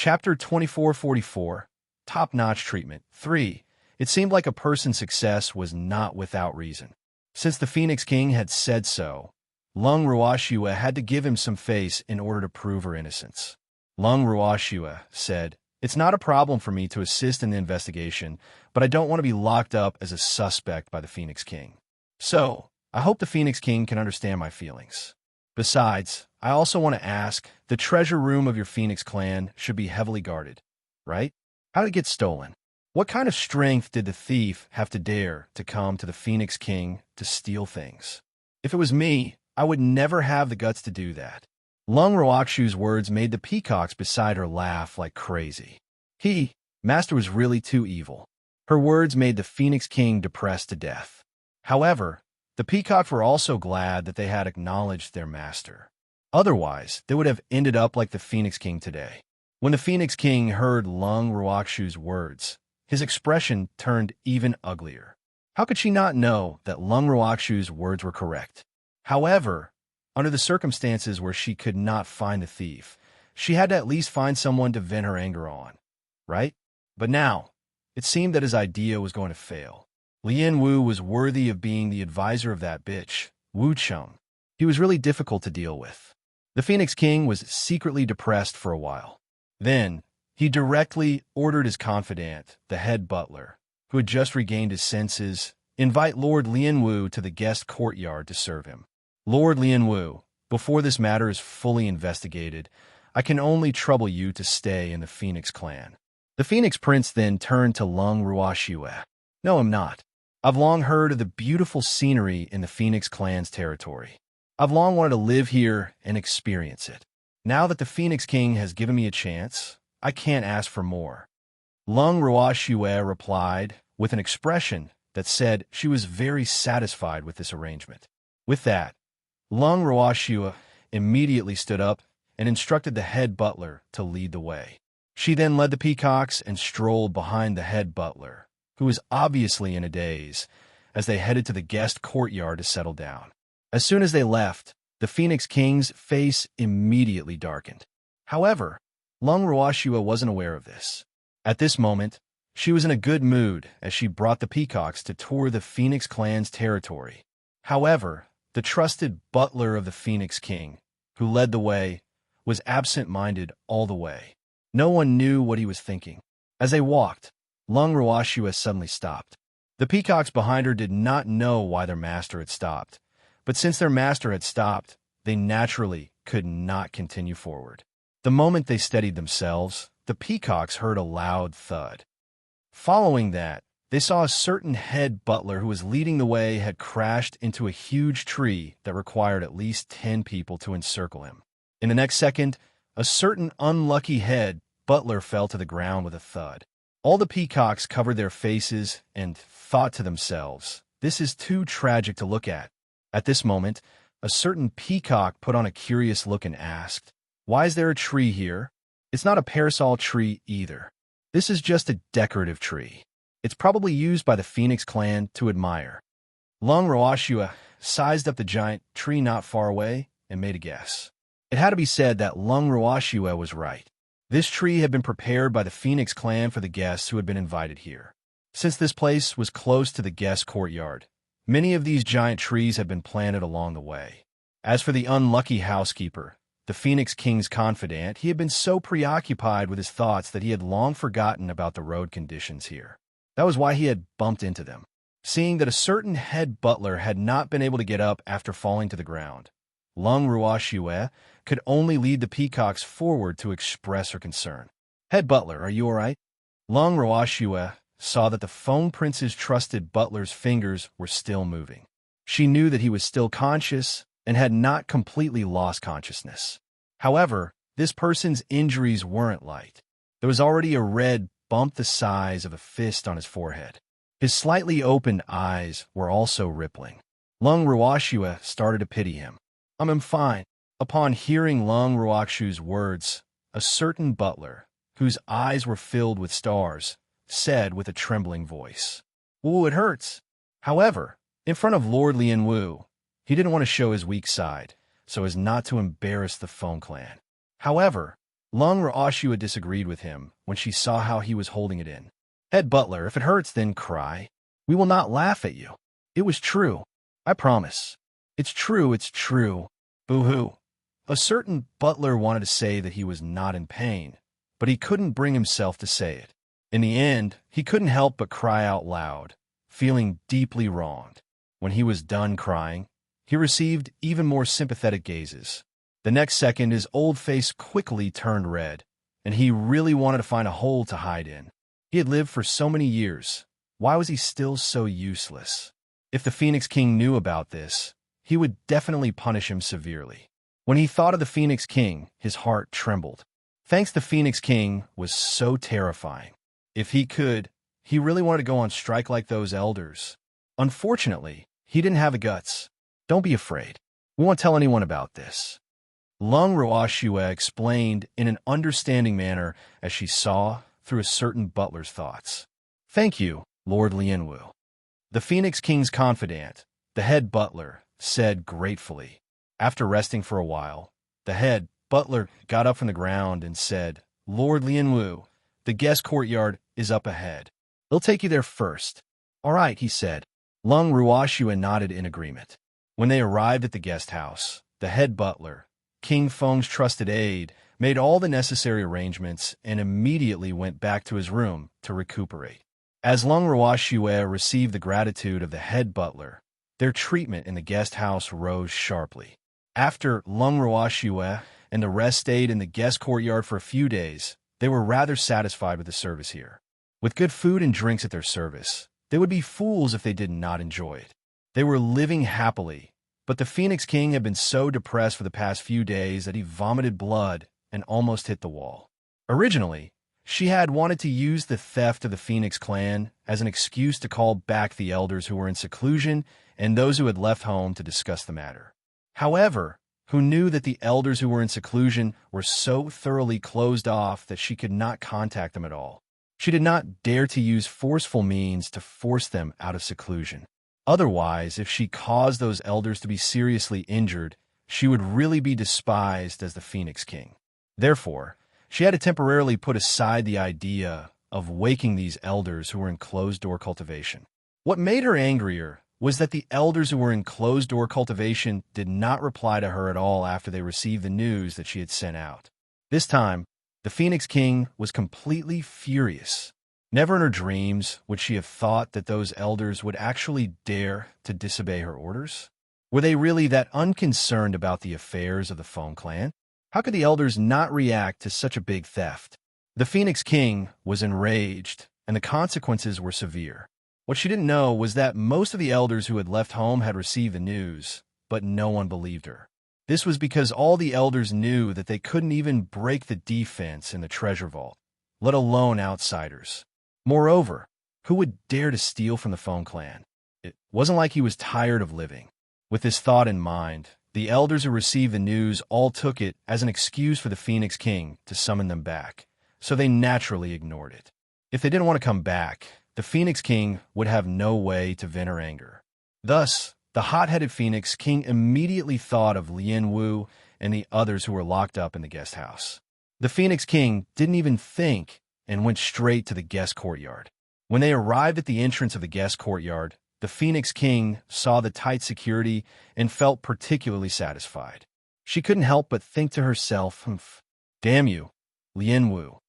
Chapter 2444, Top-Notch Treatment. 3. It seemed like a person's success was not without reason. Since the Phoenix King had said so, Lung Ruoxue had to give him some face in order to prove her innocence. Lung Ruoxue said, "It's not a problem for me to assist in the investigation, but I don't want to be locked up as a suspect by the Phoenix King. So, I hope the Phoenix King can understand my feelings. Besides, I also want to ask, the treasure room of your Phoenix clan should be heavily guarded, right? How did it get stolen? What kind of strength did the thief have to dare to come to the Phoenix King to steal things? If it was me, I would never have the guts to do that." Lung Ruoxue's words made the peacocks beside her laugh like crazy. Master was really too evil. Her words made the Phoenix King depressed to death. However, the peacocks were also glad that they had acknowledged their master. Otherwise, they would have ended up like the Phoenix King today. When the Phoenix King heard Lung Ruoxue's words, his expression turned even uglier. How could she not know that Lung Ruoxue's words were correct? However, under the circumstances where she could not find the thief, she had to at least find someone to vent her anger on, right? But now, it seemed that his idea was going to fail. Lien Wu was worthy of being the advisor of that bitch, Wu Cheng. He was really difficult to deal with. The Phoenix King was secretly depressed for a while. Then, he directly ordered his confidant, the head butler, who had just regained his senses, invite Lord Lien Wu to the guest courtyard to serve him. "Lord Lien Wu, before this matter is fully investigated, I can only trouble you to stay in the Phoenix clan." The Phoenix Prince then turned to Lung Ruoxue. "No, I'm not. I've long heard of the beautiful scenery in the Phoenix clan's territory. I've long wanted to live here and experience it. Now that the Phoenix King has given me a chance, I can't ask for more." Lung Ruoxue replied with an expression that said she was very satisfied with this arrangement. With that, Lung Ruoxue immediately stood up and instructed the head butler to lead the way. She then led the peacocks and strolled behind the head butler, who was obviously in a daze, as they headed to the guest courtyard to settle down. As soon as they left, the Phoenix King's face immediately darkened. However, Lung Ruoxue wasn't aware of this. At this moment, she was in a good mood as she brought the peacocks to tour the Phoenix clan's territory. However, the trusted butler of the Phoenix King, who led the way, was absent-minded all the way. No one knew what he was thinking. As they walked, Lung Ruoxue suddenly stopped. The peacocks behind her did not know why their master had stopped, but since their master had stopped, they naturally could not continue forward. The moment they steadied themselves, the peacocks heard a loud thud. Following that, they saw a certain head butler who was leading the way had crashed into a huge tree that required at least 10 people to encircle him. In the next second, a certain unlucky head butler fell to the ground with a thud. All the peacocks covered their faces and thought to themselves, "This is too tragic to look at." At this moment, a certain peacock put on a curious look and asked, "Why is there a tree here? It's not a parasol tree either. This is just a decorative tree. It's probably used by the Phoenix clan to admire." Lung Ruoxue sized up the giant tree not far away and made a guess. It had to be said that Lung Ruoxue was right. This tree had been prepared by the Phoenix clan for the guests who had been invited here. Since this place was close to the guest courtyard, many of these giant trees had been planted along the way. As for the unlucky housekeeper, the Phoenix King's confidant, he had been so preoccupied with his thoughts that he had long forgotten about the road conditions here. That was why he had bumped into them. Seeing that a certain head butler had not been able to get up after falling to the ground, Lung Ruoxue could only lead the peacocks forward to express her concern. "Head butler, are you all right?" Lung Ruoxue saw that the Phone Prince's trusted butler's fingers were still moving. She knew that he was still conscious and had not completely lost consciousness. However, this person's injuries weren't light. There was already a red bump the size of a fist on his forehead. His slightly opened eyes were also rippling. Lung Ruoxue started to pity him. I'm fine." Upon hearing Lung Ruoxue's words, a certain butler, whose eyes were filled with stars, said with a trembling voice, "Ooh, it hurts." However, in front of Lord Lien Wu, he didn't want to show his weak side, so as not to embarrass the Phone clan. However, Lung Raoshua disagreed with him when she saw how he was holding it in. Head butler, if it hurts, then cry. We will not laugh at you. It was true. I promise. It's true, it's true. Boo-hoo. A certain butler wanted to say that he was not in pain, but he couldn't bring himself to say it. In the end, he couldn't help but cry out loud, feeling deeply wronged. When he was done crying, he received even more sympathetic gazes. The next second, his old face quickly turned red, and he really wanted to find a hole to hide in. He had lived for so many years. Why was he still so useless? If the Phoenix King knew about this, he would definitely punish him severely. When he thought of the Phoenix King, his heart trembled. Thanks, the Phoenix King was so terrifying. If he could, he really wanted to go on strike like those elders. Unfortunately, he didn't have the guts. Don't be afraid. We won't tell anyone about this. Lung Raoshua explained in an understanding manner as she saw through a certain butler's thoughts. Thank you, Lord Lianwu. The Phoenix King's confidant, the head butler, said gratefully. After resting for a while, the head butler got up from the ground and said, Lord Lianwu, the guest courtyard is up ahead. They'll take you there first. All right, he said. Lung Raoshua nodded in agreement. When they arrived at the guest house, the head butler, King Feng's trusted aide, made all the necessary arrangements and immediately went back to his room to recuperate. As Lung Raoshua received the gratitude of the head butler, their treatment in the guest house rose sharply. After Lung Raoshua and the rest stayed in the guest courtyard for a few days, they were rather satisfied with the service here. With good food and drinks at their service, they would be fools if they did not enjoy it. They were living happily, but the Phoenix King had been so depressed for the past few days that he vomited blood and almost hit the wall. Originally, she had wanted to use the theft of the Phoenix clan as an excuse to call back the elders who were in seclusion and those who had left home to discuss the matter. However, who knew that the elders who were in seclusion were so thoroughly closed off that she could not contact them at all. She did not dare to use forceful means to force them out of seclusion. Otherwise, if she caused those elders to be seriously injured, she would really be despised as the Phoenix King. Therefore, she had to temporarily put aside the idea of waking these elders who were in closed-door cultivation. What made her angrier was that the elders who were in closed-door cultivation did not reply to her at all after they received the news that she had sent out. This time, the Phoenix King was completely furious. Never in her dreams would she have thought that those elders would actually dare to disobey her orders. Were they really that unconcerned about the affairs of the Feng clan? How could the elders not react to such a big theft? The Phoenix King was enraged, and the consequences were severe. What she didn't know was that most of the elders who had left home had received the news, but no one believed her. This was because all the elders knew that they couldn't even break the defense in the treasure vault, let alone outsiders. Moreover, who would dare to steal from the Feng clan? It wasn't like he was tired of living. With this thought in mind, the elders who received the news all took it as an excuse for the Phoenix King to summon them back, so they naturally ignored it. If they didn't want to come back, the Phoenix King would have no way to vent her anger. Thus, the hot-headed Phoenix King immediately thought of Lianwu and the others who were locked up in the guest house. The Phoenix King didn't even think and went straight to the guest courtyard. When they arrived at the entrance of the guest courtyard, the Phoenix King saw the tight security and felt particularly satisfied. She couldn't help but think to herself, Damn you, Lianwu.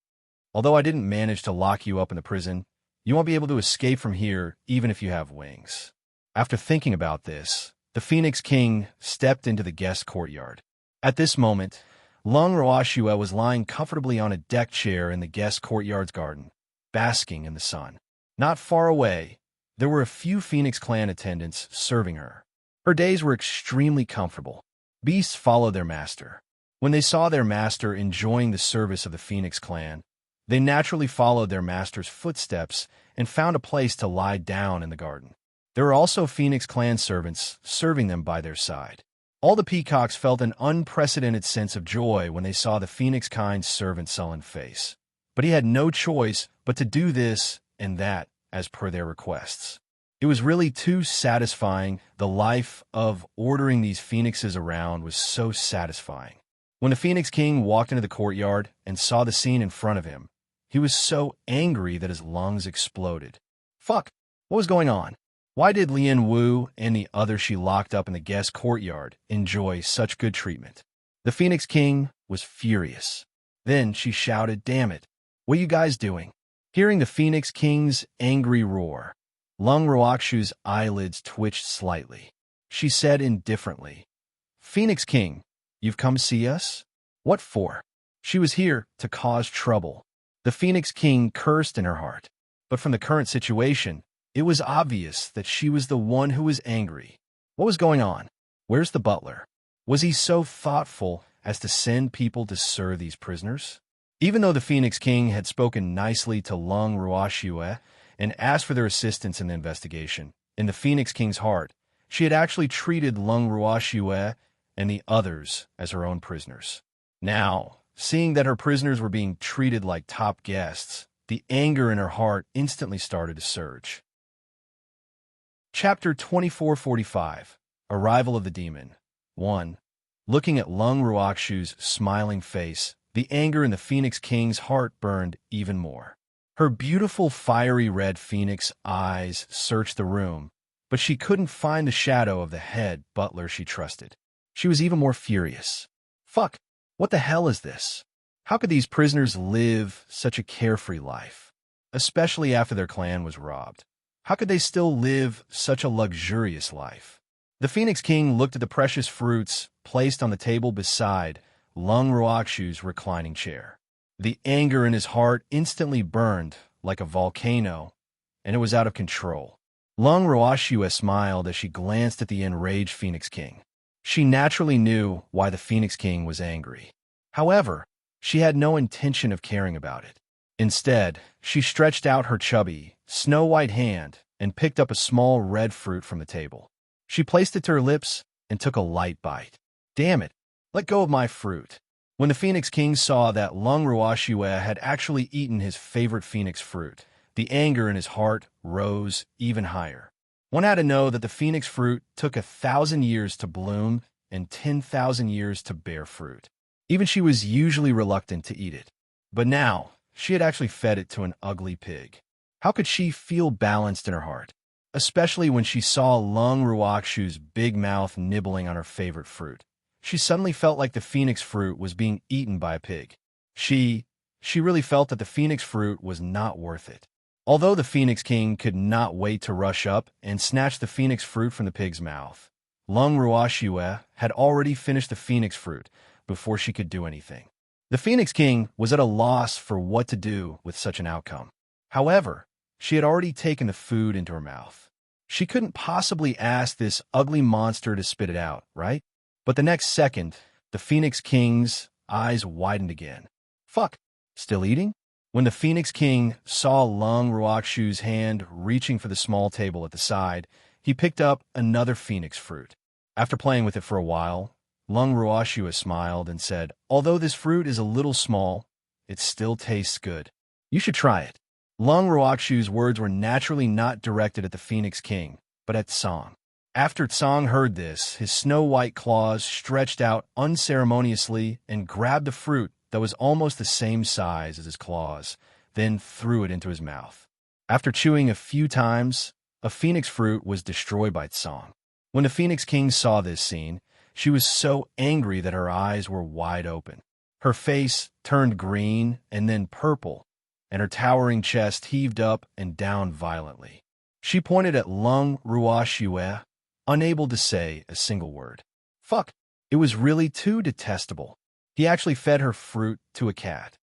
Although I didn't manage to lock you up in the prison, you won't be able to escape from here even if you have wings. After thinking about this, the Phoenix King stepped into the guest courtyard. At this moment, Lung Raoshua was lying comfortably on a deck chair in the guest courtyard's garden, basking in the sun. Not far away, there were a few Phoenix clan attendants serving her. Her days were extremely comfortable. Beasts followed their master. When they saw their master enjoying the service of the Phoenix clan, they naturally followed their master's footsteps and found a place to lie down in the garden. There were also Phoenix clan servants serving them by their side. All the peacocks felt an unprecedented sense of joy when they saw the Phoenix kind's servant's sullen face. But he had no choice but to do this and that as per their requests. It was really too satisfying. The life of ordering these phoenixes around was so satisfying. When the Phoenix King walked into the courtyard and saw the scene in front of him, he was so angry that his lungs exploded. Fuck! What was going on? Why did Lien Wu and the others she locked up in the guest courtyard enjoy such good treatment? The Phoenix King was furious. Then she shouted, "Damn it! What are you guys doing?" Hearing the Phoenix King's angry roar, Lung Ruoxu's eyelids twitched slightly. She said indifferently, "Phoenix King, you've come see us? What for?" She was here to cause trouble. The Phoenix King cursed in her heart. But from the current situation, it was obvious that she was the one who was angry. What was going on? Where's the butler? Was he so thoughtful as to send people to serve these prisoners? Even though the Phoenix King had spoken nicely to Lung Ruoxue and asked for their assistance in the investigation, in the Phoenix King's heart, she had actually treated Lung Ruoxue and the others as her own prisoners. Now, seeing that her prisoners were being treated like top guests, the anger in her heart instantly started to surge. Chapter 2445, Arrival of the Demon. 1. Looking at Lung Ruoxu's smiling face, the anger in the Phoenix King's heart burned even more. Her beautiful fiery red phoenix eyes searched the room, but she couldn't find the shadow of the head butler she trusted. She was even more furious. Fuck! What the hell is this? How could these prisoners live such a carefree life? Especially after their clan was robbed. How could they still live such a luxurious life? The Phoenix King looked at the precious fruits placed on the table beside Lung Ruoxu's reclining chair. The anger in his heart instantly burned like a volcano, and it was out of control. Lung Ruoxue smiled as she glanced at the enraged Phoenix King. She naturally knew why the Phoenix King was angry. However, she had no intention of caring about it. Instead, she stretched out her chubby, snow-white hand and picked up a small red fruit from the table. She placed it to her lips and took a light bite. Damn it! Let go of my fruit. When the Phoenix King saw that Lung Ruoxue had actually eaten his favorite phoenix fruit, the anger in his heart rose even higher. One had to know that the phoenix fruit took 1,000 years to bloom and 10,000 years to bear fruit. Even she was usually reluctant to eat it. But now, she had actually fed it to an ugly pig. How could she feel balanced in her heart? Especially when she saw Lung Ruoxu's big mouth nibbling on her favorite fruit. She suddenly felt like the phoenix fruit was being eaten by a pig. She really felt that the phoenix fruit was not worth it. Although the Phoenix King could not wait to rush up and snatch the phoenix fruit from the pig's mouth, Lung Ruoxue had already finished the phoenix fruit before she could do anything. The Phoenix King was at a loss for what to do with such an outcome. However, she had already taken the food into her mouth. She couldn't possibly ask this ugly monster to spit it out, right? But the next second, the Phoenix King's eyes widened again. Fuck! Still eating? When the Phoenix King saw Lung Ruoxu's hand reaching for the small table at the side, he picked up another phoenix fruit. After playing with it for a while, Lung Ruoxue smiled and said, "Although this fruit is a little small, it still tastes good. You should try it." Lung Ruoxu's words were naturally not directed at the Phoenix King, but at Tsang. After Tsang heard this, his snow-white claws stretched out unceremoniously and grabbed the fruit that was almost the same size as his claws, then threw it into his mouth. After chewing a few times, a phoenix fruit was destroyed by Tsang. When the Phoenix King saw this scene, she was so angry that her eyes were wide open. Her face turned green and then purple, and her towering chest heaved up and down violently. She pointed at Lung Ruoxue, unable to say a single word. Fuck! It was really too detestable. He actually fed her fruit to a cat.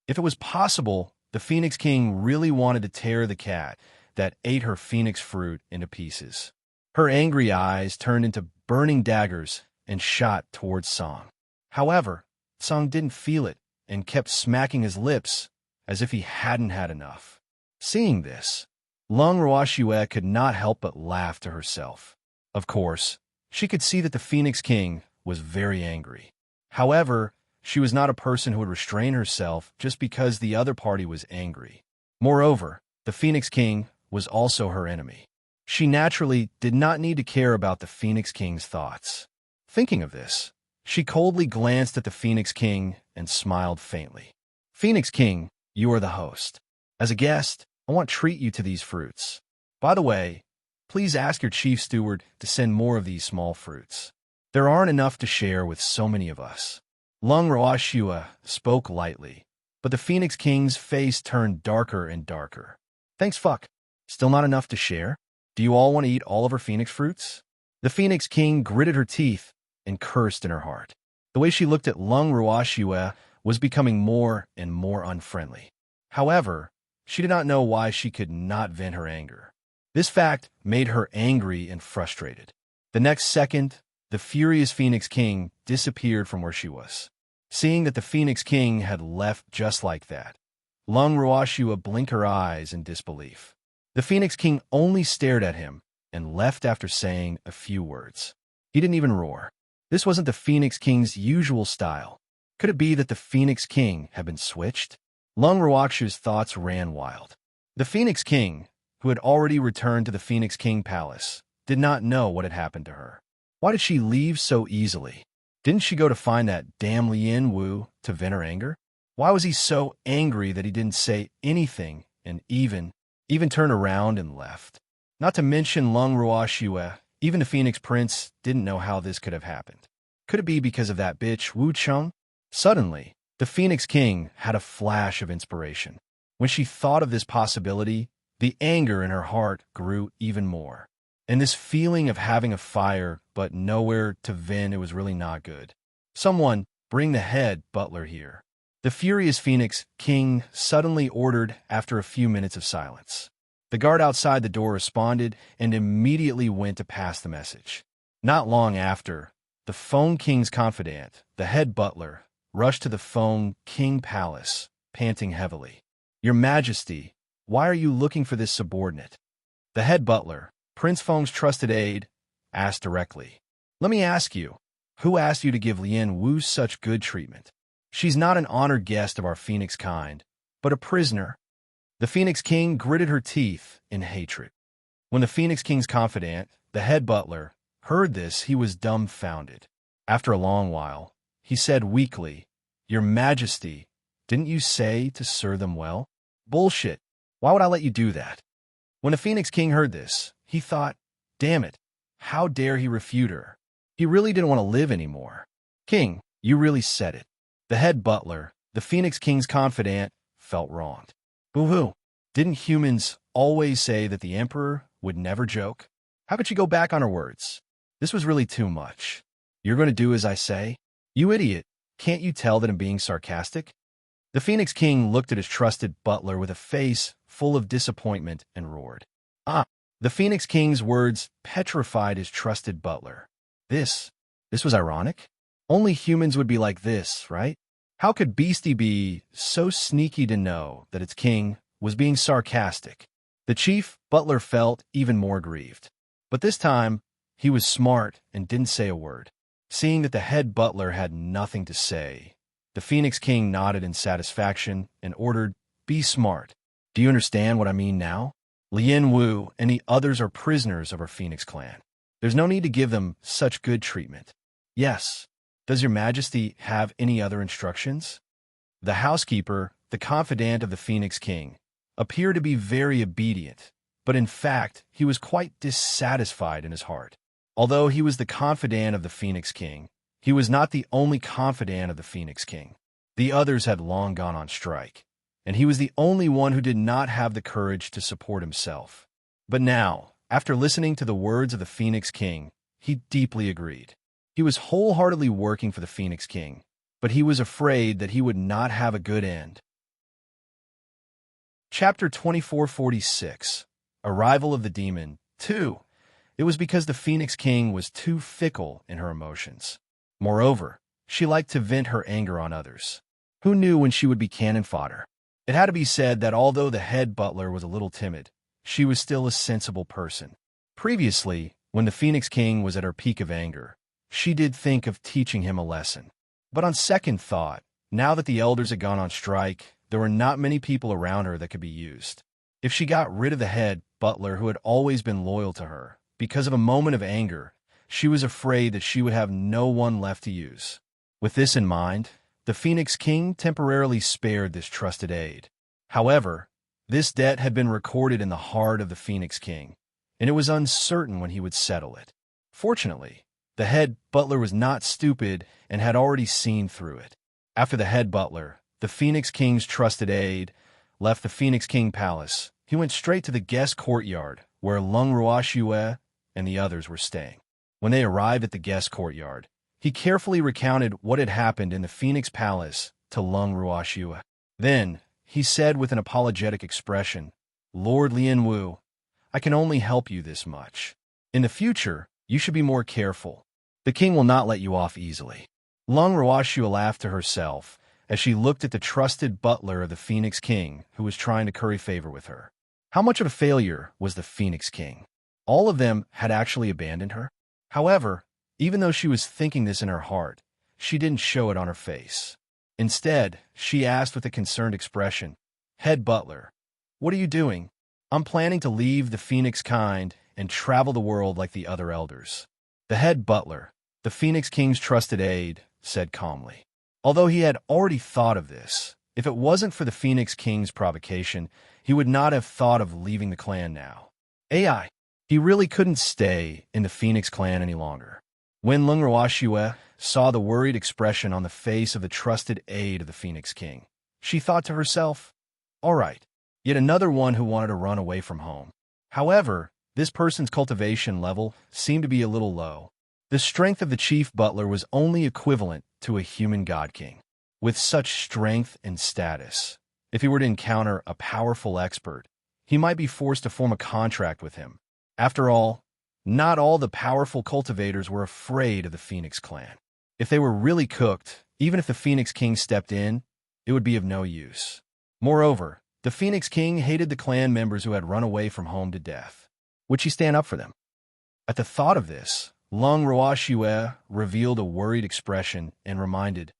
If it was possible, the Phoenix King really wanted to tear the cat that ate her phoenix fruit into pieces. Her angry eyes turned into burning daggers and shot towards Tsang. However, Tsang didn't feel it and kept smacking his lips as if he hadn't had enough. Seeing this, Lung Ruoxue could not help but laugh to herself. Of course, she could see that the Phoenix King was very angry. However, she was not a person who would restrain herself just because the other party was angry. Moreover, the Phoenix King was also her enemy. She naturally did not need to care about the Phoenix King's thoughts. Thinking of this, She coldly glanced at the Phoenix King and smiled faintly. Phoenix King, you are the host. As a guest, I want to treat you to these fruits. By the way, please ask your chief steward to send more of these small fruits. There aren't enough to share with so many of us. Lung Roashua spoke lightly, but the Phoenix King's face turned darker and darker. Thanks, fuck. Still not enough to share? Do you all want to eat all of her phoenix fruits? The Phoenix King gritted her teeth and cursed in her heart. The way she looked at Lung Roashua was becoming more and more unfriendly. However, she did not know why she could not vent her anger. This fact made her angry and frustrated. The next second, the furious Phoenix King disappeared from where she was. Seeing that the Phoenix King had left just like that, Lung Roashua blinked her eyes in disbelief. The Phoenix King only stared at him and left after saying a few words. He didn't even roar. This wasn't the Phoenix King's usual style. Could it be that the Phoenix King had been switched? Lung Roashua's thoughts ran wild. The Phoenix King, who had already returned to the Phoenix King Palace, did not know what had happened to her. Why did she leave so easily? Didn't she go to find that damn Lien Wu to vent her anger? Why was he so angry that he didn't say anything and even turned around and left? Not to mention Lung Roashua, even the Phoenix Prince didn't know how this could have happened. Could it be because of that bitch Wu Cheng? Suddenly, the Phoenix King had a flash of inspiration. When she thought of this possibility, the anger in her heart grew even more. And this feeling of having a fire but nowhere to vent, it was really not good. Someone, bring the head butler here. The furious Phoenix King suddenly ordered after a few minutes of silence. The guard outside the door responded and immediately went to pass the message. Not long after, the Phone King's confidant, the head butler, rushed to the Phone King Palace, panting heavily. Your Majesty, why are you looking for this subordinate? The head butler, Prince Feng's trusted aide, asked directly. Let me ask you, who asked you to give Lien Wu such good treatment? She's not an honored guest of our Phoenix kind, but a prisoner. The Phoenix King gritted her teeth in hatred. When the Phoenix King's confidant, the head butler, heard this, he was dumbfounded. After a long while, he said weakly, Your Majesty, didn't you say to serve them well? Bullshit. Why would I let you do that? When the Phoenix King heard this, he thought, damn it, how dare he refute her? He really didn't want to live anymore. King, you really said it. The head butler, the Phoenix King's confidant, felt wronged. Boo-hoo. Didn't humans always say that the Emperor would never joke? How could she go back on her words? This was really too much. You're going to do as I say? You idiot. Can't you tell that I'm being sarcastic? The Phoenix King looked at his trusted butler with a face full of disappointment and roared. The Phoenix King's words petrified his trusted butler. This was ironic. Only humans would be like this, right? How could Beastie be so sneaky to know that its king was being sarcastic? The chief butler felt even more grieved. But this time, he was smart and didn't say a word. Seeing that the head butler had nothing to say, the Phoenix King nodded in satisfaction and ordered, Be smart. Do you understand what I mean now? Lien Wu and the others are prisoners of our Phoenix clan. There's no need to give them such good treatment. Yes. Does your Majesty have any other instructions? The housekeeper, the confidant of the Phoenix King, appeared to be very obedient, but in fact, he was quite dissatisfied in his heart. Although he was the confidant of the Phoenix King, he was not the only confidant of the Phoenix King. The others had long gone on strike, and he was the only one who did not have the courage to support himself. But now, after listening to the words of the Phoenix King, he deeply agreed. He was wholeheartedly working for the Phoenix King, but he was afraid that he would not have a good end. Chapter 2446, Arrival of the Demon 2. It was because the Phoenix King was too fickle in her emotions. Moreover, she liked to vent her anger on others. Who knew when she would be cannon fodder? It had to be said that although the head butler was a little timid, she was still a sensible person. Previously, when the Phoenix King was at her peak of anger, she did think of teaching him a lesson. But on second thought, now that the elders had gone on strike, there were not many people around her that could be used. If she got rid of the head butler who had always been loyal to her, because of a moment of anger, she was afraid that she would have no one left to use. With this in mind, the Phoenix King temporarily spared this trusted aide. However, this debt had been recorded in the heart of the Phoenix King, and it was uncertain when he would settle it. Fortunately, the head butler was not stupid and had already seen through it. After the head butler, the Phoenix King's trusted aide, left the Phoenix King Palace, he went straight to the guest courtyard where Lung Ruoxue and the others were staying. When they arrived at the guest courtyard, he carefully recounted what had happened in the Phoenix Palace to Lung Ruoxue. Then, he said with an apologetic expression, "Lord Lianwu, I can only help you this much. In the future, you should be more careful. The king will not let you off easily." Lung Ruoxue laughed to herself as she looked at the trusted butler of the Phoenix King who was trying to curry favor with her. How much of a failure was the Phoenix King? All of them had actually abandoned her? However, even though she was thinking this in her heart, she didn't show it on her face. Instead, she asked with a concerned expression, "Head butler, what are you doing?" "I'm planning to leave the Phoenix kind and travel the world like the other elders." The head butler, the Phoenix King's trusted aide, said calmly. Although he had already thought of this, if it wasn't for the Phoenix King's provocation, he would not have thought of leaving the clan now. He really couldn't stay in the Phoenix clan any longer. When Lung Ruoxue saw the worried expression on the face of the trusted aide of the Phoenix King, she thought to herself, "All right, yet another one who wanted to run away from home." However, this person's cultivation level seemed to be a little low. The strength of the chief butler was only equivalent to a human god king. With such strength and status, if he were to encounter a powerful expert, he might be forced to form a contract with him. After all, not all the powerful cultivators were afraid of the Phoenix clan. If they were really cooked, even if the Phoenix King stepped in, it would be of no use. Moreover, the Phoenix King hated the clan members who had run away from home to death. Would she stand up for them? At the thought of this, Lung Ruoxue revealed a worried expression and reminded,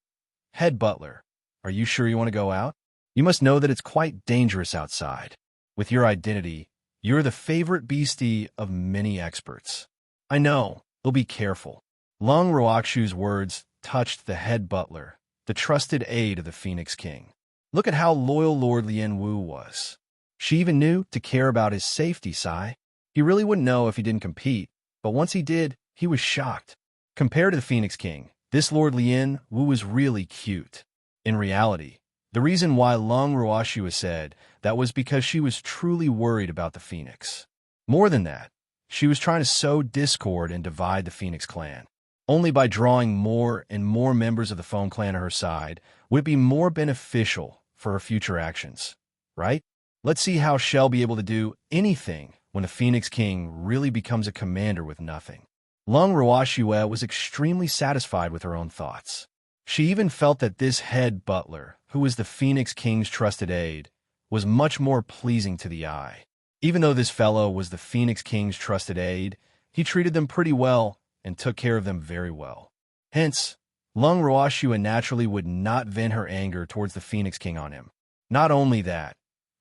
"Head butler, are you sure you want to go out? You must know that it's quite dangerous outside. With your identity, you're the favorite beastie of many experts." "I know, you'll be careful." Lung Ruoxue's words touched the head butler, the trusted aide of the Phoenix King. Look at how loyal Lord Lianwu was. She even knew to care about his safety, Sai. He really wouldn't know if he didn't compete, but once he did, he was shocked. Compared to the Phoenix King, this Lord Lianwu was really cute. In reality, the reason why Lung Ruoxue said that was because she was truly worried about the Phoenix. More than that, she was trying to sow discord and divide the Phoenix clan. Only by drawing more and more members of the Foam clan to her side would it be more beneficial for her future actions, right? Let's see how she'll be able to do anything when the Phoenix King really becomes a commander with nothing. Lung Ruoxue was extremely satisfied with her own thoughts. She even felt that this head butler, who was the Phoenix King's trusted aide, was much more pleasing to the eye. Even though this fellow was the Phoenix King's trusted aide, he treated them pretty well and took care of them very well. Hence, Lung Ruoxue naturally would not vent her anger towards the Phoenix King on him. Not only that,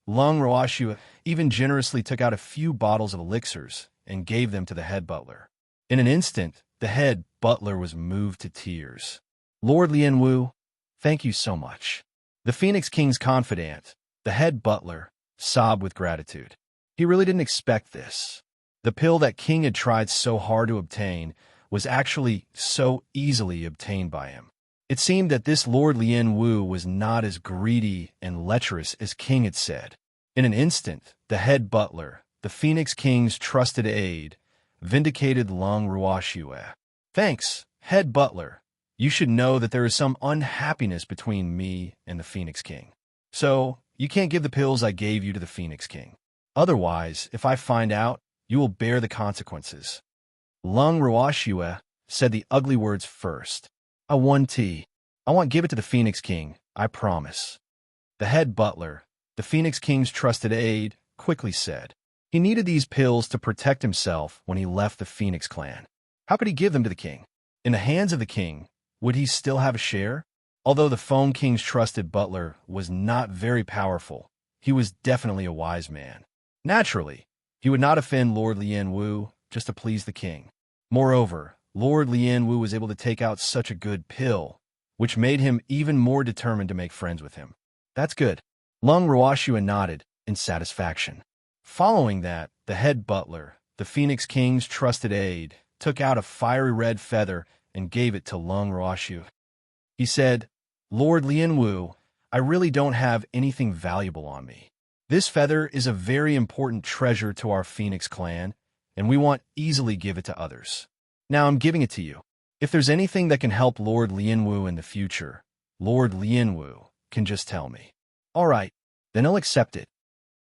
Lung Ruoxue even generously took out a few bottles of elixirs and gave them to the head butler. In an instant, the head butler was moved to tears. "Lord Lianwu, thank you so much." The Phoenix King's confidant, the head butler, sobbed with gratitude. He really didn't expect this. The pill that King had tried so hard to obtain was actually so easily obtained by him. It seemed that this Lord Lianwu was not as greedy and lecherous as King had said. In an instant, the head butler, the Phoenix King's trusted aide, vindicated Lung Ruoxue. "Thanks, head butler. You should know that there is some unhappiness between me and the Phoenix King. So, you can't give the pills I gave you to the Phoenix King. Otherwise, if I find out, you will bear the consequences." Lung Ruoxue said the ugly words first. "I want tea. I won't give it to the Phoenix King, I promise." The head butler, the Phoenix King's trusted aide, quickly said. He needed these pills to protect himself when he left the Phoenix clan. How could he give them to the king? In the hands of the king, would he still have a share? Although the Foam King's trusted butler was not very powerful, he was definitely a wise man. Naturally, he would not offend Lord Lianwu just to please the king. Moreover, Lord Lian Wu was able to take out such a good pill, which made him even more determined to make friends with him. That's good. Lung Ruoxua nodded in satisfaction. Following that, the head butler, the Phoenix King's trusted aide, took out a fiery red feather and gave it to Lung Ruoxua. He said, "Lord Lian Wu, I really don't have anything valuable on me. This feather is a very important treasure to our Phoenix clan, and we won't easily give it to others. Now I'm giving it to you. If there's anything that can help Lord Lian Wu in the future, Lord Lian Wu can just tell me." "All right, then I'll accept it,"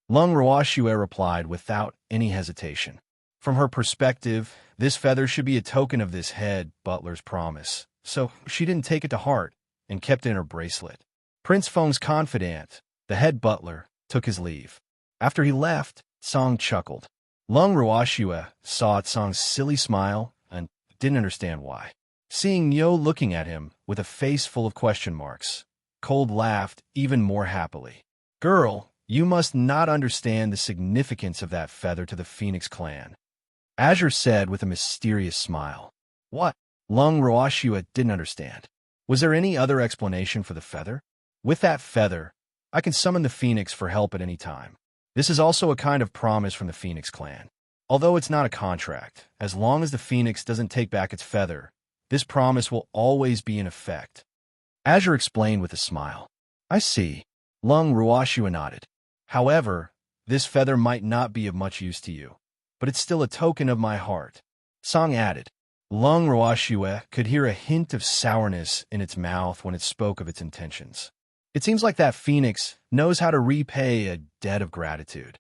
Lung Ruoxua replied without any hesitation. From her perspective, this feather should be a token of this head butler's promise, so she didn't take it to heart and kept it in her bracelet. Prince Feng's confidant, the head butler, took his leave. After he left, Song chuckled. Lung Ruoxua saw Song's silly smile and didn't understand why. Seeing Nyo looking at him with a face full of question marks, Cold laughed even more happily. "Girl, you must not understand the significance of that feather to the Phoenix clan," Azure said with a mysterious smile. "What?" Lung Ruoxua didn't understand. Was there any other explanation for the feather? "With that feather, I can summon the Phoenix for help at any time. This is also a kind of promise from the Phoenix clan. Although it's not a contract, as long as the Phoenix doesn't take back its feather, this promise will always be in effect," Azure explained with a smile. "I see." Lung Ruoxua nodded. "However, this feather might not be of much use to you, but it's still a token of my heart," Song added. Lung Ruoxua could hear a hint of sourness in its mouth when it spoke of its intentions. It seems like that Phoenix knows how to repay a debt of gratitude,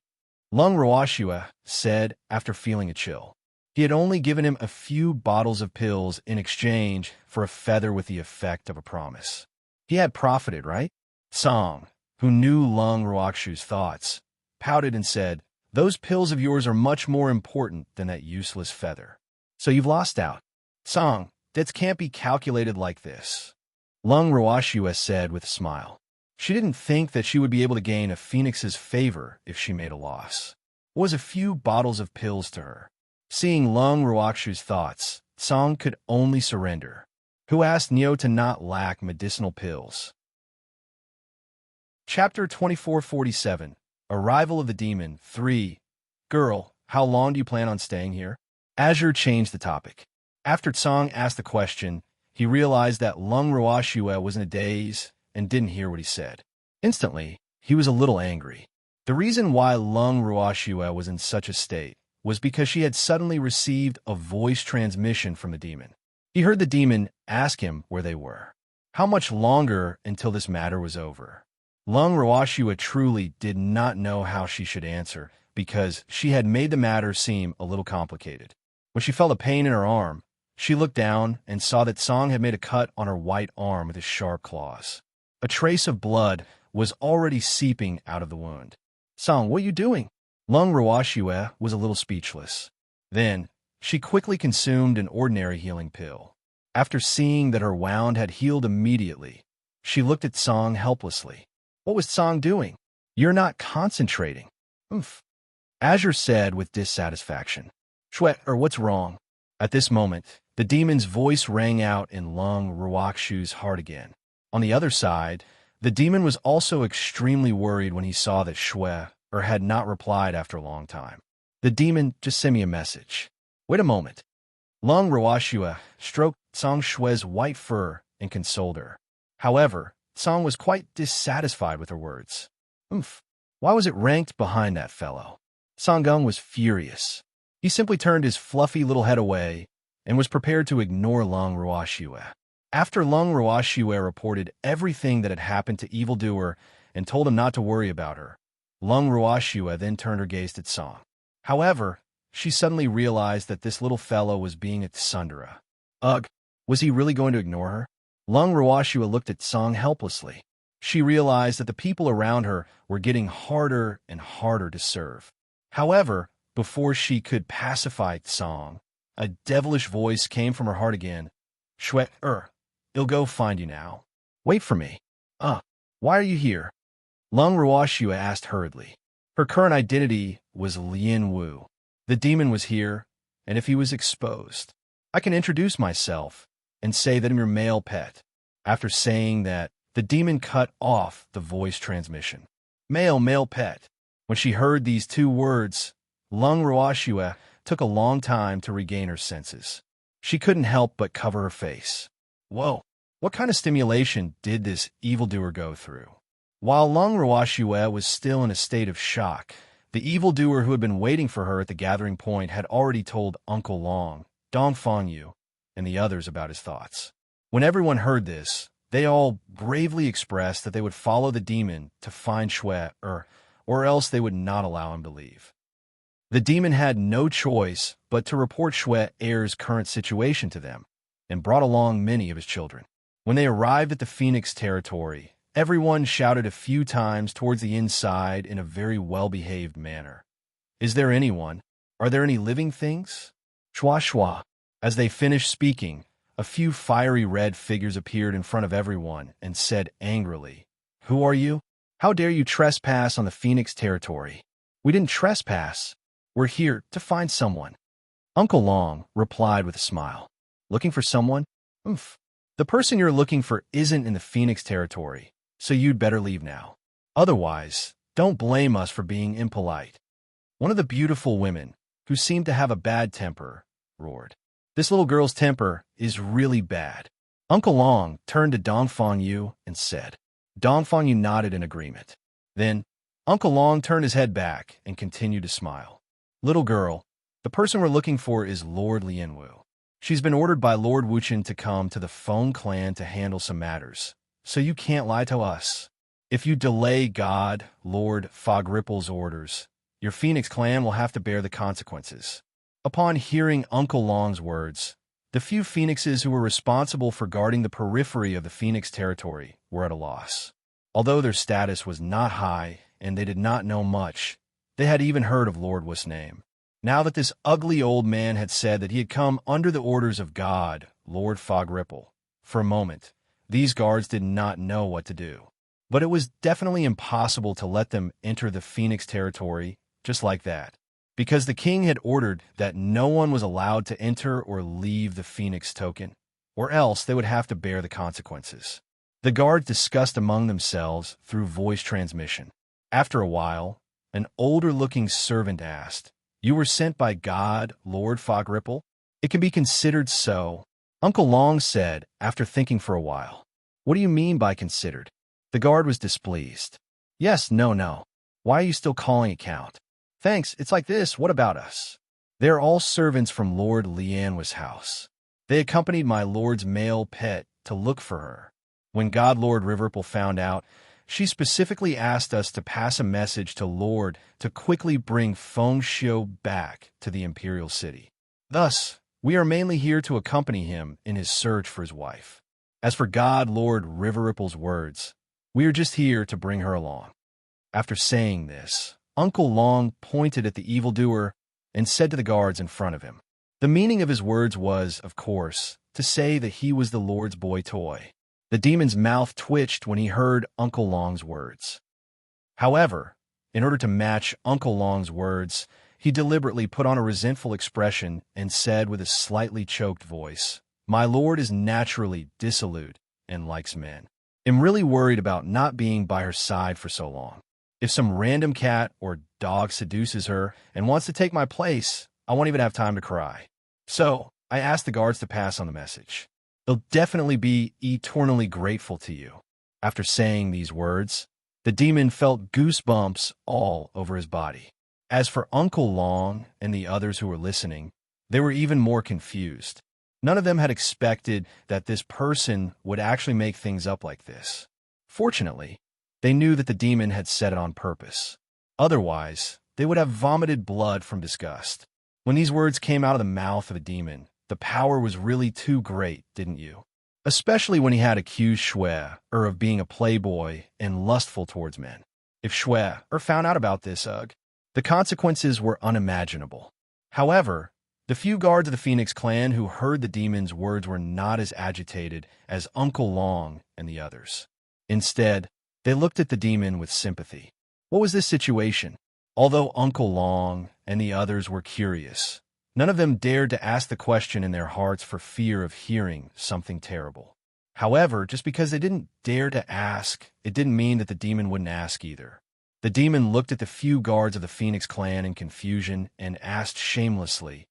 Lung Ruoxua said after feeling a chill. He had only given him a few bottles of pills in exchange for a feather with the effect of a promise. He had profited, right? Song, who knew Lung Ruoxua's thoughts, pouted and said, "Those pills of yours are much more important than that useless feather. So you've lost out." "Song, debts can't be calculated like this," Lung Ruoxua said with a smile. She didn't think that she would be able to gain a Phoenix's favor if she made a loss. It was a few bottles of pills to her. Seeing Lung Ruoxua's thoughts, Song could only surrender. Who asked Nyo to not lack medicinal pills? Chapter 2447, Arrival of the Demon 3. "Girl, how long do you plan on staying here?" Azure changed the topic. After Song asked the question, he realized that Lung Ruoxua was in a daze and didn't hear what he said. Instantly, he was a little angry. The reason why Lung Ruoxua was in such a state was because she had suddenly received a voice transmission from the demon. He heard the demon ask him where they were. How much longer until this matter was over? Lung Ruoxua truly did not know how she should answer because she had made the matter seem a little complicated. When she felt a pain in her arm, she looked down and saw that Song had made a cut on her white arm with his sharp claws. A trace of blood was already seeping out of the wound. "Song, what are you doing?" Lung Ruoxua was a little speechless. Then, she quickly consumed an ordinary healing pill. After seeing that her wound had healed immediately, she looked at Song helplessly. What was Song doing? "You're not concentrating." "Oomph," Azure said with dissatisfaction. What's wrong?" At this moment, the demon's voice rang out in Lung Ruoxua's heart again. On the other side, the demon was also extremely worried when he saw that had not replied after a long time. The demon just sent me a message. "Wait a moment." Lung Ruoxua stroked Song Shue's white fur and consoled her. However, Song was quite dissatisfied with her words. "Oomph, why was it ranked behind that fellow?" Song Gung was furious. He simply turned his fluffy little head away and was prepared to ignore Lung Ruoxua. After Lung Ruoxua reported everything that had happened to Evildoer and told him not to worry about her, Lung Ruoxua then turned her gaze at Song. However, she suddenly realized that this little fellow was being a tsundere. Ugh, was he really going to ignore her? Lung Ruoxua looked at Song helplessly. She realized that the people around her were getting harder and harder to serve. However, before she could pacify Song, a devilish voice came from her heart again. I'll go find you now. Wait for me." Why are you here?" Lung Ruoxua asked hurriedly. Her current identity was Lian Wu. The demon was here, and if he was exposed, I can introduce myself and say that I'm your male pet." After saying that, the demon cut off the voice transmission. Male pet. When she heard these two words, Lung Ruashua took a long time to regain her senses. She couldn't help but cover her face. Whoa, what kind of stimulation did this evildoer go through? While Lung Ruashua was still in a state of shock, the evildoer who had been waiting for her at the gathering point had already told Uncle Long, Dong Fangyu, and the others about his thoughts. When everyone heard this, they all bravely expressed that they would follow the demon to find Shui, or else they would not allow him to leave. The demon had no choice but to report Shui Heir's current situation to them, and brought along many of his children. When they arrived at the Phoenix territory, everyone shouted a few times towards the inside in a very well-behaved manner. "Is there anyone? Are there any living things?" Shwa shwa. As they finished speaking, a few fiery red figures appeared in front of everyone and said angrily, "Who are you? How dare you trespass on the Phoenix territory?" "We didn't trespass. We're here to find someone." Uncle Long replied with a smile. "Looking for someone? Oomph. The person you're looking for isn't in the Phoenix territory, so you'd better leave now. Otherwise, don't blame us for being impolite." One of the beautiful women, who seemed to have a bad temper, roared, "This little girl's temper is really bad." Uncle Long turned to Dong Fangyu and said. Dong Fangyu nodded in agreement. Then, Uncle Long turned his head back and continued to smile. "Little girl, the person we're looking for is Lord Lianwu. She's been ordered by Lord Wuchen to come to the Feng clan to handle some matters, so you can't lie to us. If you delay God, Lord Fogripple's orders, your Phoenix clan will have to bear the consequences." Upon hearing Uncle Long's words, the few phoenixes who were responsible for guarding the periphery of the Phoenix territory were at a loss. Although their status was not high and they did not know much, they had even heard of Lord Wu's name. Now that this ugly old man had said that he had come under the orders of God, Lord Foggripple, for a moment, these guards did not know what to do. But it was definitely impossible to let them enter the Phoenix territory just like that, because the king had ordered that no one was allowed to enter or leave the Phoenix token, or else they would have to bear the consequences. The guards discussed among themselves through voice transmission. After a while, an older-looking servant asked, "You were sent by God, Lord Foggripple?" "It can be considered so," Uncle Long said after thinking for a while. "What do you mean by considered?" The guard was displeased. "Yes, no. Why are you still calling it count?" "Thanks, it's like this. What about us?" "They are all servants from Lord Lianwa's house. They accompanied my lord's male pet to look for her. When God Lord Riverpool found out, she specifically asked us to pass a message to Lord to quickly bring Feng Xiu back to the Imperial City. Thus, we are mainly here to accompany him in his search for his wife. As for God Lord Riverripple's words, we are just here to bring her along." After saying this, Uncle Long pointed at the evildoer and said to the guards in front of him. The meaning of his words was, of course, to say that he was the Lord's boy toy. The demon's mouth twitched when he heard Uncle Long's words. However, in order to match Uncle Long's words, he deliberately put on a resentful expression and said with a slightly choked voice, "My lord is naturally dissolute and likes men. I'm really worried about not being by her side for so long. If some random cat or dog seduces her and wants to take my place, I won't even have time to cry. So, I asked the guards to pass on the message. They'll definitely be eternally grateful to you." After saying these words, the demon felt goosebumps all over his body. As for Uncle Long and the others who were listening, they were even more confused. None of them had expected that this person would actually make things up like this. Fortunately, they knew that the demon had said it on purpose. Otherwise, they would have vomited blood from disgust. When these words came out of the mouth of a demon, the power was really too great, didn't you? Especially when he had accused Shui of being a playboy and lustful towards men. If Shui found out about this, the consequences were unimaginable. However, the few guards of the Phoenix clan who heard the demon's words were not as agitated as Uncle Long and the others. Instead, they looked at the demon with sympathy. What was this situation? Although Uncle Long and the others were curious, None of them dared to ask the question in their hearts for fear of hearing something terrible. However, just because they didn't dare to ask, it didn't mean that the demon wouldn't ask either. The demon looked at the few guards of the Phoenix clan in confusion and asked shamelessly,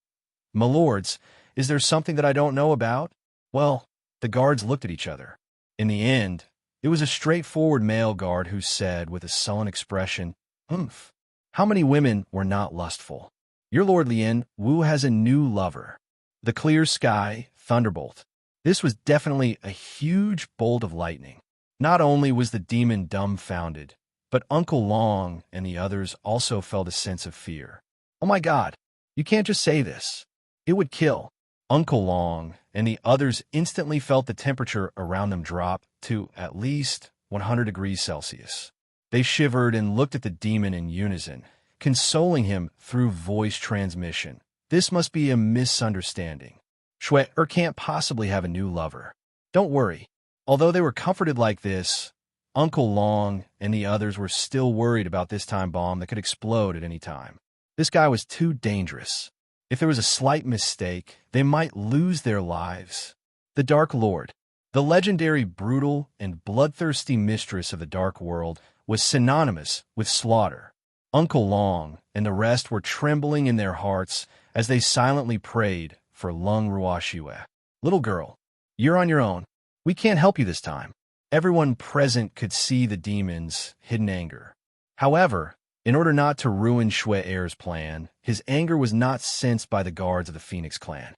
"My lords, is there something that I don't know about?" Well, the guards looked at each other. In the end, it was a straightforward male guard who said with a sullen expression, "Humph. How many women were not lustful? Your Lord Lien Wu has a new lover." The clear sky, thunderbolt. This was definitely a huge bolt of lightning. Not only was the demon dumbfounded, but Uncle Long and the others also felt a sense of fear. "Oh my God, you can't just say this. It would kill." Uncle Long and the others instantly felt the temperature around them drop to at least 100 degrees Celsius. They shivered and looked at the demon in unison, consoling him through voice transmission. "This must be a misunderstanding. Shui can't possibly have a new lover. Don't worry." Although they were comforted like this, Uncle Long and the others were still worried about this time bomb that could explode at any time. This guy was too dangerous. If there was a slight mistake, they might lose their lives. The Dark Lord, the legendary brutal and bloodthirsty mistress of the Dark World, was synonymous with slaughter. Uncle Long and the rest were trembling in their hearts as they silently prayed for Lung Ruoxue. "Little girl, you're on your own. We can't help you this time." Everyone present could see the demon's hidden anger. However, in order not to ruin Shui Er's plan, his anger was not sensed by the guards of the Phoenix clan.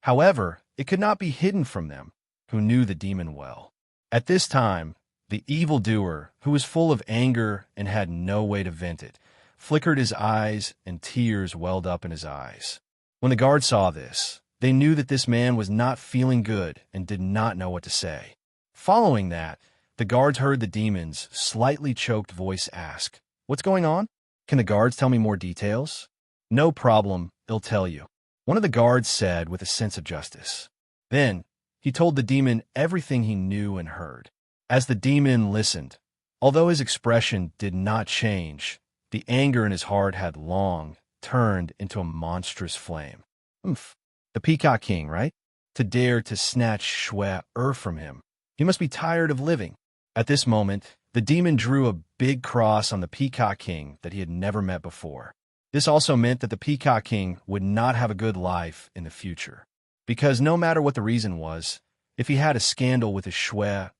However, it could not be hidden from them, who knew the demon well. At this time, the evildoer, who was full of anger and had no way to vent it, flickered his eyes and tears welled up in his eyes. When the guards saw this, they knew that this man was not feeling good and did not know what to say. Following that, the guards heard the demon's slightly choked voice ask, "What's going on? Can the guards tell me more details?" "No problem, I'll tell you," one of the guards said with a sense of justice. Then, he told the demon everything he knew and heard. As the demon listened, although his expression did not change, the anger in his heart had long turned into a monstrous flame. "Humph, the Peacock King, right? To dare to snatch Shui from him. He must be tired of living." At this moment, the demon drew a big cross on the Peacock King that he had never met before. This also meant that the Peacock King would not have a good life in the future. Because no matter what the reason was, if he had a scandal with his Shui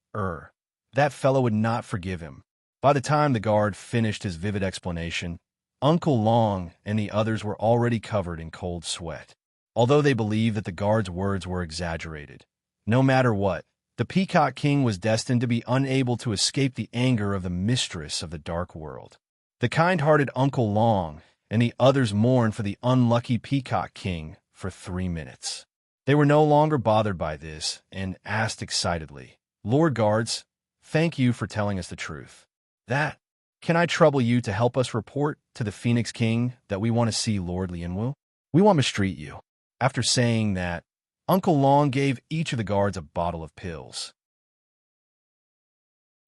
that fellow would not forgive him. By the time the guard finished his vivid explanation, Uncle Long and the others were already covered in cold sweat. Although they believed that the guard's words were exaggerated, no matter what, the Peacock King was destined to be unable to escape the anger of the mistress of the Dark World. The kind-hearted Uncle Long and the others mourned for the unlucky Peacock King for 3 minutes. They were no longer bothered by this and asked excitedly, "Lord Guards, thank you for telling us the truth. Can I trouble you to help us report to the Phoenix King that we want to see Lord Lianwu? We want to mistreat you." After saying that, Uncle Long gave each of the guards a bottle of pills.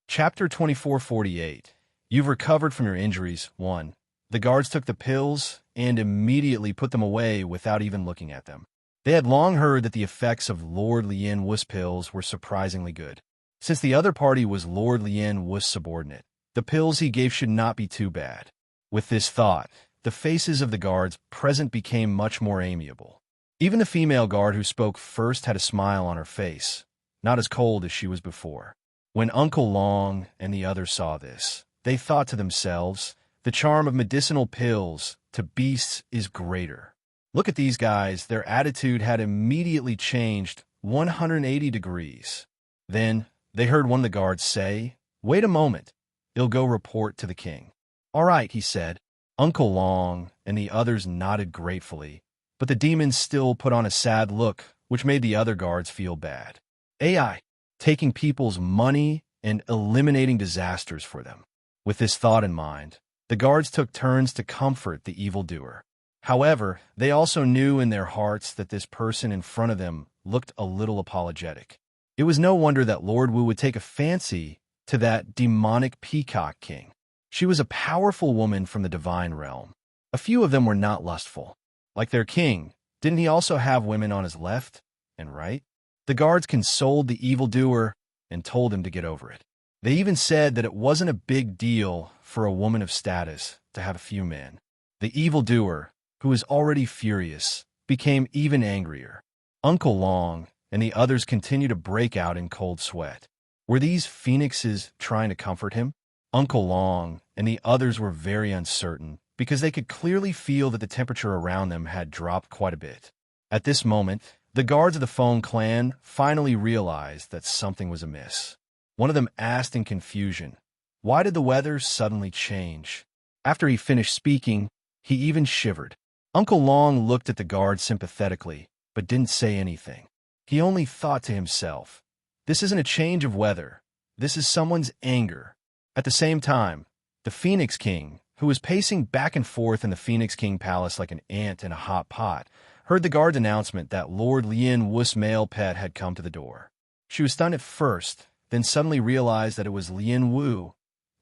Chapter 2448. You've recovered from your injuries. 1. The guards took the pills and immediately put them away without even looking at them. They had long heard that the effects of Lord Lien Wu's pills were surprisingly good. Since the other party was Lord Lien Wu's subordinate, the pills he gave should not be too bad. With this thought, the faces of the guards present became much more amiable. Even the female guard who spoke first had a smile on her face, not as cold as she was before. When Uncle Long and the others saw this, they thought to themselves, the charm of medicinal pills to beasts is greater. Look at these guys, their attitude had immediately changed 180 degrees. Then, they heard one of the guards say, "Wait a moment, I'll go report to the king." "All right," he said. Uncle Long and the others nodded gratefully, but the demons still put on a sad look, which made the other guards feel bad. AI, taking people's money and eliminating disasters for them. With this thought in mind, the guards took turns to comfort the evildoer. However, they also knew in their hearts that this person in front of them looked a little apologetic. It was no wonder that Lord Wu would take a fancy to that demonic Peacock King. She was a powerful woman from the divine realm. A few of them were not lustful. Like their king, Didn't he also have women on his left and right? The guards consoled the evildoer and told him to get over it. They even said that it wasn't a big deal for a woman of status to have a few men. The evildoer, who was already furious, became even angrier. Uncle Long and the others continued to break out in cold sweat. Were these phoenixes trying to comfort him? Uncle Long and the others were very uncertain because they could clearly feel that the temperature around them had dropped quite a bit. At this moment, the guards of the Phone clan finally realized that something was amiss. One of them asked in confusion, "Why did the weather suddenly change?" After he finished speaking, he even shivered. Uncle Long looked at the guard sympathetically, but didn't say anything. He only thought to himself, "This isn't a change of weather. This is someone's anger." At the same time, the Phoenix King, who was pacing back and forth in the Phoenix King Palace like an ant in a hot pot, heard the guard's announcement that Lord Lien Wu's male pet had come to the door. She was stunned at first, then suddenly realized that it was Lien Wu.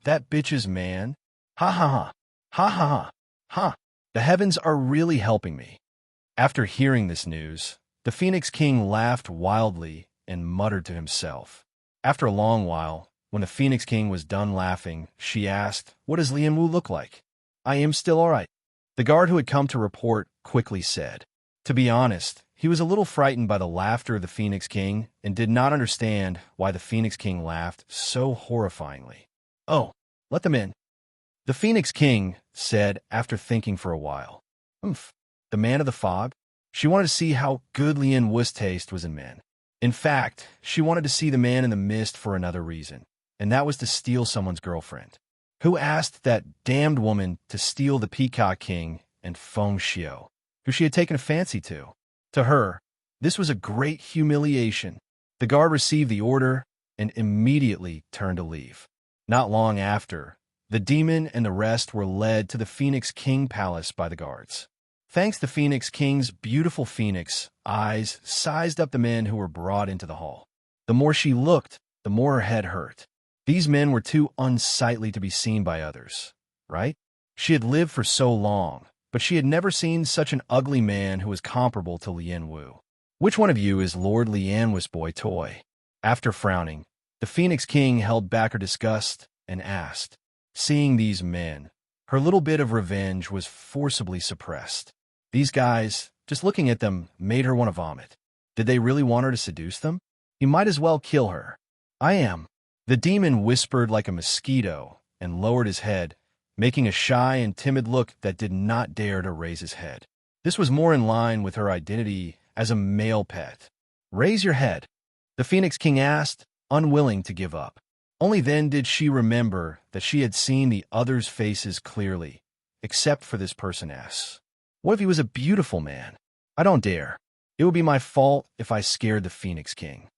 That bitch's man? Ha ha ha. Ha ha ha. Ha. The heavens are really helping me. After hearing this news, the Phoenix King laughed wildly and muttered to himself. After a long while, when the Phoenix King was done laughing, she asked, "What does Lien Wu look like?" "I am still all right," the guard who had come to report quickly said. To be honest, he was a little frightened by the laughter of the Phoenix King and did not understand why the Phoenix King laughed so horrifyingly. "Oh, let them in," the Phoenix King said after thinking for a while. "Humph, the man of the fog?" She wanted to see how good Lien Wu's taste was in men. In fact, she wanted to see the man in the mist for another reason, and that was to steal someone's girlfriend. Who asked that damned woman to steal the Peacock King and Feng Xiu, who she had taken a fancy to? To her, this was a great humiliation. The guard received the order and immediately turned to leave. Not long after, the demon and the rest were led to the Phoenix King Palace by the guards. Thanks to Phoenix King's beautiful phoenix eyes sized up the men who were brought into the hall. The more she looked, the more her head hurt. These men were too unsightly to be seen by others, right? She had lived for so long, but she had never seen such an ugly man who was comparable to Lien Wu. "Which one of you is Lord Lien Wu's boy toy?" After frowning, the Phoenix King held back her disgust and asked. Seeing these men, her little bit of revenge was forcibly suppressed. These guys, just looking at them, made her want to vomit. Did they really want her to seduce them? He might as well kill her. "I am." The demon whispered like a mosquito and lowered his head, making a shy and timid look that did not dare to raise his head. This was more in line with her identity as a male pet. "Raise your head," the Phoenix King asked, unwilling to give up. Only then did she remember that she had seen the others' faces clearly, except for this person S. What if he was a beautiful man? "I don't dare. It would be my fault if I scared the Phoenix King."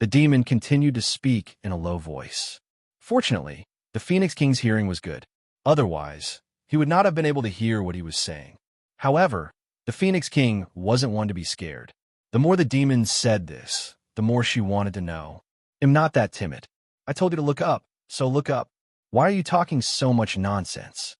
The demon continued to speak in a low voice. Fortunately, the Phoenix King's hearing was good. Otherwise, he would not have been able to hear what he was saying. However, the Phoenix King wasn't one to be scared. The more the demon said this, the more she wanted to know. "I'm not that timid. I told you to look up, so look up. Why are you talking so much nonsense?"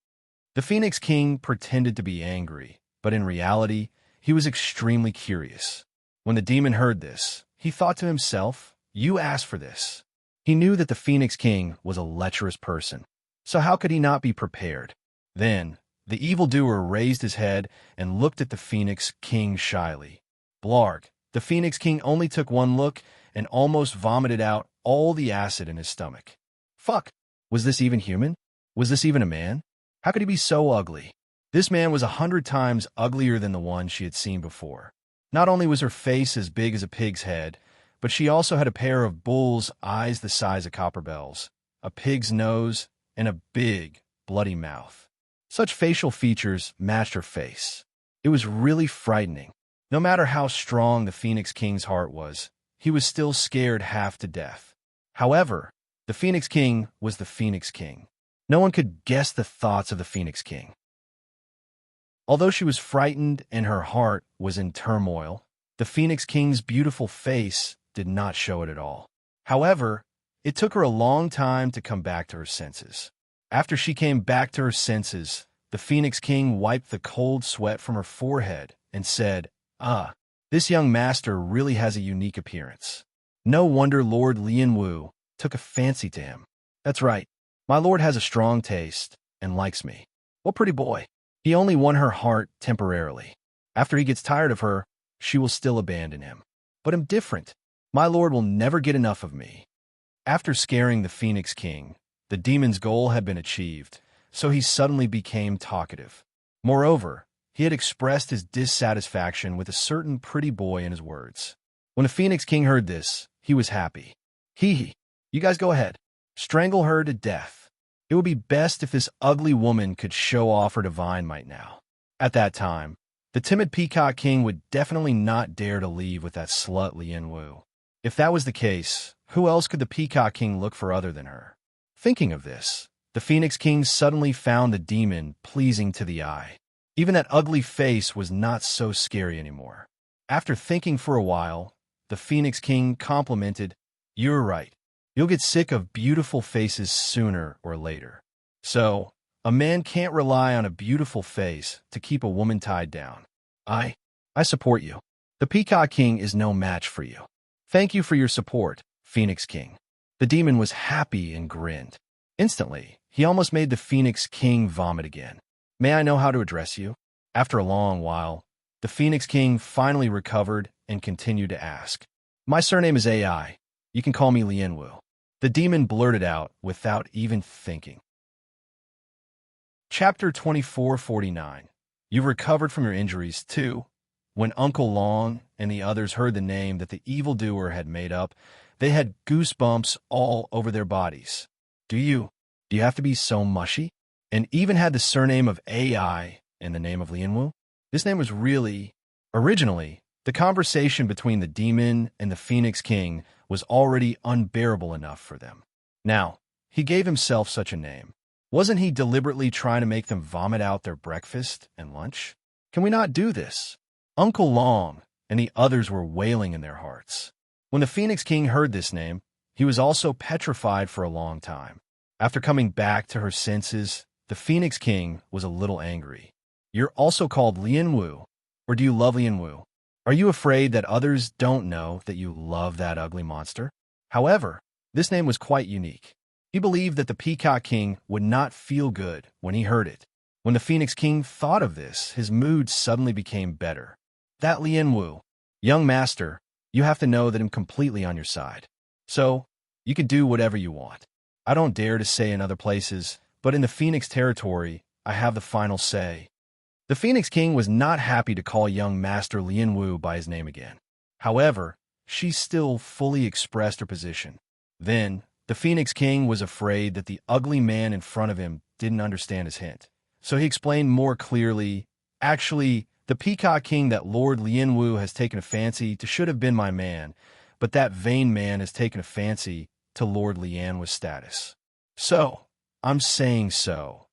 The Phoenix King pretended to be angry, but in reality, he was extremely curious. When the demon heard this, he thought to himself, "You asked for this." He knew that the Phoenix King was a lecherous person, so how could he not be prepared? Then, the evildoer raised his head and looked at the Phoenix King shyly. Blarg, the Phoenix King only took one look and almost vomited out all the acid in his stomach. Fuck! Was this even human? Was this even a man? How could he be so ugly? This man was 100 times uglier than the one she had seen before. Not only was her face as big as a pig's head, but she also had a pair of bull's eyes the size of copper bells, a pig's nose, and a big, bloody mouth. Such facial features matched her face. It was really frightening. No matter how strong the Phoenix King's heart was, he was still scared half to death. However, the Phoenix King was the Phoenix King. No one could guess the thoughts of the Phoenix King. Although she was frightened and her heart was in turmoil, the Phoenix King's beautiful face did not show it at all. However, it took her a long time to come back to her senses. After she came back to her senses, the Phoenix King wiped the cold sweat from her forehead and said, Ah, this young master really has a unique appearance. No wonder Lord Lianwu took a fancy to him. That's right. My lord has a strong taste and likes me. What pretty boy. He only won her heart temporarily. After he gets tired of her, she will still abandon him. But I'm different. My lord will never get enough of me. After scaring the Phoenix King, the demon's goal had been achieved, so he suddenly became talkative. Moreover, he had expressed his dissatisfaction with a certain pretty boy in his words. When the Phoenix King heard this, he was happy. Hee, you guys go ahead. Strangle her to death. It would be best if this ugly woman could show off her divine might now. At that time, the timid Peacock King would definitely not dare to leave with that slut Lianwu. If that was the case, who else could the Peacock King look for other than her? Thinking of this, the Phoenix King suddenly found the demon pleasing to the eye. Even that ugly face was not so scary anymore. After thinking for a while, the Phoenix King complimented, "You're right. You'll get sick of beautiful faces sooner or later. So, a man can't rely on a beautiful face to keep a woman tied down. I support you. The Peacock King is no match for you. Thank you for your support, Phoenix King." The demon was happy and grinned. Instantly, he almost made the Phoenix King vomit again. "May I know how to address you?" After a long while, the Phoenix King finally recovered and continued to ask. "My surname is AI. You can call me Lianwu." The demon blurted out without even thinking. Chapter 2449. You've recovered from your injuries, too. When Uncle Long and the others heard the name that the evildoer had made up, they had goosebumps all over their bodies. Do you have to be so mushy? And even had the surname of AI and the name of Lianwu? This name was really... Originally, the conversation between the demon and the Phoenix King was already unbearable enough for them. Now, he gave himself such a name. Wasn't he deliberately trying to make them vomit out their breakfast and lunch? Can we not do this? Uncle Long and the others were wailing in their hearts. When the Phoenix King heard this name, he was also petrified for a long time. After coming back to her senses, the Phoenix King was a little angry. "You're also called Lianwu, or do you love Lianwu? Are you afraid that others don't know that you love that ugly monster?" However, this name was quite unique. He believed that the Peacock King would not feel good when he heard it. When the Phoenix King thought of this, his mood suddenly became better. "That Lianwu, young master, you have to know that I'm completely on your side. So, you can do whatever you want. I don't dare to say in other places, but in the Phoenix territory, I have the final say." The Phoenix King was not happy to call young Master Lianwu by his name again. However, she still fully expressed her position. Then, the Phoenix King was afraid that the ugly man in front of him didn't understand his hint. So he explained more clearly, "Actually, the Peacock King that Lord Lianwu has taken a fancy to should have been my man, but that vain man has taken a fancy to Lord Lianwu's status. So, I'm saying so.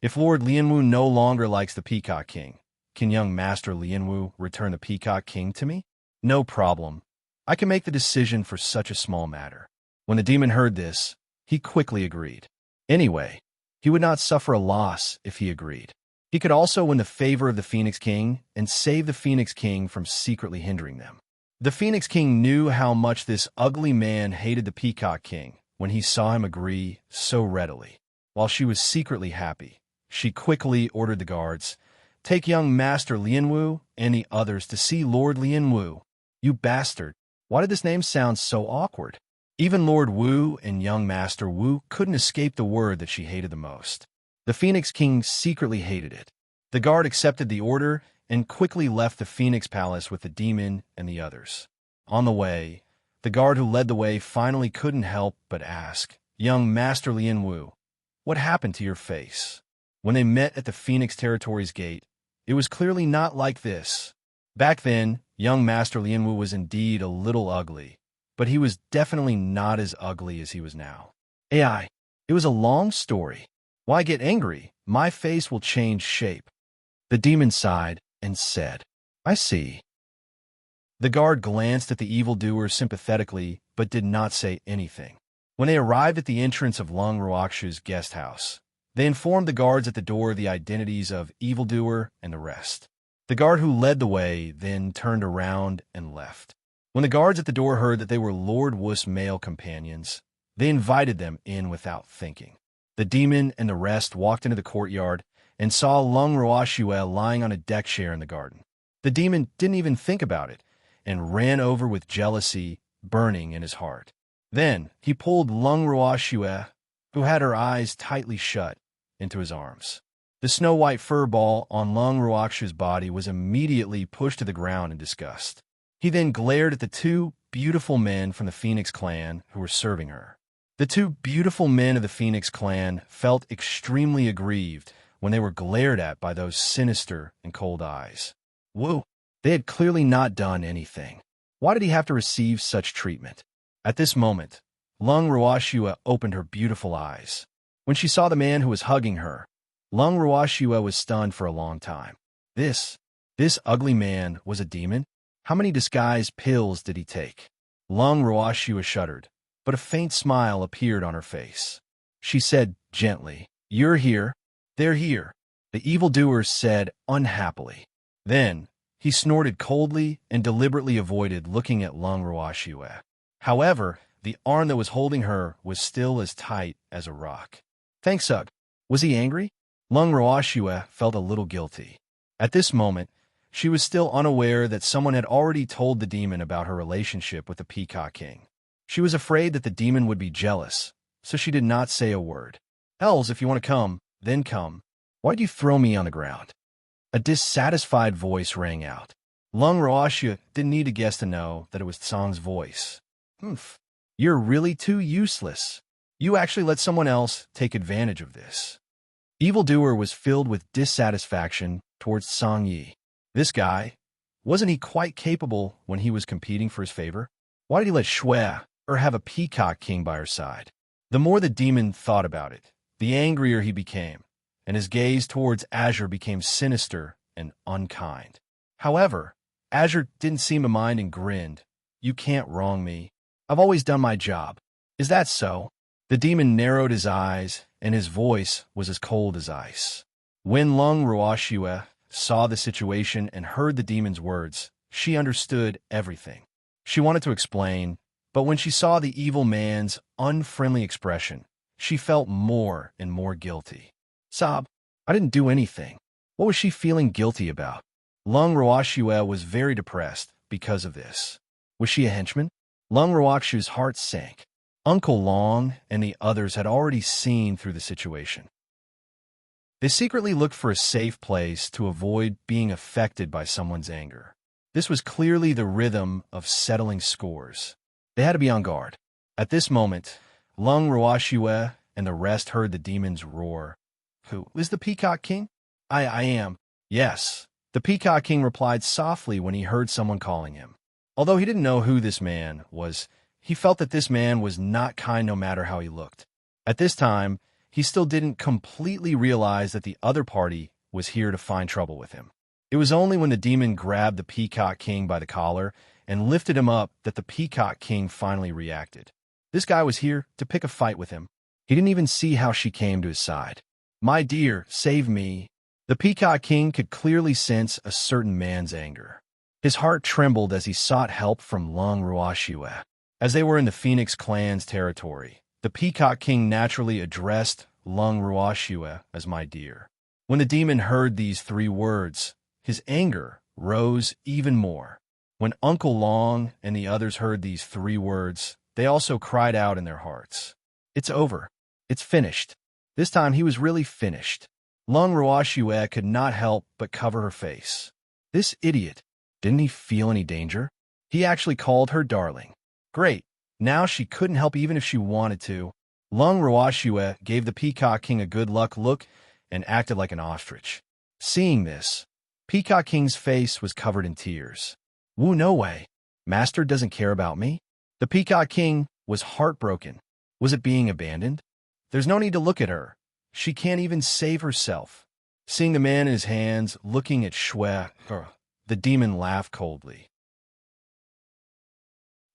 If Lord Lianwu no longer likes the Peacock King, can young Master Lianwu return the Peacock King to me? No problem. I can make the decision for such a small matter." When the demon heard this, he quickly agreed. Anyway, he would not suffer a loss if he agreed. He could also win the favor of the Phoenix King and save the Phoenix King from secretly hindering them. The Phoenix King knew how much this ugly man hated the Peacock King when he saw him agree so readily. While she was secretly happy, she quickly ordered the guards, "Take young Master Lianwu and the others to see Lord Lianwu." "You bastard, why did this name sound so awkward?" Even Lord Wu and young Master Wu couldn't escape the word that she hated the most. The Phoenix King secretly hated it. The guard accepted the order and quickly left the Phoenix Palace with the demon and the others. On the way, the guard who led the way finally couldn't help but ask, "Young Master Lianwu, what happened to your face?" When they met at the Phoenix Territory's gate, it was clearly not like this. Back then, young Master Lianwu was indeed a little ugly, but he was definitely not as ugly as he was now. "AI, it was a long story. Why get angry? My face will change shape." The demon sighed and said, "I see." The guard glanced at the evildoer sympathetically, but did not say anything. When they arrived at the entrance of Lung Ruoxu's guest house, they informed the guards at the door the identities of evildoer and the rest. The guard who led the way then turned around and left. When the guards at the door heard that they were Lord Wu's male companions, they invited them in without thinking. The demon and the rest walked into the courtyard and saw Lung Ruoxue lying on a deck chair in the garden. The demon didn't even think about it and ran over with jealousy burning in his heart. Then he pulled Lung Ruoxue, who had her eyes tightly shut, into his arms. The snow-white fur ball on Lung Ruoxue's body was immediately pushed to the ground in disgust. He then glared at the two beautiful men from the Phoenix clan who were serving her. The two beautiful men of the Phoenix clan felt extremely aggrieved when they were glared at by those sinister and cold eyes. Wu, they had clearly not done anything. Why did he have to receive such treatment? At this moment, Lung Ruoxue opened her beautiful eyes. When she saw the man who was hugging her, Lung Ruoxue was stunned for a long time. This ugly man was a demon? How many disguise pills did he take? Lung Ruoxue shuddered, but a faint smile appeared on her face. She said gently, "You're here. They're here," the evildoer said unhappily. Then he snorted coldly and deliberately avoided looking at Lung Ruoxue. However, the arm that was holding her was still as tight as a rock. "Thanks, Ugg." Was he angry? Lung Ruoxue felt a little guilty. At this moment, she was still unaware that someone had already told the demon about her relationship with the Peacock King. She was afraid that the demon would be jealous, so she did not say a word. "Elves, if you want to come, then come. Why'd you throw me on the ground?" A dissatisfied voice rang out. Lung Ruoxue didn't need a guess to know that it was Tsang's voice. "Humph, you're really too useless. You actually let someone else take advantage of this." Evildoer was filled with dissatisfaction towards Tsang Yi. This guy, wasn't he quite capable when he was competing for his favor? Why did he let Shui or have a Peacock King by her side? The more the demon thought about it, the angrier he became, and his gaze towards Azure became sinister and unkind. However, Azure didn't seem to mind and grinned. "You can't wrong me. I've always done my job." "Is that so?" The demon narrowed his eyes, and his voice was as cold as ice. When Lung Ruoxue saw the situation and heard the demon's words, she understood everything. She wanted to explain, but when she saw the evil man's unfriendly expression, she felt more and more guilty. "Sob, I didn't do anything." What was she feeling guilty about? Lung Ruoxue was very depressed because of this. Was she a henchman? Lung Ruoxue's heart sank. Uncle Long and the others had already seen through the situation. They secretly looked for a safe place to avoid being affected by someone's anger. This was clearly the rhythm of settling scores. They had to be on guard. At this moment, Lung Ruoxue and the rest heard the demon's roar. "Who is the Peacock King?" I am." "Yes." The Peacock King replied softly when he heard someone calling him. Although he didn't know who this man was, he felt that this man was not kind no matter how he looked. At this time, he still didn't completely realize that the other party was here to find trouble with him. It was only when the demon grabbed the Peacock King by the collar and lifted him up that the Peacock King finally reacted. This guy was here to pick a fight with him. He didn't even see how she came to his side. "My dear, save me." The Peacock King could clearly sense a certain man's anger. His heart trembled as he sought help from Lung Ruoxue. As they were in the Phoenix clan's territory, the Peacock King naturally addressed Lung Ruoxue as "my dear." When the demon heard these three words, his anger rose even more. When Uncle Long and the others heard these three words, they also cried out in their hearts. "It's over. It's finished." This time he was really finished. Lung Ruoxue could not help but cover her face. This idiot, didn't he feel any danger? He actually called her darling. Great. Now she couldn't help even if she wanted to. Lung Ruoxue gave the Peacock King a good luck look and acted like an ostrich. Seeing this, Peacock King's face was covered in tears. "Wu, no way. Master doesn't care about me?" The Peacock King was heartbroken. Was it being abandoned? There's no need to look at her. She can't even save herself. Seeing the man in his hands looking at Shui, the demon laughed coldly.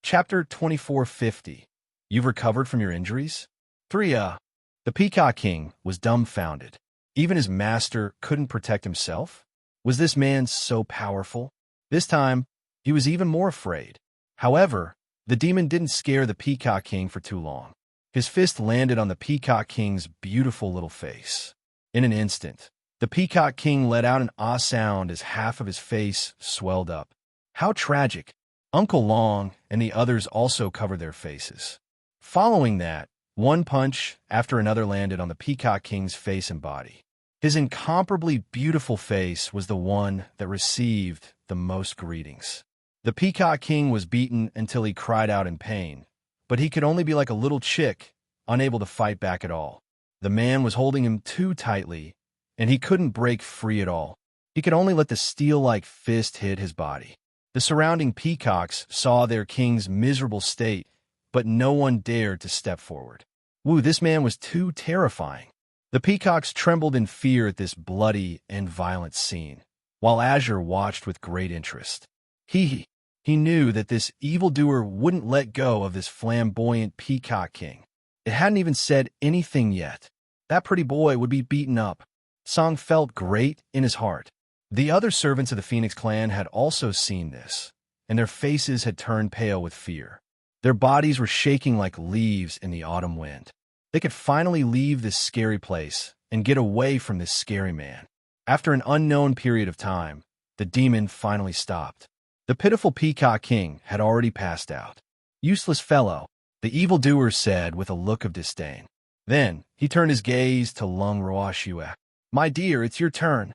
Chapter 2450. You've recovered from your injuries? 3. The Peacock King was dumbfounded. Even his master couldn't protect himself? Was this man so powerful? This time, he was even more afraid. However, the demon didn't scare the Peacock King for too long. His fist landed on the Peacock King's beautiful little face. In an instant, the Peacock King let out an ah sound as half of his face swelled up. How tragic! Uncle Long and the others also covered their faces. Following that, one punch after another landed on the Peacock King's face and body. His incomparably beautiful face was the one that received the most greetings. The Peacock King was beaten until he cried out in pain, but he could only be like a little chick, unable to fight back at all. The man was holding him too tightly, and he couldn't break free at all. He could only let the steel-like fist hit his body. The surrounding peacocks saw their king's miserable state, but no one dared to step forward. Woo, this man was too terrifying. The peacocks trembled in fear at this bloody and violent scene, while Azure watched with great interest. He knew that this evildoer wouldn't let go of this flamboyant Peacock King. It hadn't even said anything yet. That pretty boy would be beaten up. Song felt great in his heart. The other servants of the Phoenix clan had also seen this, and their faces had turned pale with fear. Their bodies were shaking like leaves in the autumn wind. They could finally leave this scary place and get away from this scary man. After an unknown period of time, the demon finally stopped. The pitiful Peacock King had already passed out. "Useless fellow," the evildoer said with a look of disdain. Then he turned his gaze to Lung Roashua. "My dear, it's your turn."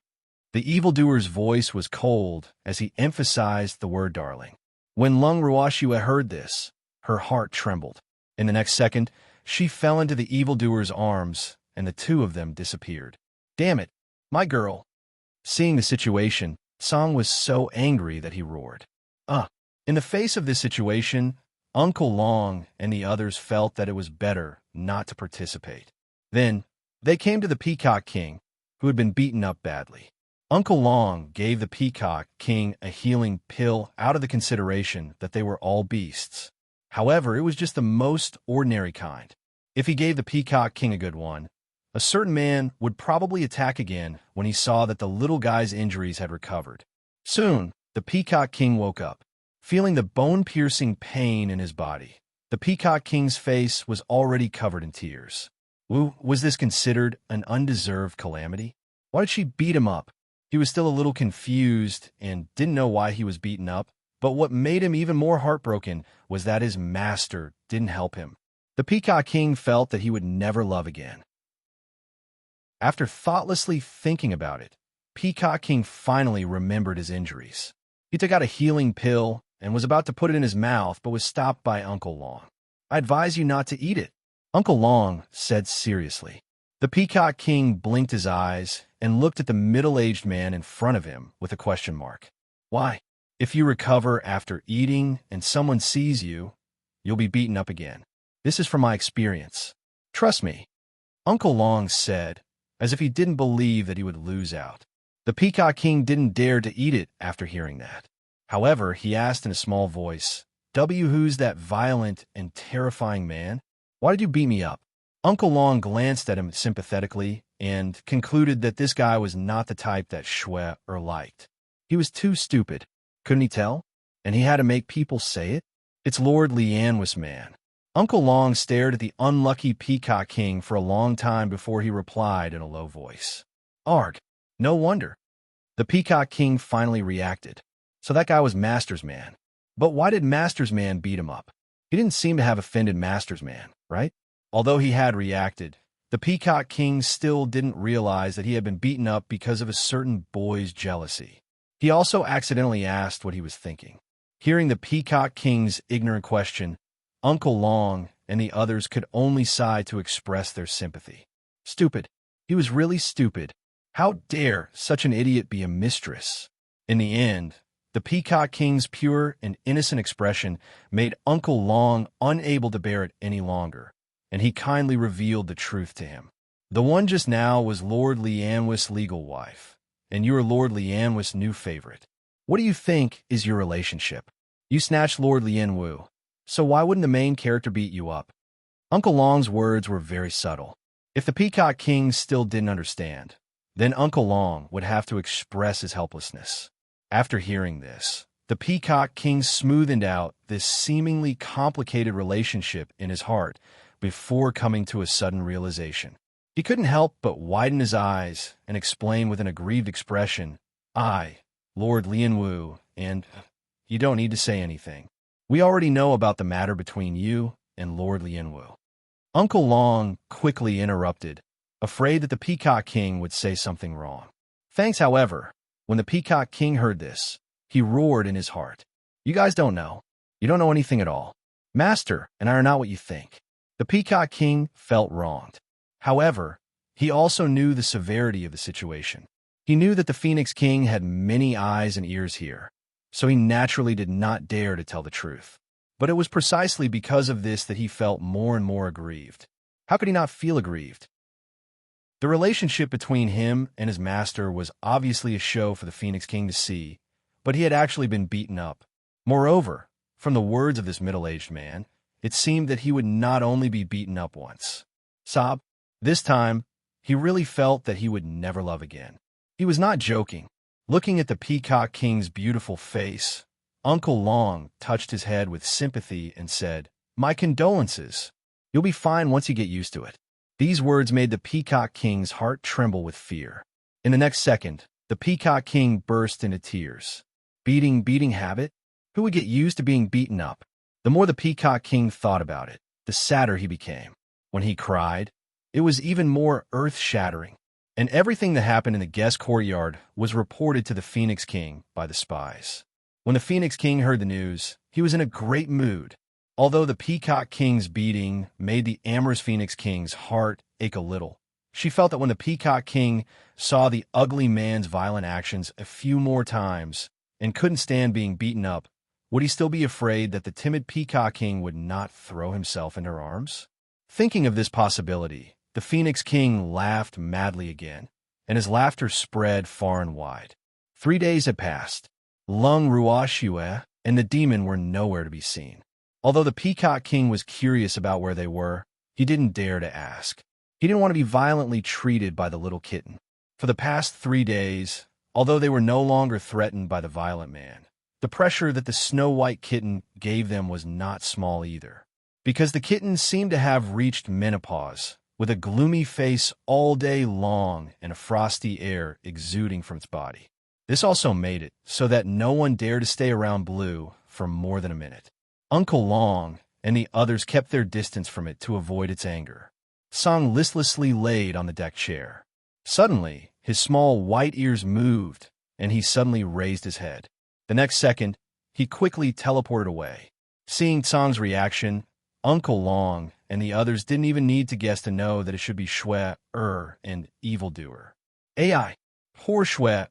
The evildoer's voice was cold as he emphasized the word darling. When Lung Roashua heard this, her heart trembled. In the next second, she fell into the evildoer's arms, and the two of them disappeared. "Damn it, my girl." Seeing the situation, Song was so angry that he roared. In the face of this situation, Uncle Long and the others felt that it was better not to participate. Then, they came to the Peacock King, who had been beaten up badly. Uncle Long gave the Peacock King a healing pill out of the consideration that they were all beasts. However, it was just the most ordinary kind. If he gave the Peacock King a good one, a certain man would probably attack again when he saw that the little guy's injuries had recovered. Soon, the Peacock King woke up, feeling the bone-piercing pain in his body. The Peacock King's face was already covered in tears. Was this considered an undeserved calamity? Why did she beat him up? He was still a little confused and didn't know why he was beaten up, but what made him even more heartbroken was that his master didn't help him. The Peacock King felt that he would never love again. After thoughtlessly thinking about it, Peacock King finally remembered his injuries. He took out a healing pill and was about to put it in his mouth, but was stopped by Uncle Long. "I advise you not to eat it," Uncle Long said seriously. The Peacock King blinked his eyes and looked at the middle-aged man in front of him with a question mark. "Why? If you recover after eating and someone sees you, you'll be beaten up again. This is from my experience. Trust me," Uncle Long said, as if he didn't believe that he would lose out. The Peacock King didn't dare to eat it after hearing that. However, he asked in a small voice, "Who's that violent and terrifying man? Why did you beat me up?" Uncle Long glanced at him sympathetically and concluded that this guy was not the type that Shue liked. He was too stupid. Couldn't he tell? And he had to make people say it? It's Lord Lianwis, man. Uncle Long stared at the unlucky Peacock King for a long time before he replied in a low voice. "Arg, no wonder." The Peacock King finally reacted. So that guy was Master's Man. But why did Master's Man beat him up? He didn't seem to have offended Master's Man, right? Although he had reacted, the Peacock King still didn't realize that he had been beaten up because of a certain boy's jealousy. He also accidentally asked what he was thinking. Hearing the Peacock King's ignorant question, Uncle Long and the others could only sigh to express their sympathy. Stupid. He was really stupid. How dare such an idiot be a mistress? In the end, the Peacock King's pure and innocent expression made Uncle Long unable to bear it any longer, and he kindly revealed the truth to him. The one just now was Lord Lianwis' legal wife, and you are Lord Lianwis' new favorite. What do you think is your relationship? You snatched Lord Lianwu, so why wouldn't the main character beat you up? Uncle Long's words were very subtle. If the Peacock King still didn't understand, then Uncle Long would have to express his helplessness. After hearing this, the Peacock King smoothed out this seemingly complicated relationship in his heart before coming to a sudden realization. He couldn't help but widen his eyes and explain with an aggrieved expression, "I, Lord Lianwu, and you don't need to say anything. We already know about the matter between you and Lord Lianwu." Uncle Long quickly interrupted, afraid that the Peacock King would say something wrong. Thanks, however, when the Peacock King heard this, he roared in his heart, "You guys don't know. You don't know anything at all. Master and I are not what you think." The Peacock King felt wronged. However, he also knew the severity of the situation. He knew that the Phoenix King had many eyes and ears here, so he naturally did not dare to tell the truth. But it was precisely because of this that he felt more and more aggrieved. How could he not feel aggrieved? The relationship between him and his master was obviously a show for the Phoenix King to see, but he had actually been beaten up. Moreover, from the words of this middle-aged man, it seemed that he would not only be beaten up once. Sob, this time, he really felt that he would never love again. He was not joking. Looking at the Peacock King's beautiful face, Uncle Long touched his head with sympathy and said, "My condolences. You'll be fine once you get used to it." These words made the Peacock King's heart tremble with fear. In the next second, the Peacock King burst into tears. Beating habit? Who would get used to being beaten up? The more the Peacock King thought about it, the sadder he became. When he cried, it was even more earth-shattering, and everything that happened in the guest courtyard was reported to the Phoenix King by the spies. When the Phoenix King heard the news, he was in a great mood. Although the Peacock King's beating made the amorous Phoenix King's heart ache a little, she felt that when the Peacock King saw the ugly man's violent actions a few more times and couldn't stand being beaten up, would he still be afraid that the timid Peacock King would not throw himself into her arms? Thinking of this possibility, the Phoenix King laughed madly again, and his laughter spread far and wide. 3 days had passed. Lung Ruoxue and the demon were nowhere to be seen. Although the Peacock King was curious about where they were, he didn't dare to ask. He didn't want to be violently treated by the little kitten. For the past 3 days, although they were no longer threatened by the violent man, the pressure that the snow-white kitten gave them was not small either. Because the kitten seemed to have reached menopause, with a gloomy face all day long and a frosty air exuding from its body. This also made it so that no one dared to stay around Blue for more than a minute. Uncle Long and the others kept their distance from it to avoid its anger. Song listlessly laid on the deck chair. Suddenly, his small white ears moved, and he suddenly raised his head. The next second, he quickly teleported away. Seeing Song's reaction, Uncle Long and the others didn't even need to guess to know that it should be Shui and evildoer. AI, poor Shui.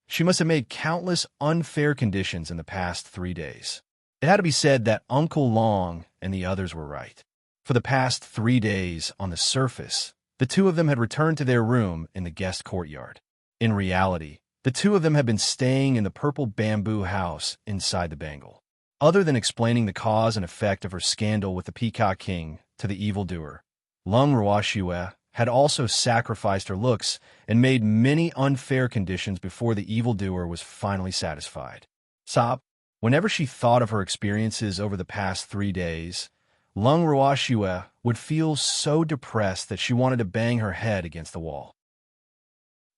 She must have made countless unfair conditions in the past 3 days. It had to be said that Uncle Long and the others were right. For the past 3 days, on the surface, the two of them had returned to their room in the guest courtyard. In reality, the two of them had been staying in the purple bamboo house inside the bangle. Other than explaining the cause and effect of her scandal with the Peacock King to the evildoer, Lung Ruoxue had also sacrificed her looks and made many unfair conditions before the evildoer was finally satisfied. Sob, whenever she thought of her experiences over the past 3 days, Lung Ruoxue would feel so depressed that she wanted to bang her head against the wall.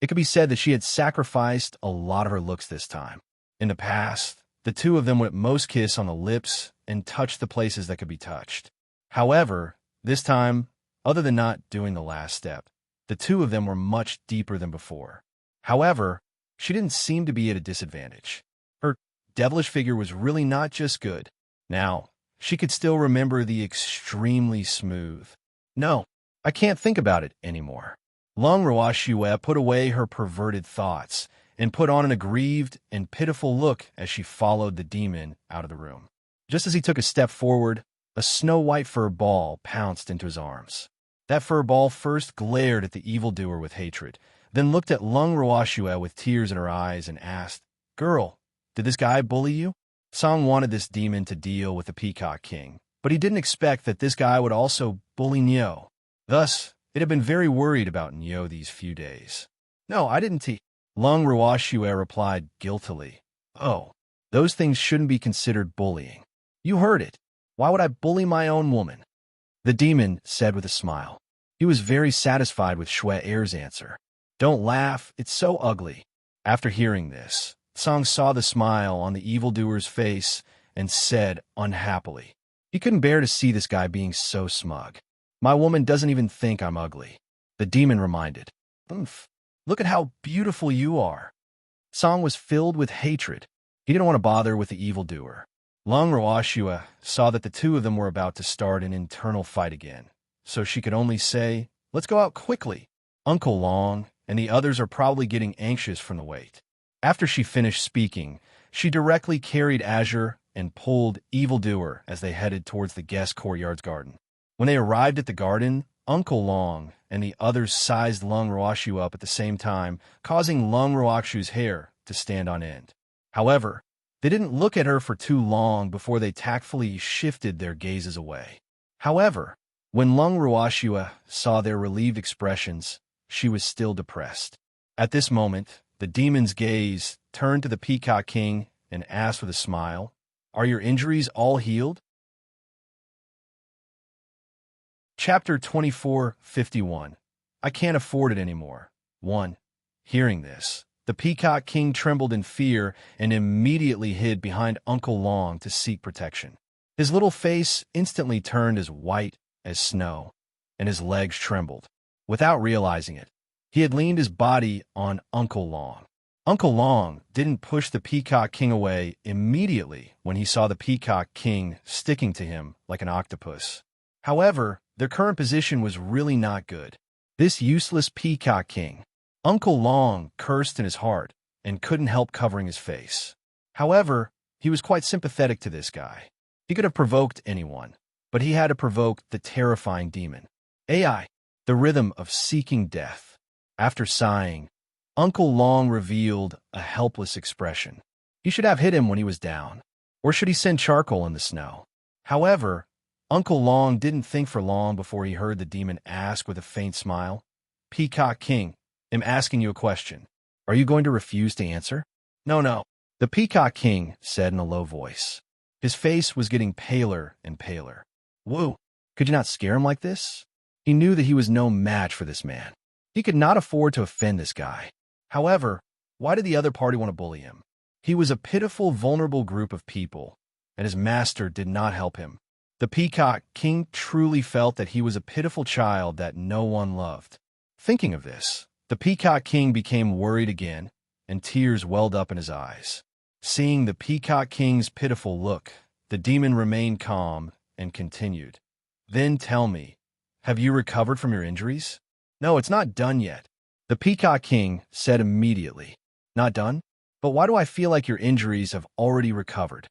It could be said that she had sacrificed a lot of her looks this time. In the past, the two of them would at most kiss on the lips and touch the places that could be touched. However, this time, other than not doing the last step, the two of them were much deeper than before. However, she didn't seem to be at a disadvantage. Her devilish figure was really not just good. Now, she could still remember the extremely smooth. No, I can't think about it anymore. Lung Ruoxue put away her perverted thoughts and put on an aggrieved and pitiful look as she followed the demon out of the room. Just as he took a step forward, a snow-white fur ball pounced into his arms. That fur ball first glared at the evildoer with hatred, then looked at Lung Ruoxue with tears in her eyes and asked, "Girl, did this guy bully you?" Song wanted this demon to deal with the Peacock King, but he didn't expect that this guy would also bully Nyo. Thus, it had been very worried about Nyo these few days. No, I didn't teach. Lung Ruoxue replied guiltily. Oh, those things shouldn't be considered bullying. You heard it. Why would I bully my own woman? The demon said with a smile. He was very satisfied with Xue Er's answer. Don't laugh, it's so ugly. After hearing this, Song saw the smile on the evildoer's face and said unhappily. He couldn't bear to see this guy being so smug. My woman doesn't even think I'm ugly. The demon reminded. Oomph, look at how beautiful you are. Song was filled with hatred. He didn't want to bother with the evildoer. Lung Ruoxue saw that the two of them were about to start an internal fight again, so she could only say, let's go out quickly. Uncle Long and the others are probably getting anxious from the wait. After she finished speaking, she directly carried Azure and pulled Evildoer as they headed towards the guest courtyard's garden. When they arrived at the garden, Uncle Long and the others sized Lung Ruoxue up at the same time, causing Lung Ruoxue's hair to stand on end. However, they didn't look at her for too long before they tactfully shifted their gazes away. However, when Lung Ruoxue saw their relieved expressions, she was still depressed. At this moment, the demon's gaze turned to the Peacock King and asked with a smile, Are your injuries all healed? Chapter 24:51. I can't afford it anymore. 1. Hearing this, the Peacock King trembled in fear and immediately hid behind Uncle Long to seek protection. His little face instantly turned as white as snow, and his legs trembled. Without realizing it, he had leaned his body on Uncle Long. Uncle Long didn't push the Peacock King away immediately when he saw the Peacock King sticking to him like an octopus. However, their current position was really not good. This useless Peacock King. Uncle Long cursed in his heart and couldn't help covering his face. However, he was quite sympathetic to this guy. He could have provoked anyone, but he had to provoke the terrifying demon. AI, the rhythm of seeking death. After sighing, Uncle Long revealed a helpless expression. He should have hit him when he was down, or should he send charcoal in the snow? However, Uncle Long didn't think for long before he heard the demon ask with a faint smile, Peacock King, I'm asking you a question. Are you going to refuse to answer? No. The Peacock King said in a low voice. His face was getting paler and paler. Whoa, could you not scare him like this? He knew that he was no match for this man. He could not afford to offend this guy. However, why did the other party want to bully him? He was a pitiful, vulnerable group of people, and his master did not help him. The Peacock King truly felt that he was a pitiful child that no one loved. Thinking of this, the Peacock King became worried again, and tears welled up in his eyes. Seeing the Peacock King's pitiful look, the demon remained calm and continued. Then tell me, have you recovered from your injuries? No, it's not done yet. The Peacock King said immediately. Not done? But why do I feel like your injuries have already recovered?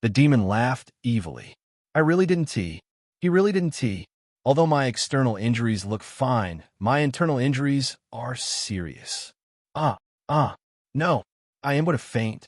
The demon laughed evilly. I really didn't tea. He really didn't tea. Although my external injuries look fine, my internal injuries are serious. No, I am but a faint.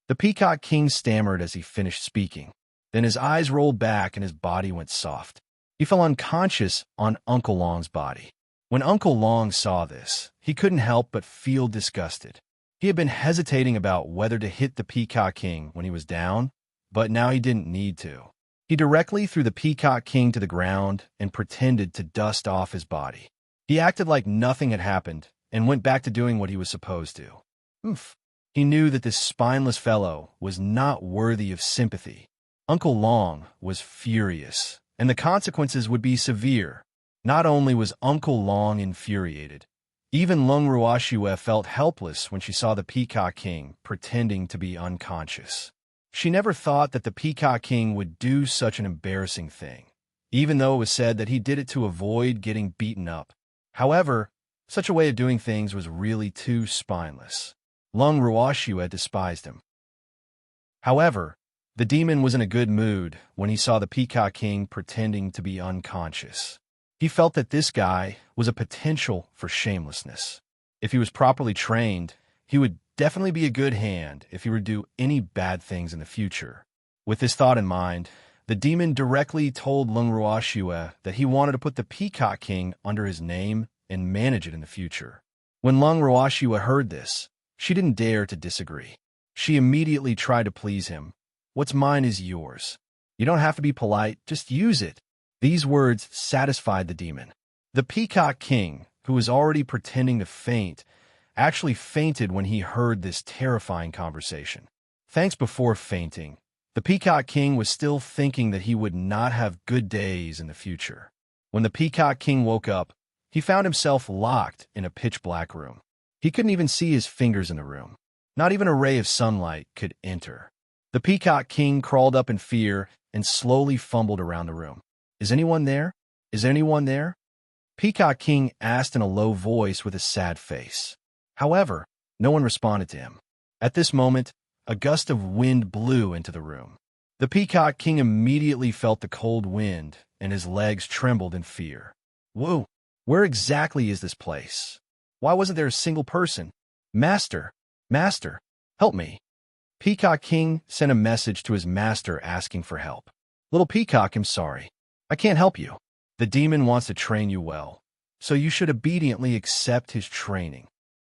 The Peacock King stammered as he finished speaking. Then his eyes rolled back and his body went soft. He fell unconscious on Uncle Long's body. When Uncle Long saw this, he couldn't help but feel disgusted. He had been hesitating about whether to hit the Peacock King when he was down, but now he didn't need to. He directly threw the Peacock King to the ground and pretended to dust off his body. He acted like nothing had happened and went back to doing what he was supposed to. Oomph. He knew that this spineless fellow was not worthy of sympathy. Uncle Long was furious, and the consequences would be severe. Not only was Uncle Long infuriated, even Lung Ruoxue felt helpless when she saw the Peacock King pretending to be unconscious. She never thought that the Peacock King would do such an embarrassing thing, even though it was said that he did it to avoid getting beaten up. However, such a way of doing things was really too spineless. Lung Ruoxue despised him. However, the demon was in a good mood when he saw the Peacock King pretending to be unconscious. He felt that this guy was a potential for shamelessness. If he was properly trained, he would definitely be a good hand if he were to do any bad things in the future. With this thought in mind, the demon directly told Lung Ruoxue that he wanted to put the Peacock King under his name and manage it in the future. When Lung Ruoshua heard this, she didn't dare to disagree. She immediately tried to please him. What's mine is yours. You don't have to be polite, just use it. These words satisfied the demon. The Peacock King, who was already pretending to faint, actually fainted when he heard this terrifying conversation. Thanks before fainting, the Peacock King was still thinking that he would not have good days in the future. When the Peacock King woke up, he found himself locked in a pitch-black room. He couldn't even see his fingers in the room. Not even a ray of sunlight could enter. The Peacock King crawled up in fear and slowly fumbled around the room. Is anyone there? Is anyone there? Peacock King asked in a low voice with a sad face. However, no one responded to him. At this moment, a gust of wind blew into the room. The Peacock King immediately felt the cold wind, and his legs trembled in fear. Whoa, where exactly is this place? Why wasn't there a single person? Master, Master, help me. Peacock King sent a message to his master asking for help. Little Peacock, I'm sorry. I can't help you. The demon wants to train you well, so you should obediently accept his training,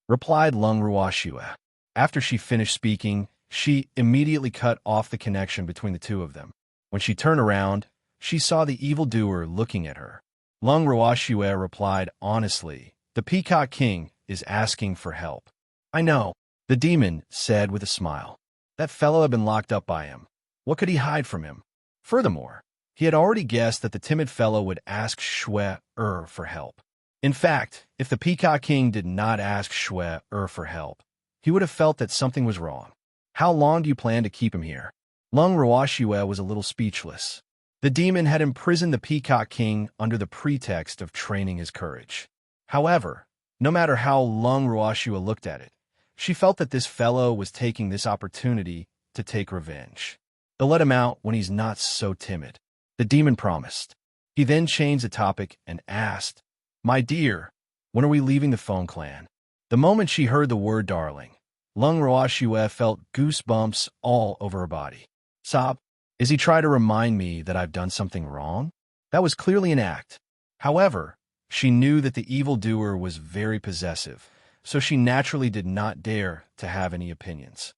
replied Lung Ruoshua. After she finished speaking, she immediately cut off the connection between the two of them. When she turned around, she saw the evildoer looking at her. Lung Ruoshua replied honestly, the Peacock King is asking for help. I know, the demon said with a smile. That fellow had been locked up by him. What could he hide from him? Furthermore, he had already guessed that the timid fellow would ask Shue-er for help. In fact, if the Peacock King did not ask Shue-er for help, he would have felt that something was wrong. How long do you plan to keep him here? Lung Ruoshua was a little speechless. The demon had imprisoned the Peacock King under the pretext of training his courage. However, no matter how Lung Ruoshua looked at it, she felt that this fellow was taking this opportunity to take revenge. They'll let him out when he's not so timid. The demon promised. He then changed the topic and asked, My dear, when are we leaving the phone clan? The moment she heard the word darling, Lung Ruoshua felt goosebumps all over her body. Sob, is he trying to remind me that I've done something wrong? That was clearly an act. However, she knew that the evildoer was very possessive, so she naturally did not dare to have any opinions.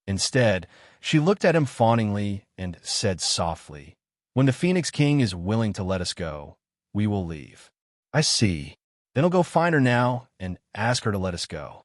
Instead, she looked at him fawningly and said softly, When the Phoenix King is willing to let us go, we will leave. I see. Then I'll go find her now and ask her to let us go.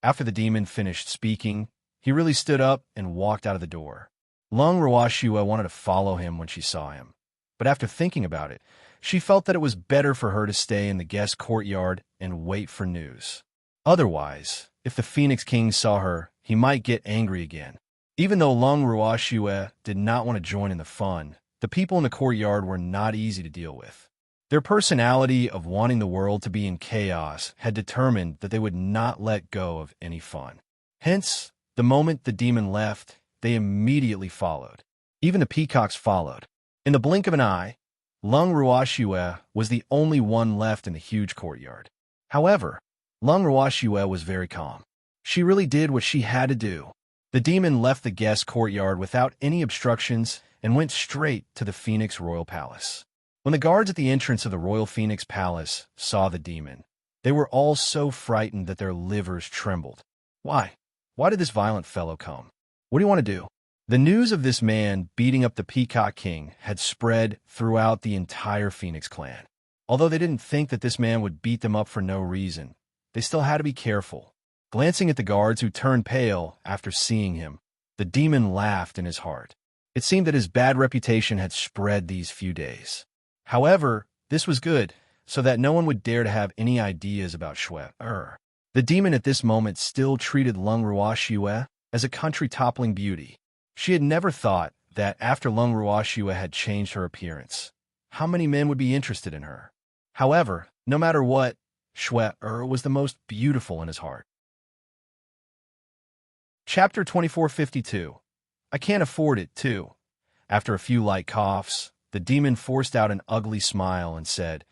After the demon finished speaking, he really stood up and walked out of the door. Lung Ruoshua wanted to follow him when she saw him, but after thinking about it, she felt that it was better for her to stay in the guest courtyard and wait for news. Otherwise, if the Phoenix King saw her, he might get angry again. Even though Lung Ruoshua did not want to join in the fun, the people in the courtyard were not easy to deal with. Their personality of wanting the world to be in chaos had determined that they would not let go of any fun. Hence, the moment the demon left, they immediately followed. Even the peacocks followed. In the blink of an eye, Lung Ruoshua was the only one left in the huge courtyard. However, Lung Ruoshua was very calm. She really did what she had to do. The demon left the guest courtyard without any obstructions and went straight to the Phoenix Royal Palace. When the guards at the entrance of the Royal Phoenix Palace saw the demon, they were all so frightened that their livers trembled. Why? Why did this violent fellow come? What do you want to do? The news of this man beating up the Peacock King had spread throughout the entire Phoenix clan. Although they didn't think that this man would beat them up for no reason, they still had to be careful. Glancing at the guards who turned pale after seeing him, the demon laughed in his heart. It seemed that his bad reputation had spread these few days. However, this was good, so that no one would dare to have any ideas about Shue-er. The demon at this moment still treated Lung Ruoshua as a country-toppling beauty. She had never thought that after Lung Ruoshua had changed her appearance, how many men would be interested in her. However, no matter what, Shue-er was the most beautiful in his heart. Chapter 2452. I can't afford it, too. After a few light coughs, the demon forced out an ugly smile and said,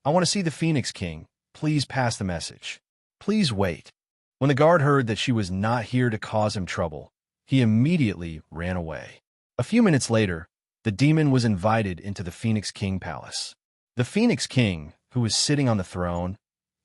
I want to see the Phoenix King. Please pass the message. Please wait. When the guard heard that she was not here to cause him trouble, he immediately ran away. A few minutes later, the demon was invited into the Phoenix King Palace. The Phoenix King, who was sitting on the throne,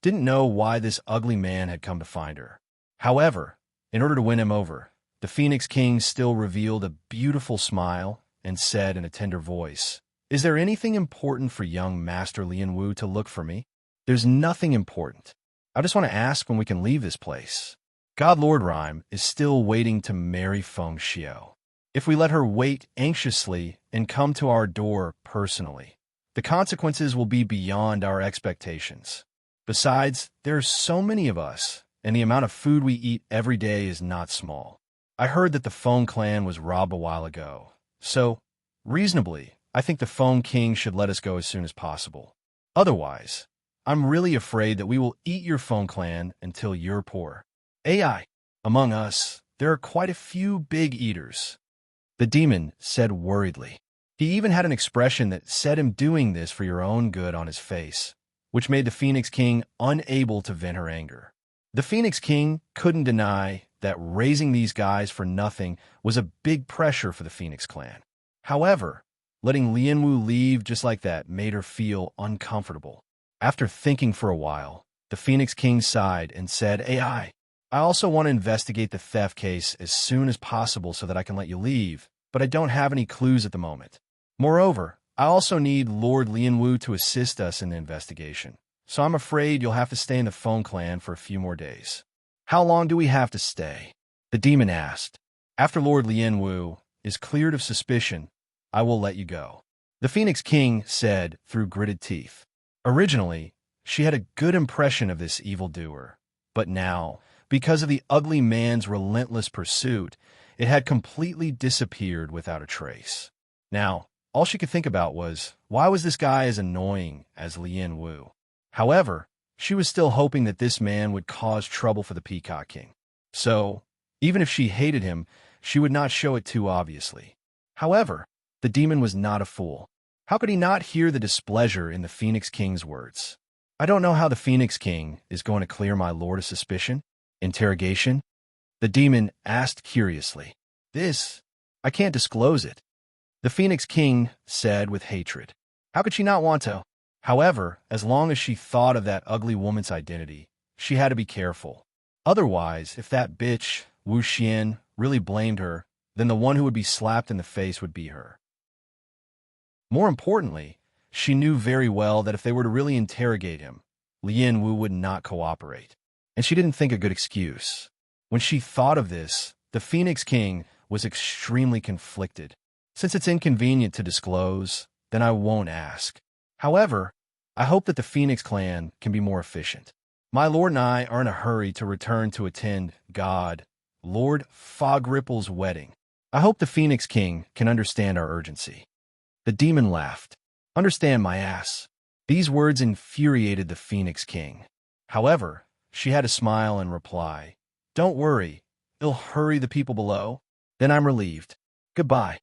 didn't know why this ugly man had come to find her. However, in order to win him over, the Phoenix King still revealed a beautiful smile and said in a tender voice, "Is there anything important for young Master Lian Wu to look for me?" "There's nothing important. I just want to ask when we can leave this place. God Lord Rhyme is still waiting to marry Feng Xiao. If we let her wait anxiously and come to our door personally, the consequences will be beyond our expectations. Besides, there are so many of us, and the amount of food we eat every day is not small. I heard that the Feng clan was robbed a while ago, so, reasonably, I think the Feng King should let us go as soon as possible. Otherwise, I'm really afraid that we will eat your Feng clan until you're poor. AI, among us, there are quite a few big eaters," the demon said worriedly. He even had an expression that said him doing this for your own good on his face, which made the Phoenix King unable to vent her anger. The Phoenix King couldn't deny that raising these guys for nothing was a big pressure for the Phoenix clan. However, letting Lian Wu leave just like that made her feel uncomfortable. After thinking for a while, the Phoenix King sighed and said, "AI, I also want to investigate the theft case as soon as possible so that I can let you leave, but I don't have any clues at the moment. Moreover, I also need Lord Lian Wu to assist us in the investigation, so I'm afraid you'll have to stay in the Feng clan for a few more days." "How long do we have to stay?" the demon asked. "After Lord Lian Wu is cleared of suspicion, I will let you go," the Phoenix King said through gritted teeth. Originally, she had a good impression of this evildoer, but now, because of the ugly man's relentless pursuit, it had completely disappeared without a trace. Now, all she could think about was, why was this guy as annoying as Lian Wu? However, she was still hoping that this man would cause trouble for the Peacock King. So, even if she hated him, she would not show it too obviously. However, the demon was not a fool. How could he not hear the displeasure in the Phoenix King's words? "I don't know how the Phoenix King is going to clear my lord of suspicion?" Interrogation? The demon asked curiously. I can't disclose it," the Phoenix King said with hatred. How could she not want to? However, as long as she thought of that ugly woman's identity, she had to be careful. Otherwise, if that bitch, Wu Xian, really blamed her, then the one who would be slapped in the face would be her. More importantly, she knew very well that if they were to really interrogate him, Lian Wu would not cooperate, and she didn't think a good excuse. When she thought of this, the Phoenix King was extremely conflicted. Since it's inconvenient to disclose, then I won't ask. However, I hope that the Phoenix clan can be more efficient. My lord and I are in a hurry to return to attend Lord Fogripple's wedding. I hope the Phoenix King can understand our urgency." The demon laughed. "Understand my ass." These words infuriated the Phoenix King. However, she had to smile and reply, "Don't worry, it'll hurry the people below. Then I'm relieved. Goodbye."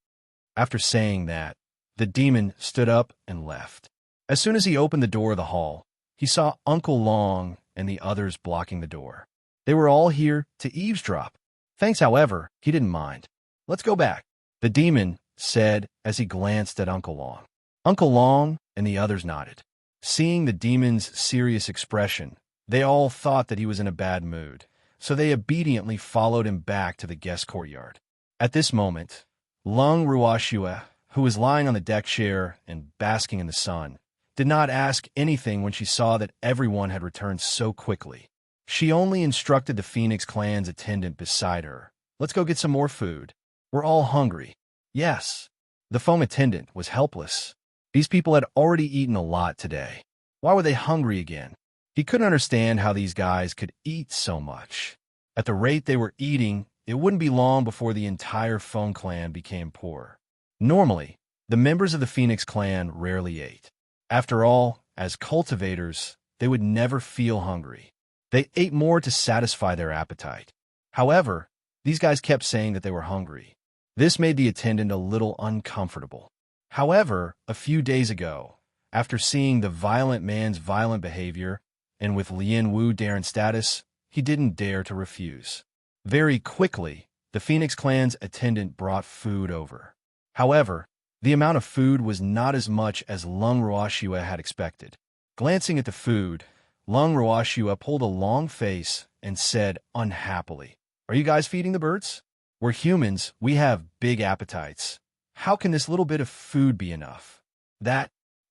After saying that, the demon stood up and left. As soon as he opened the door of the hall, he saw Uncle Long and the others blocking the door. They were all here to eavesdrop. Thanks, however, he didn't mind. "Let's go back," the demon said as he glanced at Uncle Long. Uncle Long and the others nodded. Seeing the demon's serious expression, they all thought that he was in a bad mood, so they obediently followed him back to the guest courtyard. At this moment, Lung Ruoxue, who was lying on the deck chair and basking in the sun, did not ask anything when she saw that everyone had returned so quickly. She only instructed the Phoenix clan's attendant beside her, "Let's go get some more food. We're all hungry." Yes, the foam attendant was helpless. These people had already eaten a lot today. Why were they hungry again? He couldn't understand how these guys could eat so much. At the rate they were eating, it wouldn't be long before the entire Foam clan became poor. Normally, the members of the Phoenix clan rarely ate. After all, as cultivators, they would never feel hungry. They ate more to satisfy their appetite. However, these guys kept saying that they were hungry. This made the attendant a little uncomfortable. However, a few days ago, after seeing the violent man's violent behavior, and with Lian Wu Darren's status, he didn't dare to refuse. Very quickly, the Phoenix clan's attendant brought food over. However, the amount of food was not as much as Lung Ruoxue had expected. Glancing at the food, Lung Ruashua pulled a long face and said unhappily, "Are you guys feeding the birds? We're humans, we have big appetites. How can this little bit of food be enough?" The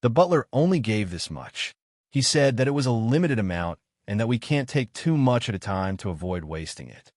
butler only gave this much. He said that it was a limited amount and that we can't take too much at a time to avoid wasting it.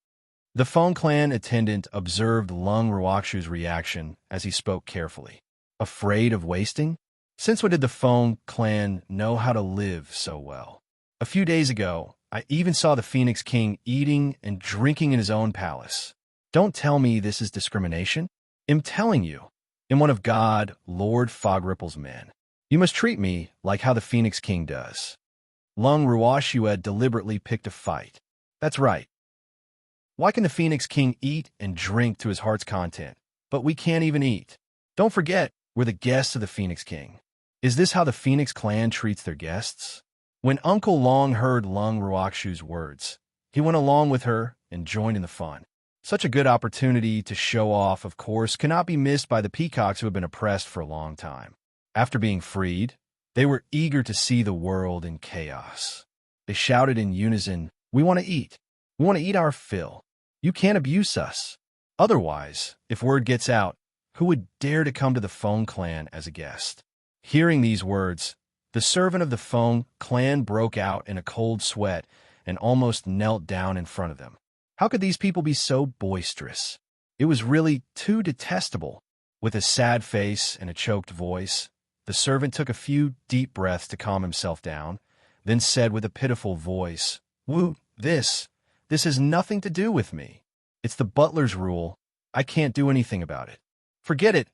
The Phone Clan attendant observed Lung Ruakshu's reaction as he spoke carefully. Afraid of wasting? Since when did the Phone Clan know how to live so well? A few days ago, I even saw the Phoenix King eating and drinking in his own palace. Don't tell me this is discrimination. I'm telling you, I'm one of God, Lord Fogripple's men. You must treat me like how the Phoenix King does. Lung Ruashua deliberately picked a fight. That's right. Why can the Phoenix King eat and drink to his heart's content, but we can't even eat? Don't forget, we're the guests of the Phoenix King. Is this how the Phoenix Clan treats their guests? When Uncle Long heard Lung Ruakshu's words, he went along with her and joined in the fun. Such a good opportunity to show off, of course, cannot be missed by the peacocks who have been oppressed for a long time. After being freed, they were eager to see the world in chaos. They shouted in unison, "We want to eat. We want to eat our fill. You can't abuse us. Otherwise, if word gets out, who would dare to come to the Phone Clan as a guest?" Hearing these words, the servant of the Phone Clan broke out in a cold sweat and almost knelt down in front of them. How could these people be so boisterous? It was really too detestable. With a sad face and a choked voice, the servant took a few deep breaths to calm himself down, then said with a pitiful voice, "Woo, this has nothing to do with me. It's the butler's rule. I can't do anything about it. Forget it.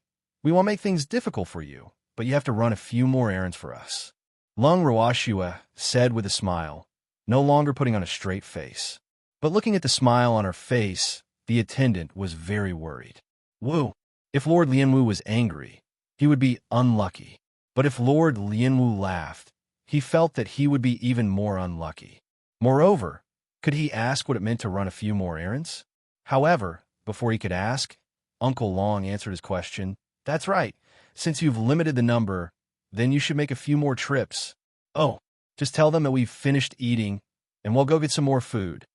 We won't make things difficult for you, but you have to run a few more errands for us." Lung Ruashua said with a smile, no longer putting on a straight face. But looking at the smile on her face, the attendant was very worried. Woo! If Lord Lianwu was angry, he would be unlucky. But if Lord Lianwu laughed, he felt that he would be even more unlucky. Moreover, could he ask what it meant to run a few more errands? However, before he could ask, Uncle Long answered his question. "That's right. Since you've limited the number, then you should make a few more trips. Oh, just tell them that we've finished eating, and we'll go get some more food."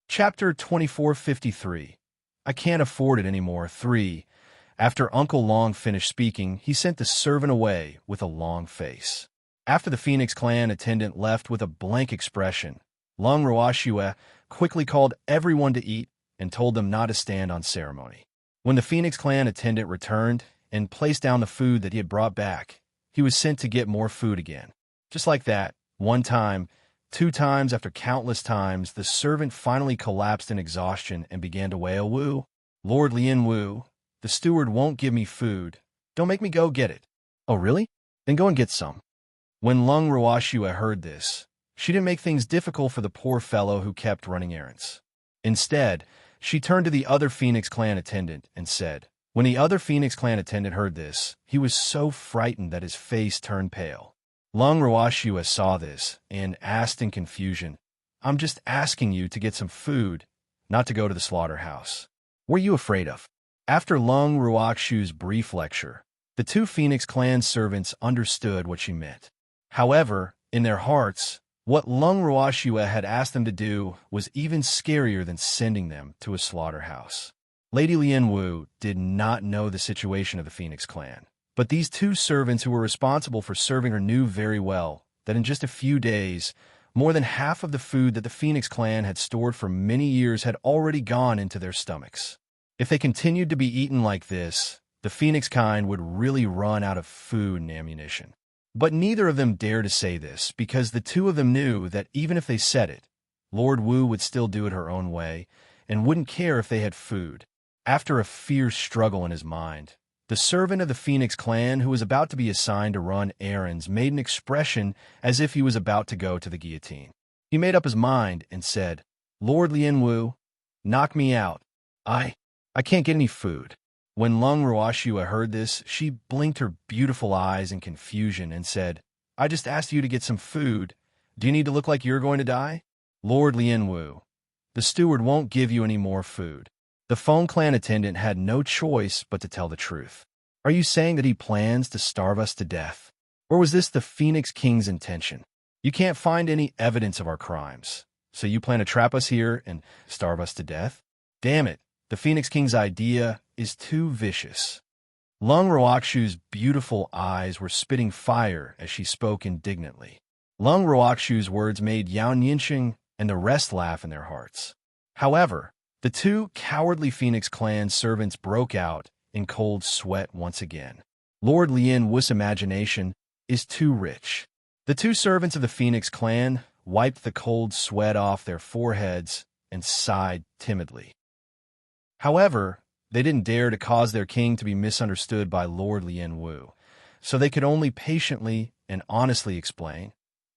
Chapter 2453. I Can't Afford It Anymore 3. After Uncle Long finished speaking, he sent the servant away with a long face. After the Phoenix Clan attendant left with a blank expression, Lung Ruashua quickly called everyone to eat and told them not to stand on ceremony. When the Phoenix Clan attendant returned and placed down the food that he had brought back, he was sent to get more food again. Just like that, one time, 2 times, after countless times, the servant finally collapsed in exhaustion and began to wail, "Woo, Lord Lianwu, the steward won't give me food. Don't make me go get it." "Oh, really? Then go and get some." When Lung Ruashua heard this, she didn't make things difficult for the poor fellow who kept running errands. Instead, she turned to the other Phoenix Clan attendant and said, when the other Phoenix Clan attendant heard this, he was so frightened that his face turned pale. Lung Ruashua saw this and asked in confusion, "I'm just asking you to get some food, not to go to the slaughterhouse. What are you afraid of?" After Lung Ruakshu's brief lecture, the 2 Phoenix Clan servants understood what she meant. However, in their hearts, what Lung Ruashua had asked them to do was even scarier than sending them to a slaughterhouse. Lady Lianwu did not know the situation of the Phoenix Clan, but these 2 servants who were responsible for serving her knew very well that in just a few days, more than half of the food that the Phoenix Clan had stored for many years had already gone into their stomachs. If they continued to be eaten like this, the Phoenix kind would really run out of food and ammunition. But neither of them dared to say this, because the 2 of them knew that even if they said it, Lord Wu would still do it her own way, and wouldn't care if they had food. After a fierce struggle in his mind, the servant of the Phoenix Clan, who was about to be assigned to run errands, made an expression as if he was about to go to the guillotine. He made up his mind and said, "Lord Lianwu, knock me out. I can't get any food." When Lung Ruashua heard this, she blinked her beautiful eyes in confusion and said, "I just asked you to get some food. Do you need to look like you're going to die?" "Lord Lianwu, the steward won't give you any more food." The Phone Clan attendant had no choice but to tell the truth. "Are you saying that he plans to starve us to death?" Or was this the Phoenix King's intention? You can't find any evidence of our crimes, so you plan to trap us here and starve us to death? Damn it, the Phoenix King's idea is too vicious. Lung Ruakshu's beautiful eyes were spitting fire as she spoke indignantly. Lung Ruakshu's words made Yao Nianxing and the rest laugh in their hearts. However, the two cowardly Phoenix clan servants broke out in cold sweat once again. Lord Lien Wu's imagination is too rich. The two servants of the Phoenix clan wiped the cold sweat off their foreheads and sighed timidly. However, they didn't dare to cause their king to be misunderstood by Lord Lien Wu, so they could only patiently and honestly explain,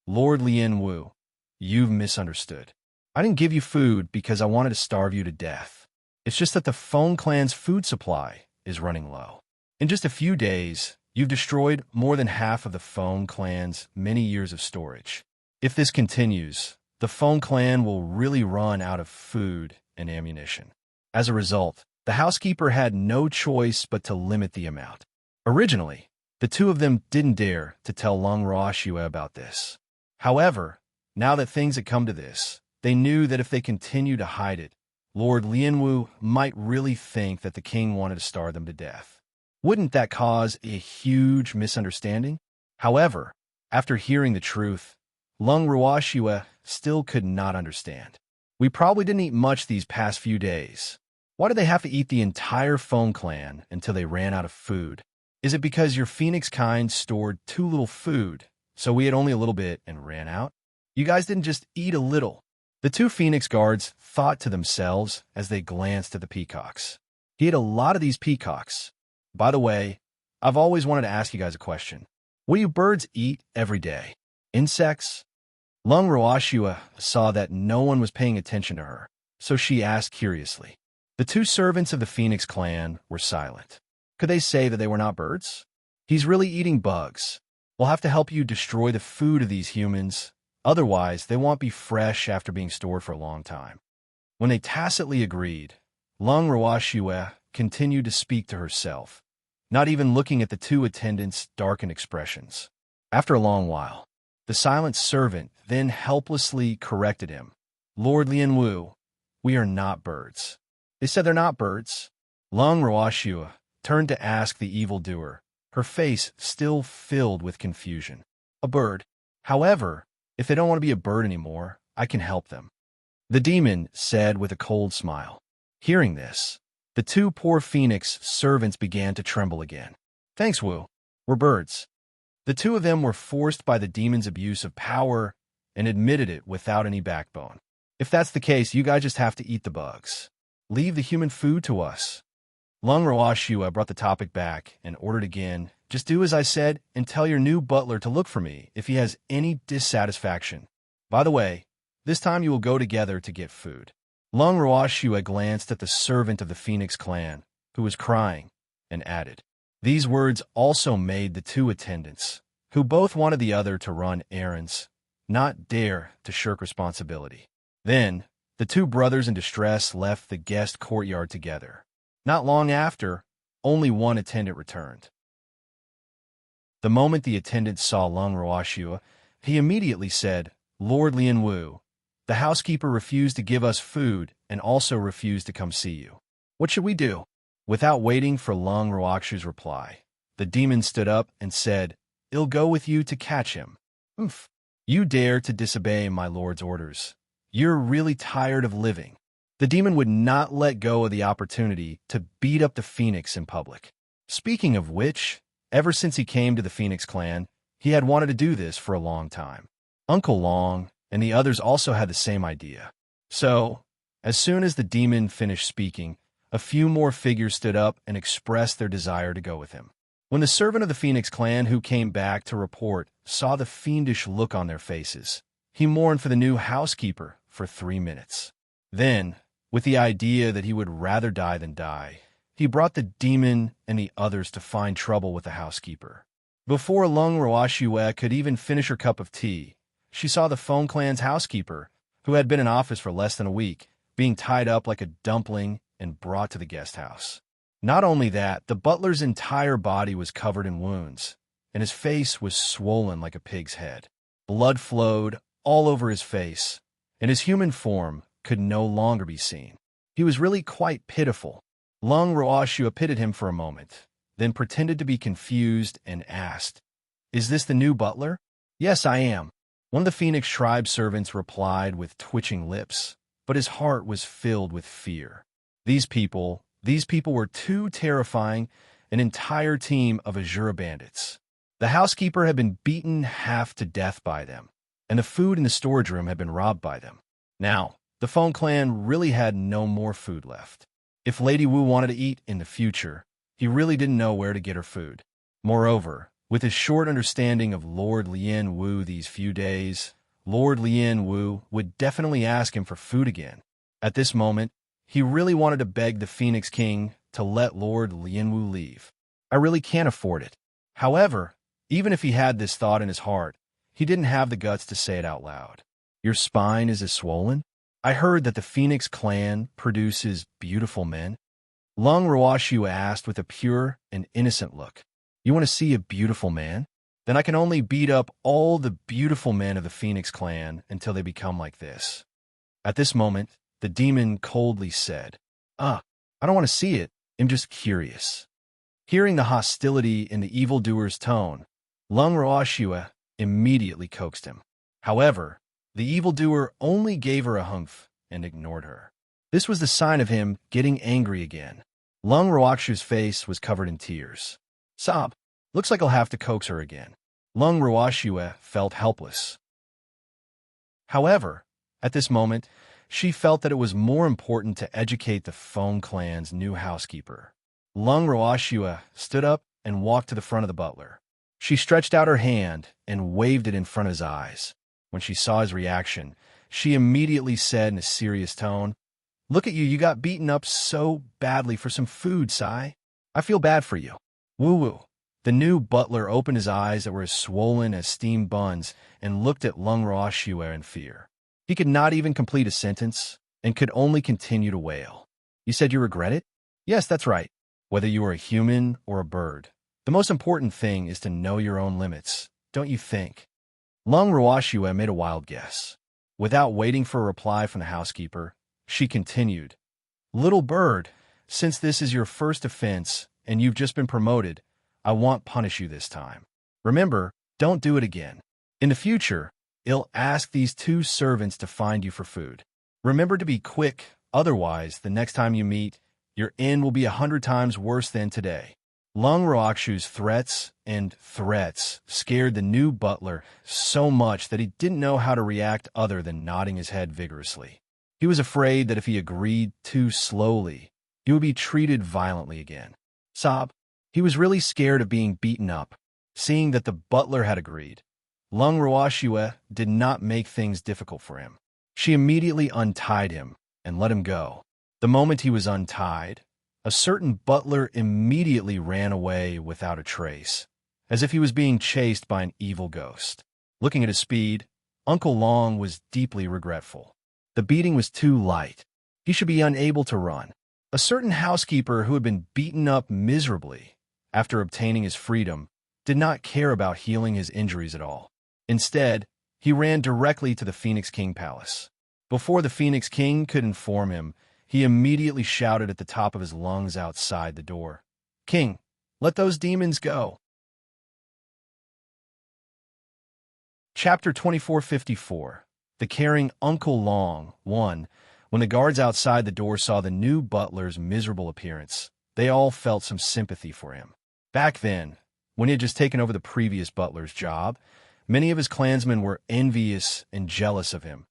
Lord Lien Wu, you've misunderstood. I didn't give you food because I wanted to starve you to death. It's just that the Feng clan's food supply is running low. In just a few days, you've destroyed more than half of the Feng clan's many years of storage. If this continues, the Feng clan will really run out of food and ammunition. As a result, the housekeeper had no choice but to limit the amount. Originally, the two of them didn't dare to tell Lung Ruoxue about this. However, now that things had come to this, they knew that if they continued to hide it, Lord Lianwu might really think that the king wanted to starve them to death. Wouldn't that cause a huge misunderstanding? However, after hearing the truth, Lung Ruoxue still could not understand. We probably didn't eat much these past few days. Why did they have to eat the entire Feng clan until they ran out of food? Is it because your Phoenix kind stored too little food, so we had only a little bit and ran out? You guys didn't just eat a little. The two Phoenix guards thought to themselves as they glanced at the peacocks. He ate a lot of these peacocks. By the way, I've always wanted to ask you guys a question. What do you birds eat every day? Insects? Lung Ruoxue saw that no one was paying attention to her, so she asked curiously. The two servants of the Phoenix clan were silent. Could they say that they were not birds? He's really eating bugs. We'll have to help you destroy the food of these humans. Otherwise, they won't be fresh after being stored for a long time. When they tacitly agreed, Lung Ruoxue continued to speak to herself, not even looking at the two attendants' darkened expressions. After a long while, the silent servant then helplessly corrected him. Lord Lianwu, we are not birds. They said they're not birds. Lung Ruoxue turned to ask the evildoer, her face still filled with confusion. A bird. However, if they don't want to be a bird anymore, I can help them. The demon said with a cold smile. Hearing this, the two poor Phoenix servants began to tremble again. Thanks, Wu. We're birds. The two of them were forced by the demon's abuse of power and admitted it without any backbone. If that's the case, you guys just have to eat the bugs. Leave the human food to us. Lung Ruoxue brought the topic back and ordered again, just do as I said and tell your new butler to look for me if he has any dissatisfaction. By the way, this time you will go together to get food. Lung Ruoxue glanced at the servant of the Phoenix clan, who was crying, and added. These words also made the two attendants, who both wanted the other to run errands, not dare to shirk responsibility. Then, the two brothers in distress left the guest courtyard together. Not long after, only one attendant returned. The moment the attendant saw Lung Ruoxue, he immediately said, Lord Lianwu, the housekeeper refused to give us food and also refused to come see you. What should we do? Without waiting for Lung Ruoxue's reply, the demon stood up and said, I'll go with you to catch him. Oof. You dare to disobey my lord's orders. You're really tired of living. The demon would not let go of the opportunity to beat up the Phoenix in public. Speaking of which, ever since he came to the Phoenix clan, he had wanted to do this for a long time. Uncle Long and the others also had the same idea. So, as soon as the demon finished speaking, a few more figures stood up and expressed their desire to go with him. When the servant of the Phoenix clan who came back to report saw the fiendish look on their faces, he mourned for the new housekeeper for 3 minutes. Then, with the idea that he would rather die than die, he brought the demon and the others to find trouble with the housekeeper. Before Lung Ruoxue could even finish her cup of tea, she saw the Feng clan's housekeeper, who had been in office for less than a week, being tied up like a dumpling and brought to the guest house. Not only that, the butler's entire body was covered in wounds, and his face was swollen like a pig's head. Blood flowed all over his face, and his human form could no longer be seen. He was really quite pitiful. Lung Roashua pitied him for a moment, then pretended to be confused and asked, "Is this the new butler?" "Yes, I am," one of the Phoenix tribe servants replied with twitching lips, but his heart was filled with fear. These people were too terrifying, an entire team of Azura bandits. The housekeeper had been beaten half to death by them, and the food in the storage room had been robbed by them. Now, the Phone Clan really had no more food left. If Lady Wu wanted to eat in the future, he really didn't know where to get her food. Moreover, with his short understanding of Lord Lien Wu these few days, Lord Lien Wu would definitely ask him for food again. At this moment, he really wanted to beg the Phoenix King to let Lord Lien Wu leave. "I really can't afford it." However, even if he had this thought in his heart, he didn't have the guts to say it out loud. "Your spine is as swollen? I heard that the Phoenix clan produces beautiful men." Lung Roashua asked with a pure and innocent look. "You want to see a beautiful man? Then I can only beat up all the beautiful men of the Phoenix clan until they become like this." At this moment, the demon coldly said, I don't want to see it. I'm just curious." Hearing the hostility in the evildoer's tone, Lung Roashua immediately coaxed him. However, the evildoer only gave her a humph and ignored her. This was the sign of him getting angry again. Lung Roashua's face was covered in tears. "Sob, looks like I'll have to coax her again." Lung Roashua felt helpless. However, at this moment, she felt that it was more important to educate the Phone Clan's new housekeeper. Lung Roashua stood up and walked to the front of the butler. She stretched out her hand and waved it in front of his eyes. When she saw his reaction, she immediately said in a serious tone, "Look at you, you got beaten up so badly for some food, Sai. I feel bad for you." Woo-woo. The new butler opened his eyes that were as swollen as steamed buns and looked at Lung Roashua in fear. He could not even complete a sentence and could only continue to wail. "You said you regret it?" "Yes, that's right. Whether you are a human or a bird, the most important thing is to know your own limits, don't you think?" Lung Roashua made a wild guess. Without waiting for a reply from the housekeeper, she continued, "Little bird, since this is your first offense and you've just been promoted, I won't punish you this time. Remember, don't do it again. In the future, I'll ask these two servants to find you for food. Remember to be quick, otherwise, the next time you meet, your end will be 100 times worse than today." Lung Roashua's threats scared the new butler so much that he didn't know how to react other than nodding his head vigorously. He was afraid that if he agreed too slowly, he would be treated violently again. Sob, he was really scared of being beaten up. Seeing that the butler had agreed, Lung Roashua did not make things difficult for him. She immediately untied him and let him go. The moment he was untied, a certain butler immediately ran away without a trace, as if he was being chased by an evil ghost. Looking at his speed, Uncle Long was deeply regretful. The beating was too light. He should be unable to run. A certain housekeeper who had been beaten up miserably after obtaining his freedom did not care about healing his injuries at all. Instead, he ran directly to the Phoenix King Palace. Before the Phoenix King could inform him, he immediately shouted at the top of his lungs outside the door, "King, let those demons go." Chapter 2454. The Caring Uncle Long. 1. When the guards outside the door saw the new butler's miserable appearance, they all felt some sympathy for him. Back then, when he had just taken over the previous butler's job, many of his clansmen were envious and jealous of him,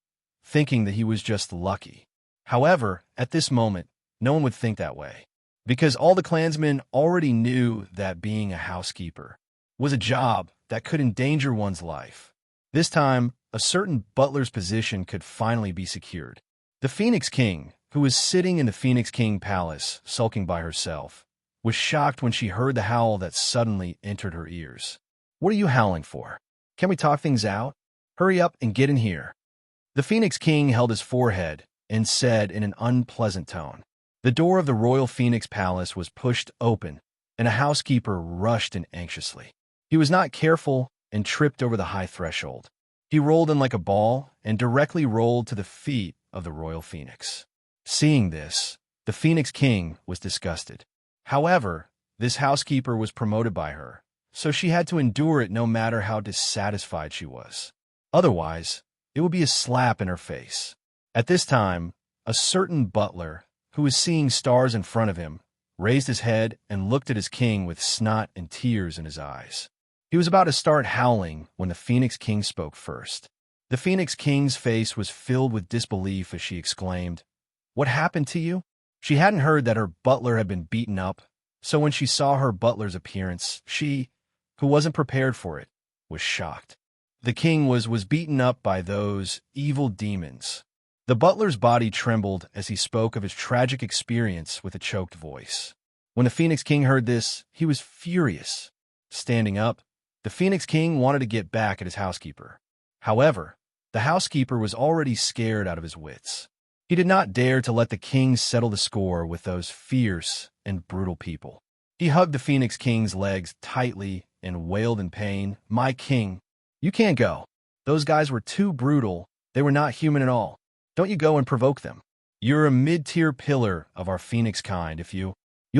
thinking that he was just lucky. However, at this moment, no one would think that way, because all the clansmen already knew that being a housekeeper was a job that could endanger one's life. This time, a certain butler's position could finally be secured. The Phoenix King, who was sitting in the Phoenix King Palace, sulking by herself, was shocked when she heard the howl that suddenly entered her ears. "What are you howling for? Can we talk things out? Hurry up and get in here." The Phoenix King held his forehead and said in an unpleasant tone. The door of the Royal Phoenix Palace was pushed open, and a housekeeper rushed in anxiously. He was not careful and tripped over the high threshold. He rolled in like a ball and directly rolled to the feet of the royal phoenix. Seeing this, the Phoenix King was disgusted. However, this housekeeper was promoted by her, so she had to endure it no matter how dissatisfied she was. Otherwise, it would be a slap in her face. At this time, a certain butler, who was seeing stars in front of him, raised his head and looked at his king with snot and tears in his eyes. He was about to start howling when the Phoenix King spoke first. The Phoenix King's face was filled with disbelief as she exclaimed, "What happened to you?" She hadn't heard that her butler had been beaten up, so when she saw her butler's appearance, she, who wasn't prepared for it, was shocked. The king was beaten up by those evil demons. The butler's body trembled as he spoke of his tragic experience with a choked voice. When the Phoenix King heard this, he was furious. Standing up, the Phoenix King wanted to get back at his housekeeper. However, the housekeeper was already scared out of his wits. He did not dare to let the king settle the score with those fierce and brutal people. He hugged the Phoenix King's legs tightly and wailed in pain, "My king, you can't go. Those guys were too brutal. They were not human at all. Don't you go and provoke them. You're a mid-tier pillar of our Phoenix kind. If you'll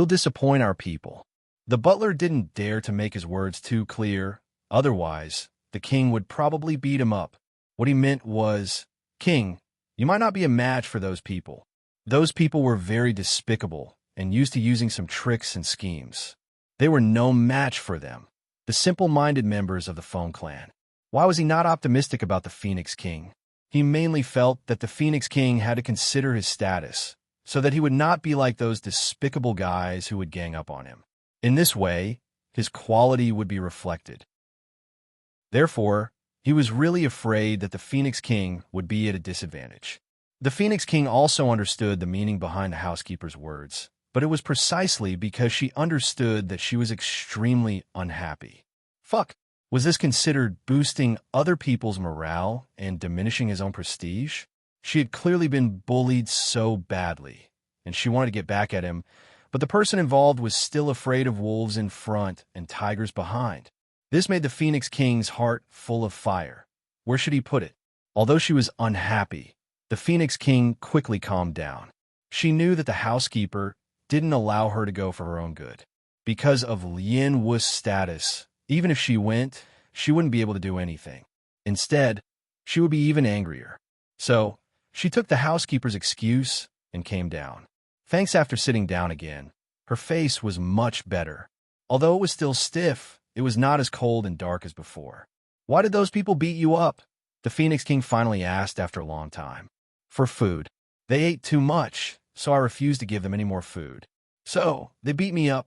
disappoint our people." The butler didn't dare to make his words too clear. Otherwise, the king would probably beat him up. What he meant was, "King, you might not be a match for those people. Those people were very despicable and used to using some tricks and schemes. They were no match for them, the simple-minded members of the Phone Clan." Why was he not optimistic about the Phoenix King? He mainly felt that the Phoenix King had to consider his status, so that he would not be like those despicable guys who would gang up on him. In this way, his quality would be reflected. Therefore, he was really afraid that the Phoenix King would be at a disadvantage. The Phoenix King also understood the meaning behind the housekeeper's words, but it was precisely because she understood that she was extremely unhappy. Fuck. Was this considered boosting other people's morale and diminishing his own prestige? She had clearly been bullied so badly, and she wanted to get back at him, but the person involved was still afraid of wolves in front and tigers behind. This made the Phoenix King's heart full of fire. Where should he put it? Although she was unhappy, the Phoenix King quickly calmed down. She knew that the housekeeper didn't allow her to go for her own good. Because of Lien Wu's status, even if she went, she wouldn't be able to do anything. Instead, she would be even angrier. So, she took the housekeeper's excuse and came down. Thanks. After sitting down again, her face was much better. Although it was still stiff, it was not as cold and dark as before. "Why did those people beat you up?" the Phoenix King finally asked after a long time. "For food. They ate too much, so I refused to give them any more food. So, they beat me up."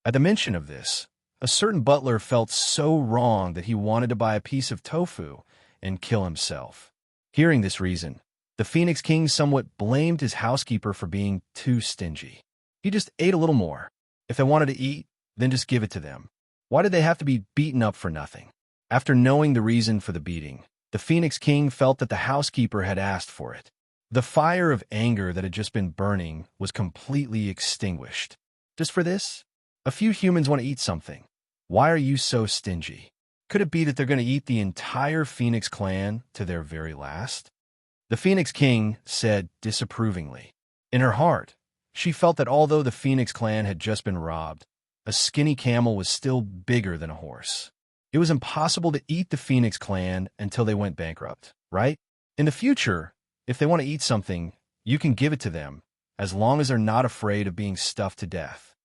At the mention of this, a certain butler felt so wrong that he wanted to buy a piece of tofu and kill himself. Hearing this reason, the Phoenix King somewhat blamed his housekeeper for being too stingy. He just ate a little more. If they wanted to eat, then just give it to them. Why did they have to be beaten up for nothing? After knowing the reason for the beating, the Phoenix King felt that the housekeeper had asked for it. The fire of anger that had just been burning was completely extinguished. Just for this? A few humans want to eat something. Why are you so stingy? Could it be that they're going to eat the entire Phoenix clan to their very last? The Phoenix King said disapprovingly. In her heart, she felt that although the Phoenix clan had just been robbed, a skinny camel was still bigger than a horse. It was impossible to eat the Phoenix clan until they went bankrupt, right? In the future, if they want to eat something, you can give it to them, as long as they're not afraid of being stuffed to death.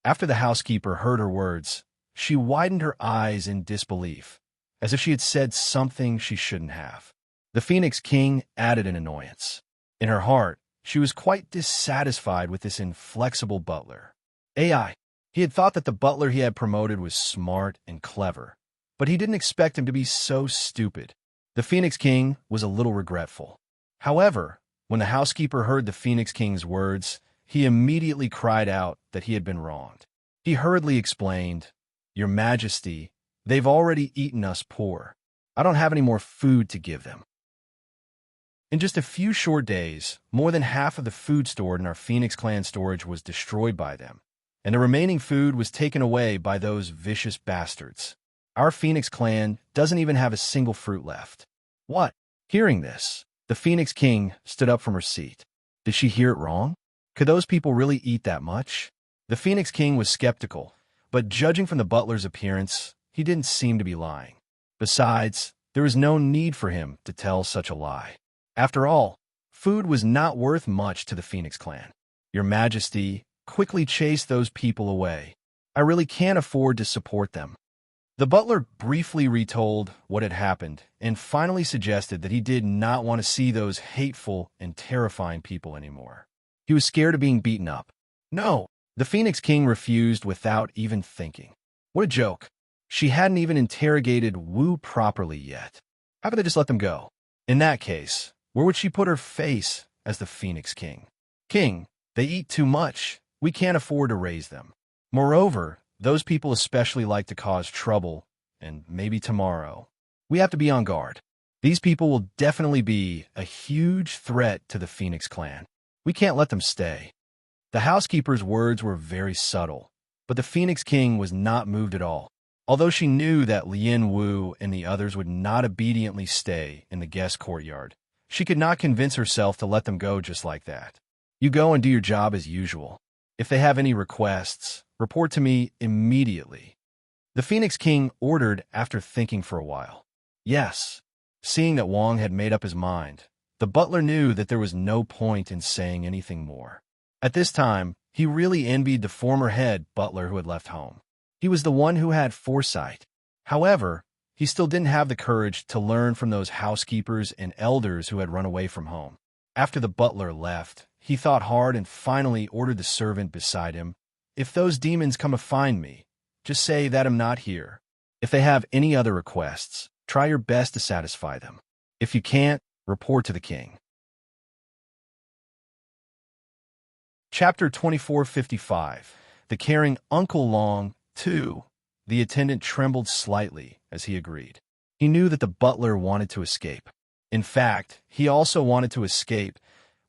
After the housekeeper heard her words, she widened her eyes in disbelief, as if she had said something she shouldn't have. The Phoenix King added an annoyance. In her heart, she was quite dissatisfied with this inflexible butler. AI. He had thought that the butler he had promoted was smart and clever, but he didn't expect him to be so stupid. The Phoenix King was a little regretful. However, when the housekeeper heard the Phoenix King's words, he immediately cried out that he had been wronged. He hurriedly explained, "Your Majesty, they've already eaten us poor. I don't have any more food to give them." In just a few short days, more than half of the food stored in our Phoenix clan storage was destroyed by them, and the remaining food was taken away by those vicious bastards. Our Phoenix clan doesn't even have a single fruit left. What? Hearing this, the Phoenix King stood up from her seat. Did she hear it wrong? Could those people really eat that much? The Phoenix King was skeptical, but judging from the butler's appearance, he didn't seem to be lying. Besides, there was no need for him to tell such a lie. After all, food was not worth much to the Phoenix clan. Your Majesty, quickly chase those people away. I really can't afford to support them. The butler briefly retold what had happened and finally suggested that he did not want to see those hateful and terrifying people anymore. He was scared of being beaten up. No, the Phoenix King refused without even thinking. What a joke. She hadn't even interrogated Wu properly yet. How could they just let them go? In that case, where would she put her face as the Phoenix King? King, they eat too much. We can't afford to raise them. Moreover, those people especially like to cause trouble, and maybe tomorrow. We have to be on guard. These people will definitely be a huge threat to the Phoenix clan. We can't let them stay. The housekeeper's words were very subtle, but the Phoenix King was not moved at all. Although she knew that Lien Wu and the others would not obediently stay in the guest courtyard, she could not convince herself to let them go just like that. You go and do your job as usual. If they have any requests, report to me immediately. The Phoenix King ordered after thinking for a while. Yes. Seeing that Wang had made up his mind, the butler knew that there was no point in saying anything more. At this time, he really envied the former head butler who had left home. He was the one who had foresight. However, he still didn't have the courage to learn from those housekeepers and elders who had run away from home. After the butler left, he thought hard and finally ordered the servant beside him, "If those demons come to find me, just say that I'm not here. If they have any other requests, try your best to satisfy them. If you can't, report to the king." Chapter 2455. The Caring Uncle Long, 2. The attendant trembled slightly as he agreed. He knew that the butler wanted to escape. In fact, he also wanted to escape,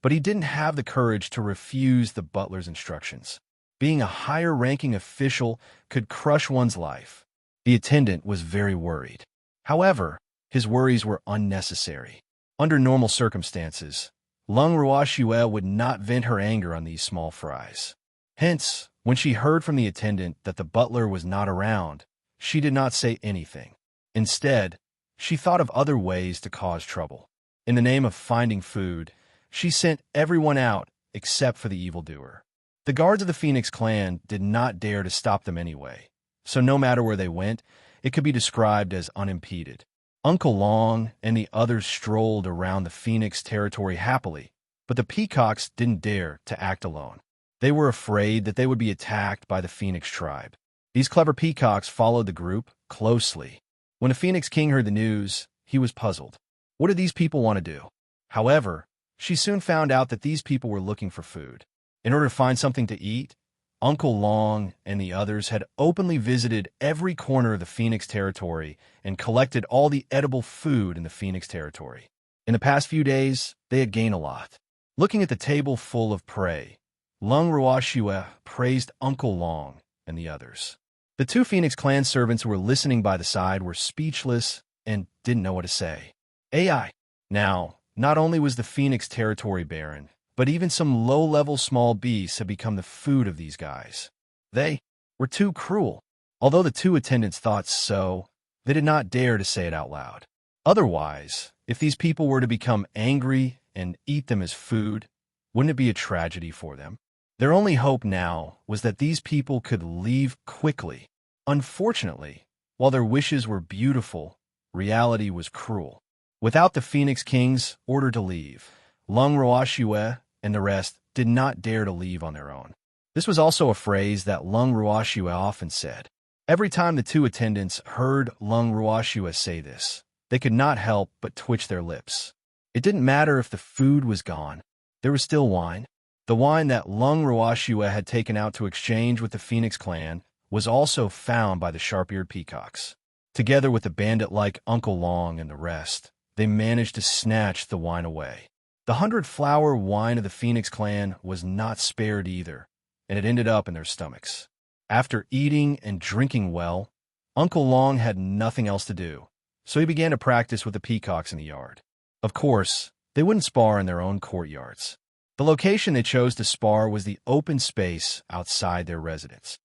but he didn't have the courage to refuse the butler's instructions. Being a higher-ranking official could crush one's life. The attendant was very worried. However, his worries were unnecessary. Under normal circumstances, Lung Ruoxue would not vent her anger on these small fries. Hence, when she heard from the attendant that the butler was not around, she did not say anything. Instead, she thought of other ways to cause trouble. In the name of finding food, she sent everyone out except for the evildoer. The guards of the Phoenix clan did not dare to stop them anyway, so no matter where they went, it could be described as unimpeded. Uncle Long and the others strolled around the Phoenix territory happily, but the peacocks didn't dare to act alone. They were afraid that they would be attacked by the Phoenix tribe. These clever peacocks followed the group closely. When the Phoenix King heard the news, he was puzzled. What did these people want to do? However, she soon found out that these people were looking for food. In order to find something to eat, Uncle Long and the others had openly visited every corner of the Phoenix territory and collected all the edible food in the Phoenix territory. In the past few days, they had gained a lot. Looking at the table full of prey, Lung Ruoxue praised Uncle Long and the others. The two Phoenix clan servants who were listening by the side were speechless and didn't know what to say. AI. Now, not only was the Phoenix territory barren, but even some low-level small beasts had become the food of these guys. They were too cruel. Although the two attendants thought so, they did not dare to say it out loud. Otherwise, if these people were to become angry and eat them as food, wouldn't it be a tragedy for them? Their only hope now was that these people could leave quickly. Unfortunately, while their wishes were beautiful, reality was cruel. Without the Phoenix King's order to leave, Lung Ruoxue and the rest did not dare to leave on their own. This was also a phrase that Lung Ruoxue often said. Every time the two attendants heard Lung Ruoxue say this, they could not help but twitch their lips. It didn't matter if the food was gone. There was still wine. The wine that Lung Ruoxue had taken out to exchange with the Phoenix clan was also found by the sharp-eared peacocks. Together with the bandit-like Uncle Long and the rest, they managed to snatch the wine away. The 100-flower wine of the Phoenix clan was not spared either, and it ended up in their stomachs. After eating and drinking well, Uncle Long had nothing else to do, so he began to practice with the peacocks in the yard. Of course, they wouldn't spar in their own courtyards. The location they chose to spar was the open space outside their residence.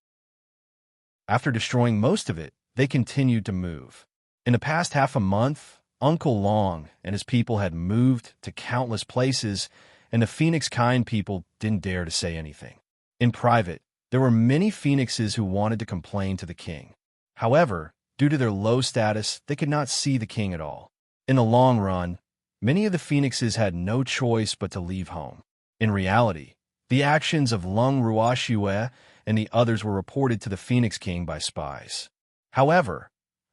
After destroying most of it, they continued to move. In the past half a month, Uncle Long and his people had moved to countless places, and the Phoenix kind people didn't dare to say anything. In private, there were many phoenixes who wanted to complain to the king. However, due to their low status, they could not see the king at all. In the long run, many of the phoenixes had no choice but to leave home. In reality, the actions of Lung Ruoxue and the others were reported to the Phoenix King by spies. However,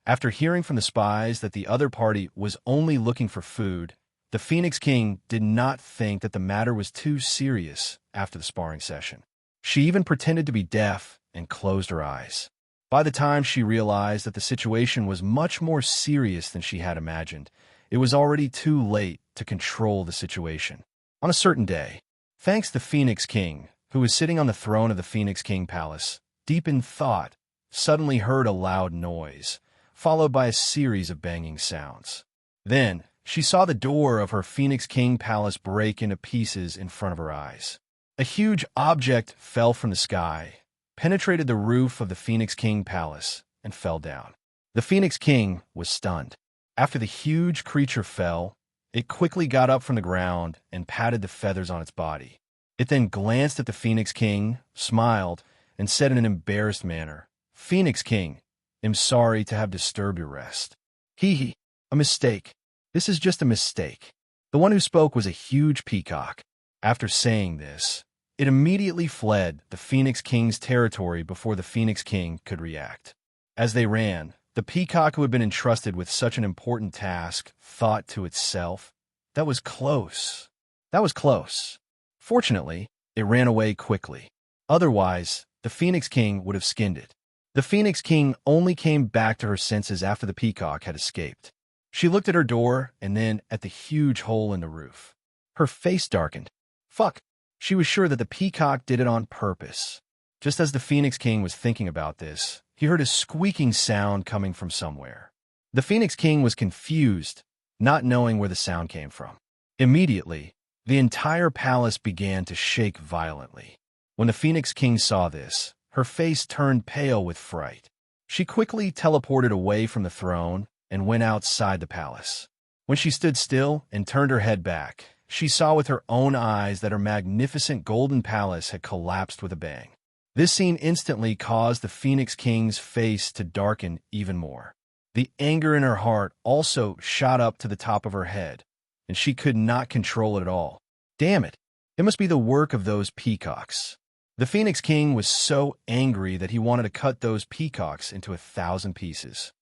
after hearing from the spies that the other party was only looking for food, the Phoenix King did not think that the matter was too serious after the sparring session. She even pretended to be deaf and closed her eyes. By the time she realized that the situation was much more serious than she had imagined, it was already too late to control the situation. On a certain day, thanks to the Phoenix King, who was sitting on the throne of the Phoenix King Palace, deep in thought, suddenly heard a loud noise, followed by a series of banging sounds. Then, she saw the door of her Phoenix King Palace break into pieces in front of her eyes. A huge object fell from the sky, penetrated the roof of the Phoenix King Palace, and fell down. The Phoenix King was stunned. After the huge creature fell, it quickly got up from the ground and patted the feathers on its body. It then glanced at the Phoenix King, smiled, and said in an embarrassed manner, "Phoenix King, I'm sorry to have disturbed your rest." "Hee, a mistake. This is just a mistake." The one who spoke was a huge peacock. After saying this, it immediately fled the Phoenix King's territory before the Phoenix King could react. As they ran, the peacock who had been entrusted with such an important task thought to itself, That was close. That was close." Fortunately, it ran away quickly. Otherwise, the Phoenix King would have skinned it. The Phoenix King only came back to her senses after the peacock had escaped. She looked at her door and then at the huge hole in the roof. Her face darkened. Fuck! She was sure that the peacock did it on purpose. Just as the Phoenix King was thinking about this, he heard a squeaking sound coming from somewhere. The Phoenix King was confused, not knowing where the sound came from. Immediately, the entire palace began to shake violently. When the Phoenix King saw this, her face turned pale with fright. She quickly teleported away from the throne and went outside the palace. When she stood still and turned her head back, she saw with her own eyes that her magnificent golden palace had collapsed with a bang. This scene instantly caused the Phoenix King's face to darken even more. The anger in her heart also shot up to the top of her head, and she could not control it at all. Damn it! It must be the work of those peacocks. The Phoenix King was so angry that he wanted to cut those peacocks into 1,000 pieces.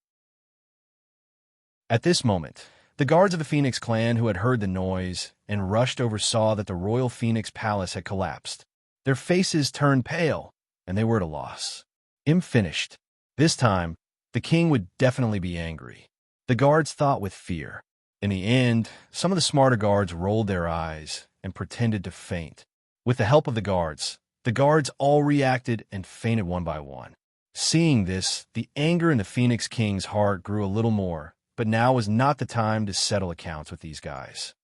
At this moment, the guards of the Phoenix clan who had heard the noise and rushed over saw that the royal Phoenix palace had collapsed. Their faces turned pale, and they were at a loss. Finished. This time, the king would definitely be angry. The guards thought with fear. In the end, some of the smarter guards rolled their eyes and pretended to faint. With the help of the guards all reacted and fainted one by one. Seeing this, the anger in the Phoenix King's heart grew a little more, but now was not the time to settle accounts with these guys.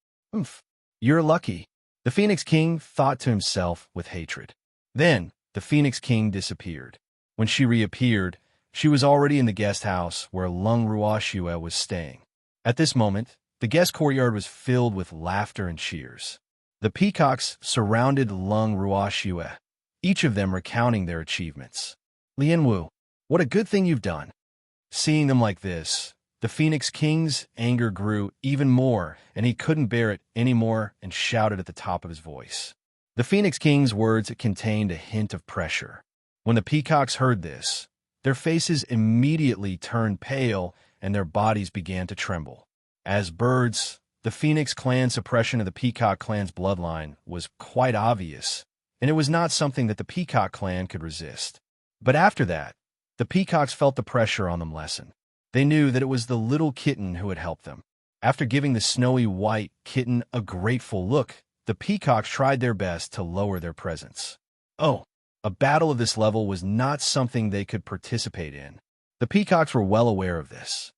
You're lucky. The Phoenix King thought to himself with hatred. Then, the Phoenix King disappeared. When she reappeared, she was already in the guest house where Lung Ruoxue was staying. At this moment, the guest courtyard was filled with laughter and cheers. The peacocks surrounded Lung Ruoxue, each of them recounting their achievements. "Lianwu, what a good thing you've done." Seeing them like this, the Phoenix King's anger grew even more, and he couldn't bear it anymore and shouted at the top of his voice. The Phoenix King's words contained a hint of pressure. When the peacocks heard this, their faces immediately turned pale and their bodies began to tremble. As birds, the Phoenix clan's suppression of the Peacock clan's bloodline was quite obvious, and it was not something that the Peacock clan could resist. But after that, the peacocks felt the pressure on them lessen. They knew that it was the little kitten who had helped them. After giving the snowy white kitten a grateful look, the peacocks tried their best to lower their presence. A battle of this level was not something they could participate in. The peacocks were well aware of this.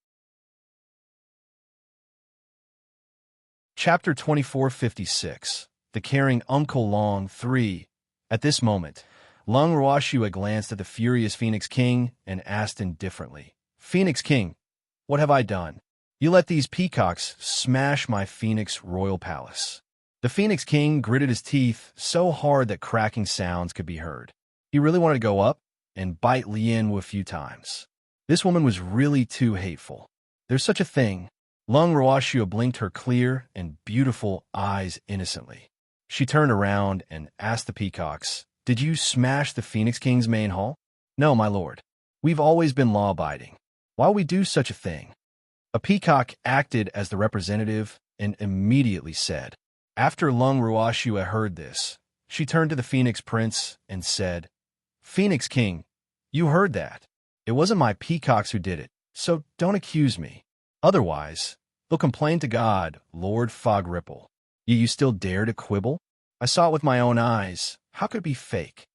Chapter 2456. The Caring Uncle Long 3. At this moment, Lung Ruashua glanced at the furious Phoenix King and asked indifferently, "Phoenix King, what have I done? You let these peacocks smash my Phoenix royal palace." The Phoenix King gritted his teeth so hard that cracking sounds could be heard. He really wanted to go up and bite Lien Wu a few times. This woman was really too hateful. There's such a thing. Lung Ruashua blinked her clear and beautiful eyes innocently. She turned around and asked the peacocks, "Did you smash the Phoenix King's main hall?" "No, my lord. We've always been law-abiding. Why would we do such a thing?" A peacock acted as the representative and immediately said. After Lung Ruashua heard this, she turned to the Phoenix Prince and said, "Phoenix King, you heard that. It wasn't my peacocks who did it, so don't accuse me. Otherwise, they'll complain to God, Lord Fog Ripple. Yet you still dare to quibble? I saw it with my own eyes. How could it be fake?"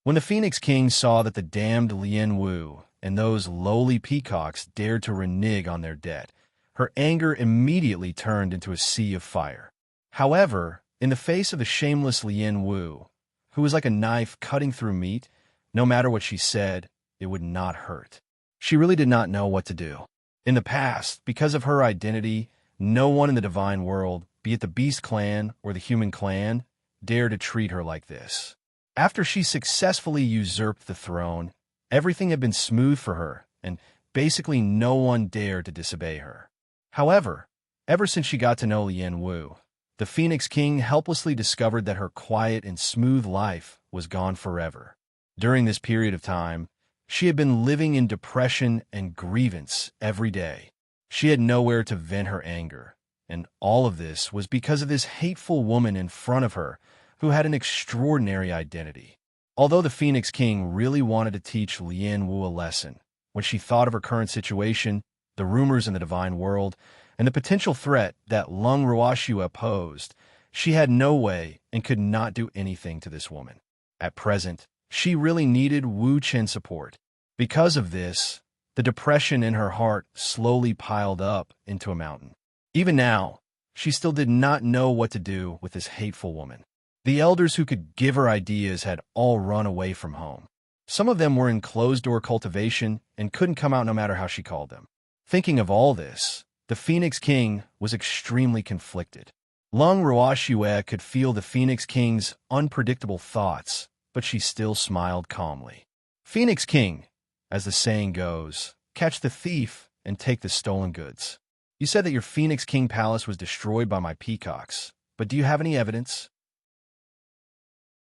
When the Phoenix King saw that the damned Lien Wu and those lowly peacocks dared to renege on their debt, her anger immediately turned into a sea of fire. However, in the face of the shameless Lien Wu, who was like a knife cutting through meat, no matter what she said, it would not hurt. She really did not know what to do. In the past, because of her identity, no one in the divine world, be it the Beast Clan or the Human Clan, dared to treat her like this. After she successfully usurped the throne, everything had been smooth for her, and basically no one dared to disobey her. However, ever since she got to know Lien Wu, the Phoenix King helplessly discovered that her quiet and smooth life was gone forever. During this period of time, she had been living in depression and grievance every day. She had nowhere to vent her anger, and all of this was because of this hateful woman in front of her who had an extraordinary identity. Although the Phoenix King really wanted to teach Lien Wu a lesson, when she thought of her current situation, the rumors in the divine world, and the potential threat that Lung Ruashua posed, she had no way and could not do anything to this woman. At present, she really needed Wu Qin's support. Because of this, the depression in her heart slowly piled up into a mountain. Even now, she still did not know what to do with this hateful woman. The elders who could give her ideas had all run away from home. Some of them were in closed-door cultivation and couldn't come out no matter how she called them. Thinking of all this, the Phoenix King was extremely conflicted. Lung Ruashua could feel the Phoenix King's unpredictable thoughts, but she still smiled calmly. "Phoenix King, as the saying goes, catch the thief and take the stolen goods. You said that your Phoenix King palace was destroyed by my peacocks, but do you have any evidence?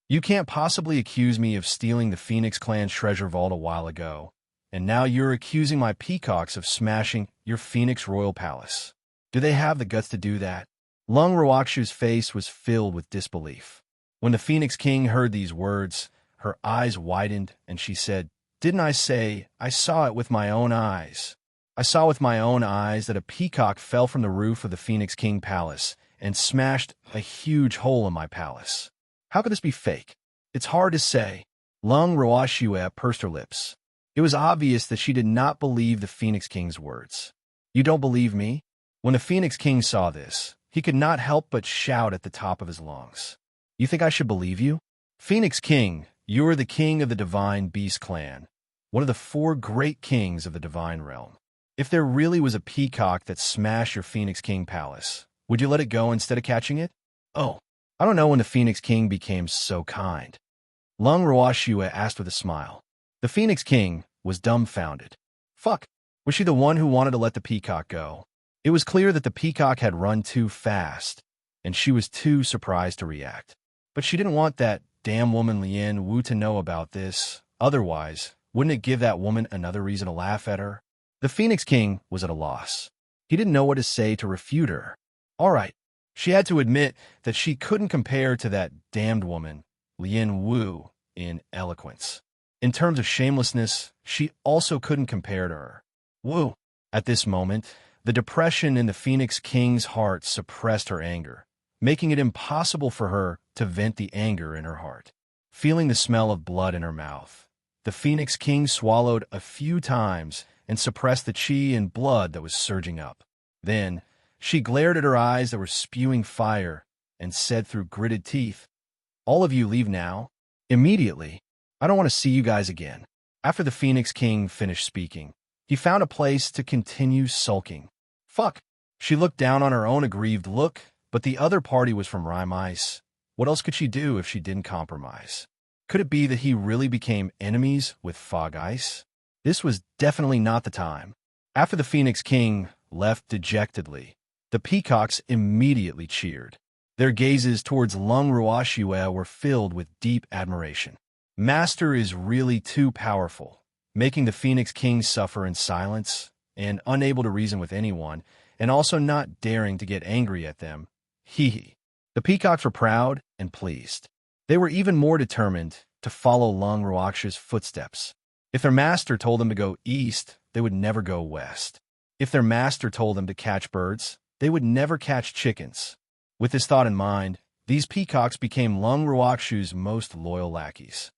You can't possibly accuse me of stealing the Phoenix Clan's treasure vault a while ago, and now you're accusing my peacocks of smashing your Phoenix royal palace. Do they have the guts to do that?" Lung Ruakshu's face was filled with disbelief. When the Phoenix King heard these words, her eyes widened, and she said, "Didn't I say I saw it with my own eyes? I saw with my own eyes that a peacock fell from the roof of the Phoenix King palace and smashed a huge hole in my palace. How could this be fake? It's hard to say." Lung Ruashua pursed her lips. It was obvious that she did not believe the Phoenix King's words. "You don't believe me?" When the Phoenix King saw this, he could not help but shout at the top of his lungs. "You think I should believe you? Phoenix King, you are the king of the divine Beast Clan, one of the 4 great kings of the divine realm. If there really was a peacock that smashed your Phoenix King palace, would you let it go instead of catching it?" "Oh, I don't know when the Phoenix King became so kind." Lung Ruashua asked with a smile. The Phoenix King was dumbfounded. Fuck, was she the one who wanted to let the peacock go? It was clear that the peacock had run too fast, and she was too surprised to react. But she didn't want that damn woman Lien Wu to know about this. Otherwise, wouldn't it give that woman another reason to laugh at her? The Phoenix King was at a loss. He didn't know what to say to refute her. All right, she had to admit that she couldn't compare to that damned woman, Lien Wu, in eloquence. In terms of shamelessness, she also couldn't compare to her. Wu. At this moment, the depression in the Phoenix King's heart suppressed her anger, making it impossible for her to vent the anger in her heart. Feeling the smell of blood in her mouth, the Phoenix King swallowed a few times and suppress the chi and blood that was surging up. Then, she glared at her eyes that were spewing fire and said through gritted teeth, "All of you leave now. Immediately. I don't want to see you guys again." After the Phoenix King finished speaking, he found a place to continue sulking. Fuck. She looked down on her own aggrieved look, but the other party was from Rime Ice. What else could she do if she didn't compromise? Could it be that he really became enemies with Fog Ice? This was definitely not the time. After the Phoenix King left dejectedly, the peacocks immediately cheered. Their gazes towards Lung Ruoxue were filled with deep admiration. Master is really too powerful, making the Phoenix King suffer in silence and unable to reason with anyone, and also not daring to get angry at them. Hee hee. The peacocks were proud and pleased. They were even more determined to follow Lung Ruoxue's footsteps. If their master told them to go east, they would never go west. If their master told them to catch birds, they would never catch chickens. With this thought in mind, these peacocks became Lung Ruoxue's most loyal lackeys.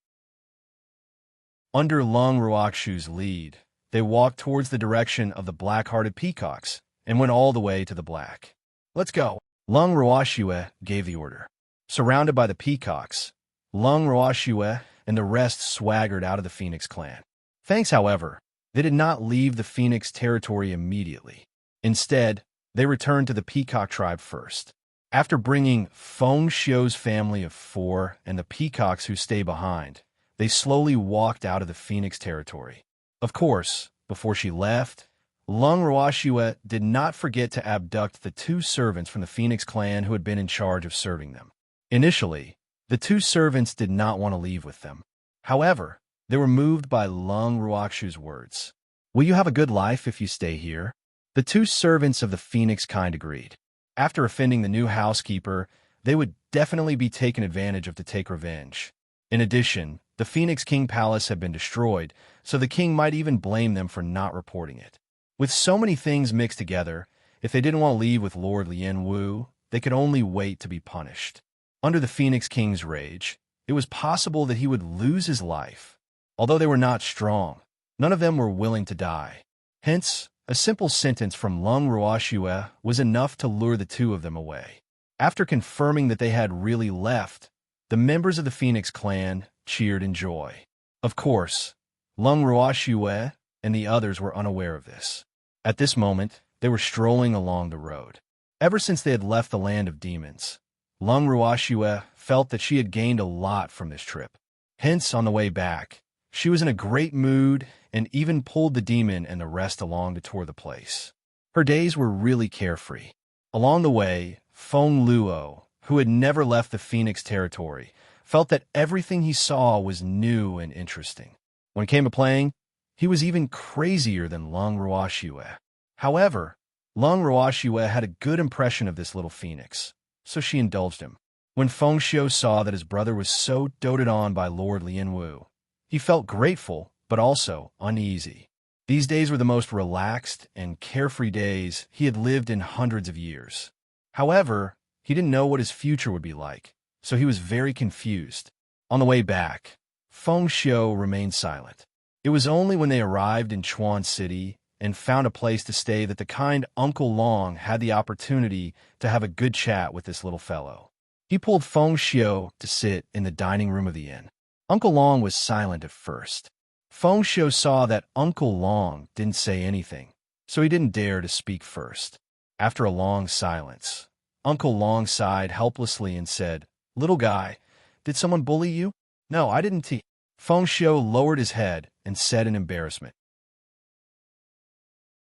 Under Lung Ruoxue's lead, they walked towards the direction of the black-hearted peacocks and went all the way to the black. "Let's go." Lung Ruoxue gave the order. Surrounded by the peacocks, Lung Ruoxue and the rest swaggered out of the Phoenix clan. Thanks, however, they did not leave the Phoenix territory immediately. Instead, they returned to the peacock tribe first. After bringing Feng Xiu's family of 4 and the peacocks who stay behind, they slowly walked out of the Phoenix territory. Of course, before she left, Lung Ruoxue did not forget to abduct the 2 servants from the Phoenix clan who had been in charge of serving them. Initially, the 2 servants did not want to leave with them. However, they were moved by Lung Ruoxue's words. "Will you have a good life if you stay here?" The 2 servants of the Phoenix kind agreed. After offending the new housekeeper, they would definitely be taken advantage of to take revenge. In addition, the Phoenix King Palace had been destroyed, so the king might even blame them for not reporting it. With so many things mixed together, if they didn't want to leave with Lord Lien Wu, they could only wait to be punished. Under the Phoenix King's rage, it was possible that he would lose his life. Although they were not strong, none of them were willing to die. Hence, a simple sentence from Lung Ruoxue was enough to lure the 2 of them away. After confirming that they had really left, the members of the Phoenix clan cheered in joy. Of course, Lung Ruoxue and the others were unaware of this. At this moment, they were strolling along the road. Ever since they had left the land of demons, Lung Ruoxue felt that she had gained a lot from this trip. Hence, on the way back, she was in a great mood and even pulled the demon and the rest along to tour the place. Her days were really carefree. Along the way, Feng Luo, who had never left the Phoenix territory, felt that everything he saw was new and interesting. When it came to playing, he was even crazier than Lung Ruoxue. However, Lung Ruoxue had a good impression of this little phoenix, so she indulged him. When Feng Xiu saw that his brother was so doted on by Lord Lien Wu, he felt grateful, but also uneasy. These days were the most relaxed and carefree days he had lived in hundreds of years. However, he didn't know what his future would be like, so he was very confused. On the way back, Feng Xiu remained silent. It was only when they arrived in Chuan City and found a place to stay that the kind Uncle Long had the opportunity to have a good chat with this little fellow. He pulled Feng Xiu to sit in the dining room of the inn. Uncle Long was silent at first. Feng Xiu saw that Uncle Long didn't say anything, so he didn't dare to speak first. After a long silence, Uncle Long sighed helplessly and said, "Little guy, did someone bully you?" "No, I didn't." Feng Xiu lowered his head and said in embarrassment,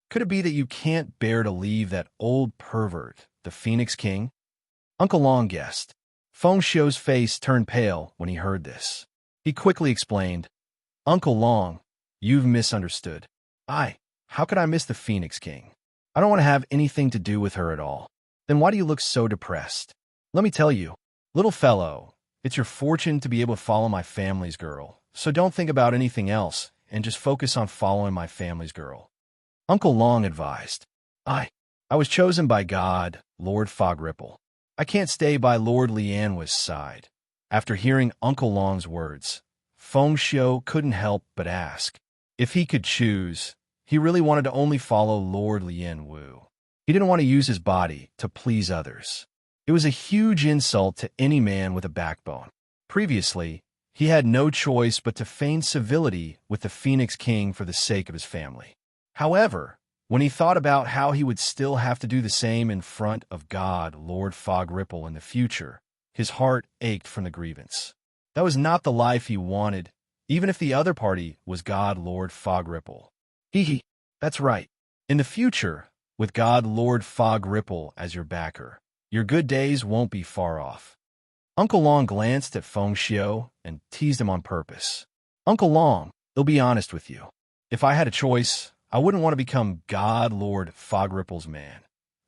"Could it be that you can't bear to leave that old pervert, the Phoenix King?" Uncle Long guessed. Feng Xiu's face turned pale when he heard this. He quickly explained, "Uncle Long, you've misunderstood. How could I miss the Phoenix King? I don't want to have anything to do with her at all." "Then why do you look so depressed?" "Let me tell you, little fellow, it's your fortune to be able to follow my family's girl, so don't think about anything else and just focus on following my family's girl." Uncle Long advised, I was chosen by God, Lord Fog Ripple. I can't stay by Lord Lianhua's side." After hearing Uncle Long's words, Feng Xiu couldn't help but ask. If he could choose, He really wanted to only follow Lord Lien Wu. He didn't want to use his body to please others. It was a huge insult to any man with a backbone. Previously, he had no choice but to feign civility with the Phoenix King for the sake of his family. However, when he thought about how he would still have to do the same in front of God, Lord Fog Ripple, in the future, his heart ached from the grievance. That was not the life he wanted, even if the other party was God, Lord Fog Ripple. That's right. In the future, with God, Lord Fog Ripple as your backer, your good days won't be far off. Uncle Long glanced at Feng Xiu and teased him on purpose. Uncle Long, I'll be honest with you. If I had a choice, I wouldn't want to become God Lord Fog Ripple's man.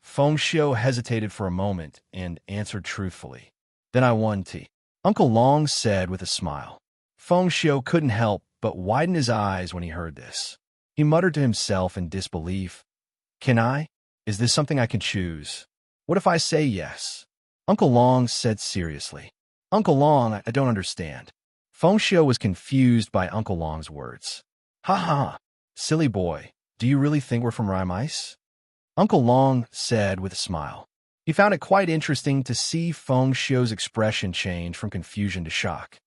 Feng Xiu hesitated for a moment and answered truthfully. Then I won tea. Uncle Long said with a smile. Feng Xiu couldn't help but widen his eyes when he heard this. He muttered to himself in disbelief. Can I? Is this something I can choose? What if I say yes? Uncle Long said seriously. Uncle Long, I don't understand. Feng Xiu was confused by Uncle Long's words. Ha ha, silly boy, do you really think we're from Rhymice? Uncle Long said with a smile. He found it quite interesting to see Feng Xiu's expression change from confusion to shock.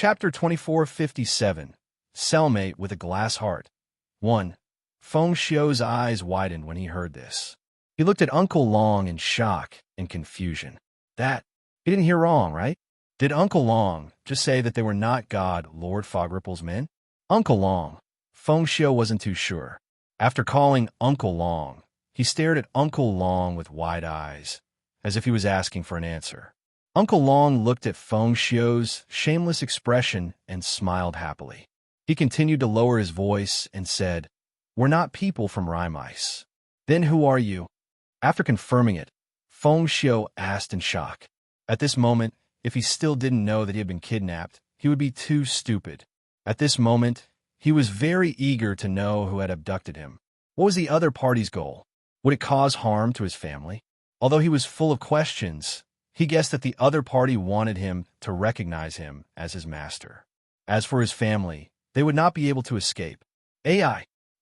Chapter 2457, Cellmate with a Glass Heart. 1. Feng Xiu's eyes widened when he heard this. He looked at Uncle Long in shock and confusion. He didn't hear wrong, right? Did Uncle Long just say that they were not God, Lord Fog Ripple's men? Uncle Long. Feng Xiu wasn't too sure. After calling Uncle Long, he stared at Uncle Long with wide eyes, as if he was asking for an answer. Uncle Long looked at Feng Xiu's shameless expression and smiled happily. He continued to lower his voice and said, We're not people from Rhymice. Then who are you? After confirming it, Feng Xiu asked in shock. At this moment, if he still didn't know that he had been kidnapped, he would be too stupid. At this moment, he was very eager to know who had abducted him. What was the other party's goal? Would it cause harm to his family? Although he was full of questions, he guessed that the other party wanted him to recognize him as his master. As for his family, they would not be able to escape.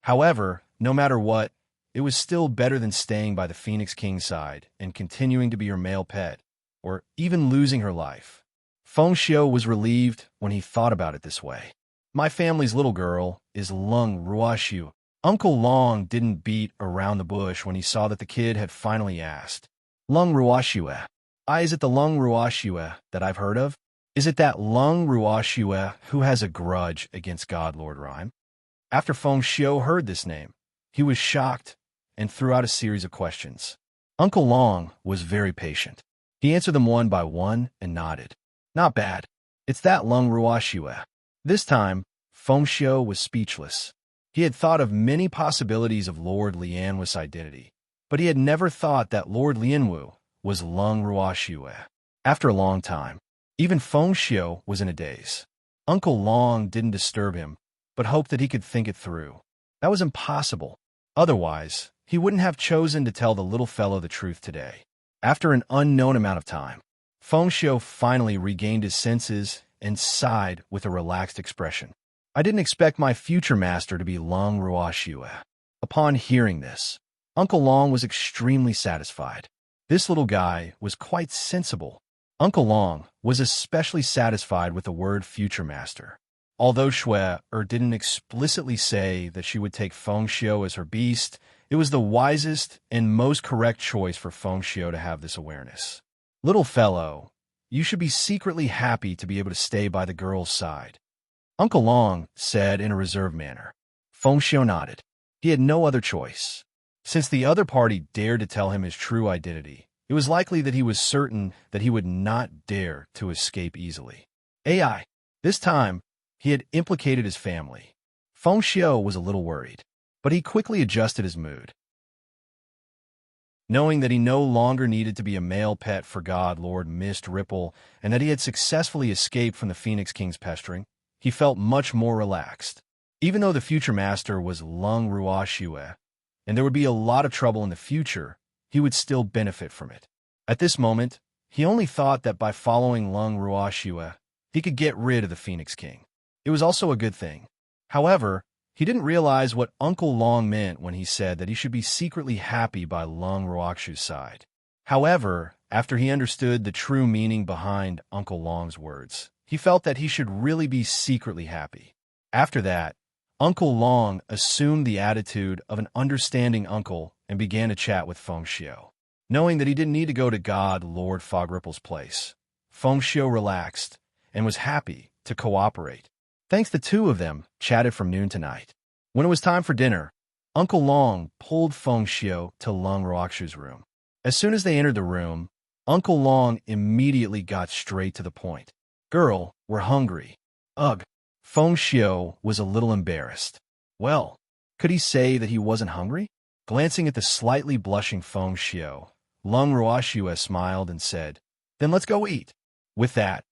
However, no matter what, it was still better than staying by the Phoenix King's side and continuing to be her male pet, or even losing her life. Feng Xiu was relieved when he thought about it this way. My family's little girl is Lung Ruoxiu. Uncle Long didn't beat around the bush when he saw that the kid had finally asked. Lung Ruoxiu. Is it the Lung Ruoxiu that I've heard of? Is it that Lung Ruoxiu who has a grudge against God Lord Rhyme? After Feng Xiu heard this name, he was shocked and threw out a series of questions. Uncle Long was very patient. He answered them one by one and nodded. Not bad. It's that Lung Ruoxiu. This time, Feng Xiu was speechless. He had thought of many possibilities of Lord Lianwu's identity, but he had never thought that Lord Lianwu was Lung Ruoxiu. After a long time, even Feng Xiu was in a daze. Uncle Long didn't disturb him, but hoped that he could think it through. That was impossible. Otherwise, he wouldn't have chosen to tell the little fellow the truth today. After an unknown amount of time, Feng Xiu finally regained his senses and sighed with a relaxed expression. I didn't expect my future master to be Lung Ruoxiu. Upon hearing this, Uncle Long was extremely satisfied. This little guy was quite sensible. Uncle Long was especially satisfied with the word future master. Although Shui didn't explicitly say that she would take Feng Xiu as her beast, it was the wisest and most correct choice for Feng Xiu to have this awareness. Little fellow, you should be secretly happy to be able to stay by the girl's side, Uncle Long said in a reserved manner. Feng Xiu nodded. He had no other choice. Since the other party dared to tell him his true identity, it was likely that he was certain that he would not dare to escape easily. This time, he had implicated his family. Feng Xiu was a little worried, but he quickly adjusted his mood. Knowing that he no longer needed to be a male pet for God Lord Mist Ripple and that he had successfully escaped from the Phoenix King's pestering, he felt much more relaxed. Even though the future master was Lung Ruoxiu, and there would be a lot of trouble in the future, he would still benefit from it. At this moment, he only thought that by following Lung Ruoxiu, he could get rid of the Phoenix King. It was also a good thing. However, he didn't realize what Uncle Long meant when he said that he should be secretly happy by Lung Ruoxu's side. However, after he understood the true meaning behind Uncle Long's words, he felt that he should really be secretly happy. After that, Uncle Long assumed the attitude of an understanding uncle and began to chat with Feng Xiu. Knowing that he didn't need to go to God Lord Fogripple's place, Feng Xiu relaxed and was happy to cooperate. Thanks, the two of them chatted from noon to night. When it was time for dinner, Uncle Long pulled Feng Xiu to Lung Ruoxu's room. As soon as they entered the room, Uncle Long immediately got straight to the point. "Girl, we're hungry." Ugh. Feng Xiu was a little embarrassed. Well, could he say that he wasn't hungry? Glancing at the slightly blushing Feng Xiu, Lung Ruoxu smiled and said, "Then let's go eat." With that,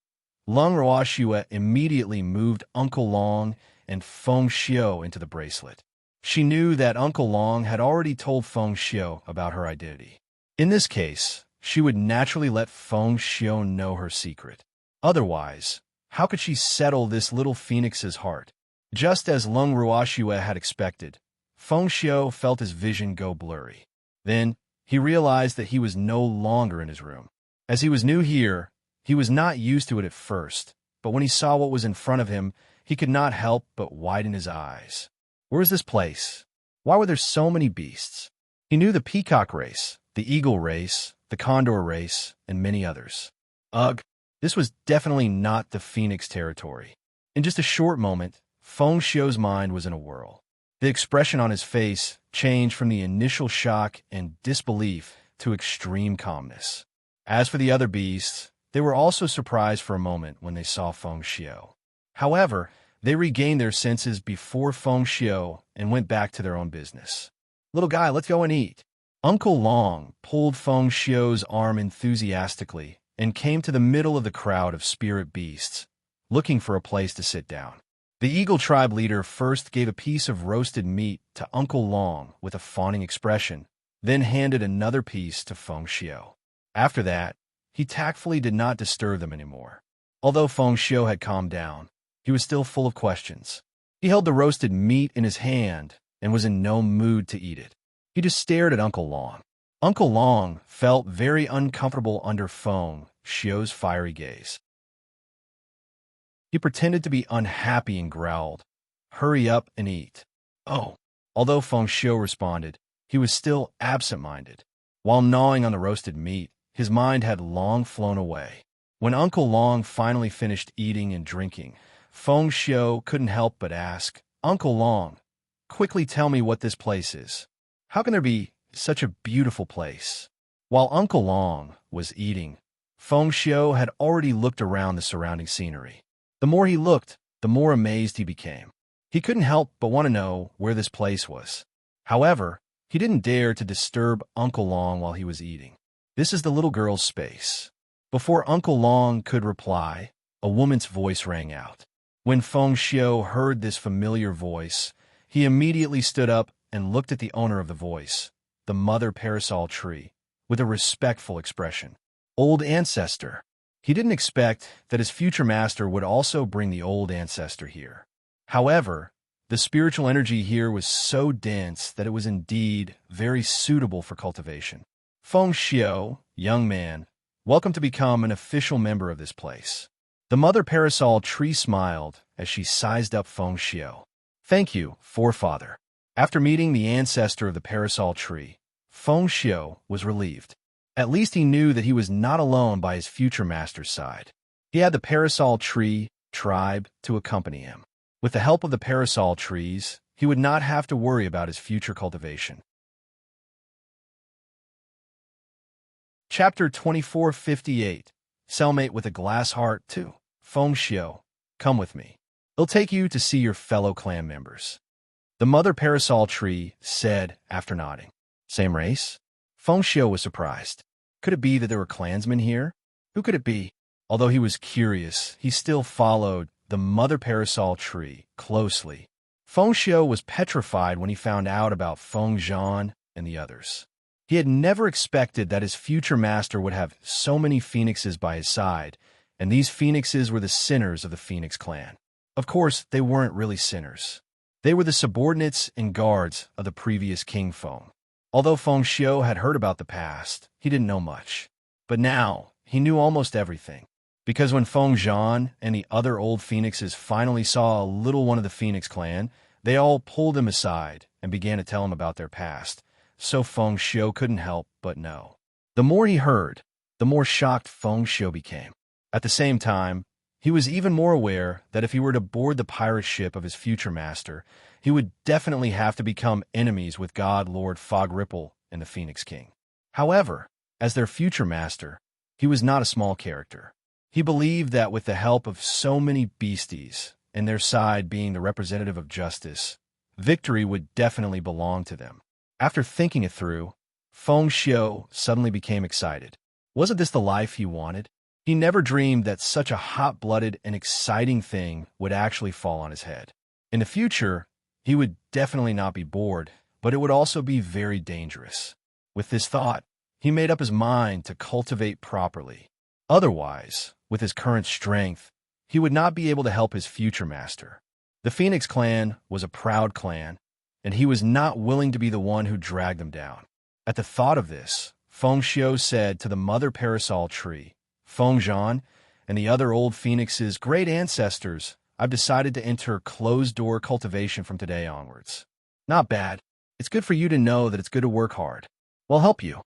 Lung Ruoxu immediately moved Uncle Long and Feng Xiu into the bracelet. She knew that Uncle Long had already told Feng Xiu about her identity. In this case, she would naturally let Feng Xiu know her secret. Otherwise, how could she settle this little phoenix's heart? Just as Lung Ruoxu had expected, Feng Xiu felt his vision go blurry. Then, he realized that he was no longer in his room. As he was new here, he was not used to it at first, but when he saw what was in front of him, he could not help but widen his eyes. Where is this place? Why were there so many beasts? He knew the peacock race, the eagle race, the condor race, and many others. Ugh, this was definitely not the phoenix territory. In just a short moment, Feng Xiu's mind was in a whirl. The expression on his face changed from the initial shock and disbelief to extreme calmness. As for the other beasts, they were also surprised for a moment when they saw Feng Xiu. However, they regained their senses before Feng Xiu and went back to their own business. "Little guy, let's go and eat." Uncle Long pulled Feng Xiu's arm enthusiastically and came to the middle of the crowd of spirit beasts, looking for a place to sit down. The Eagle tribe leader first gave a piece of roasted meat to Uncle Long with a fawning expression, then handed another piece to Feng Xiu. After that, he tactfully did not disturb them anymore. Although Feng Xiu had calmed down, he was still full of questions. He held the roasted meat in his hand and was in no mood to eat it. He just stared at Uncle Long. Uncle Long felt very uncomfortable under Feng Xiu's fiery gaze. He pretended to be unhappy and growled, "Hurry up and eat." Oh, although Feng Xiu responded, he was still absent-minded. While gnawing on the roasted meat, his mind had long flown away. When Uncle Long finally finished eating and drinking, Feng Xiu couldn't help but ask, "Uncle Long, quickly tell me what this place is. How can there be such a beautiful place?" While Uncle Long was eating, Feng Xiu had already looked around the surrounding scenery. The more he looked, the more amazed he became. He couldn't help but want to know where this place was. However, he didn't dare to disturb Uncle Long while he was eating. "This is the little girl's space." Before Uncle Long could reply, a woman's voice rang out. When Feng Xiu heard this familiar voice, he immediately stood up and looked at the owner of the voice, the mother parasol tree, with a respectful expression. "Old ancestor." He didn't expect that his future master would also bring the old ancestor here. However, the spiritual energy here was so dense that it was indeed very suitable for cultivation. "Feng Xiu, young man, welcome to become an official member of this place." The mother parasol tree smiled as she sized up Feng Xiu. "Thank you, forefather." After meeting the ancestor of the parasol tree, Feng Xiu was relieved. At least he knew that he was not alone by his future master's side. He had the parasol tree tribe to accompany him. With the help of the parasol trees, he would not have to worry about his future cultivation. Chapter 2458, Cellmate with a Glass Heart 2. Feng Xiu, come with me. It'll take you to see your fellow clan members. The mother parasol tree said after nodding. Same race? Feng Xiu was surprised. Could it be that there were clansmen here? Who could it be? Although he was curious, he still followed the mother parasol tree closely. Feng Xiu was petrified when he found out about Feng Zhan and the others. He had never expected that his future master would have so many phoenixes by his side, and these phoenixes were the sinners of the Phoenix clan. Of course, they weren't really sinners. They were the subordinates and guards of the previous King Feng. Although Feng Xiu had heard about the past, he didn't know much. But now, he knew almost everything. Because when Feng Zhan and the other old phoenixes finally saw a little one of the Phoenix clan, they all pulled him aside and began to tell him about their past. So Feng Xiu couldn't help but know. The more he heard, the more shocked Feng Xiu became. At the same time, he was even more aware that if he were to board the pirate ship of his future master, he would definitely have to become enemies with God Lord Fog Ripple and the Phoenix King. However, as their future master, he was not a small character. He believed that with the help of so many beasties, and their side being the representative of justice, victory would definitely belong to them. After thinking it through, Feng Xiu suddenly became excited. Wasn't this the life he wanted? He never dreamed that such a hot-blooded and exciting thing would actually fall on his head. In the future, he would definitely not be bored, but it would also be very dangerous. With this thought, he made up his mind to cultivate properly. Otherwise, with his current strength, he would not be able to help his future master. The Phoenix clan was a proud clan, and he was not willing to be the one who dragged them down. At the thought of this, Feng Xiu said to the mother parasol tree, Feng Zhan, and the other old phoenixes' great ancestors, I've decided to enter closed-door cultivation from today onwards. Not bad. It's good for you to know that it's good to work hard. We'll help you.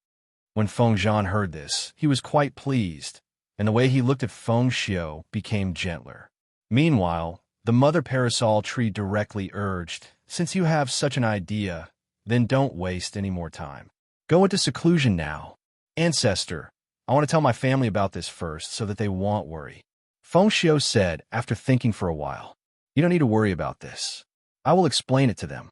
When Feng Zhan heard this, he was quite pleased, and the way he looked at Feng Xiu became gentler. Meanwhile, the mother parasol tree directly urged, since you have such an idea, then don't waste any more time. Go into seclusion now. Ancestor, I want to tell my family about this first so that they won't worry. Feng Xiu said after thinking for a while. You don't need to worry about this. I will explain it to them.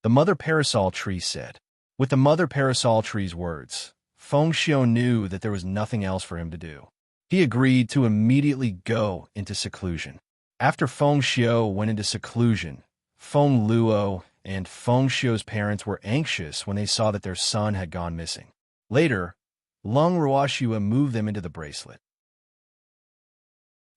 The mother parasol tree said. With the mother parasol tree's words, Feng Xiu knew that there was nothing else for him to do. He agreed to immediately go into seclusion. After Feng Xiu went into seclusion, Feng Luo and Feng Xiu's parents were anxious when they saw that their son had gone missing. Later, Lung Ruoxua moved them into the bracelet.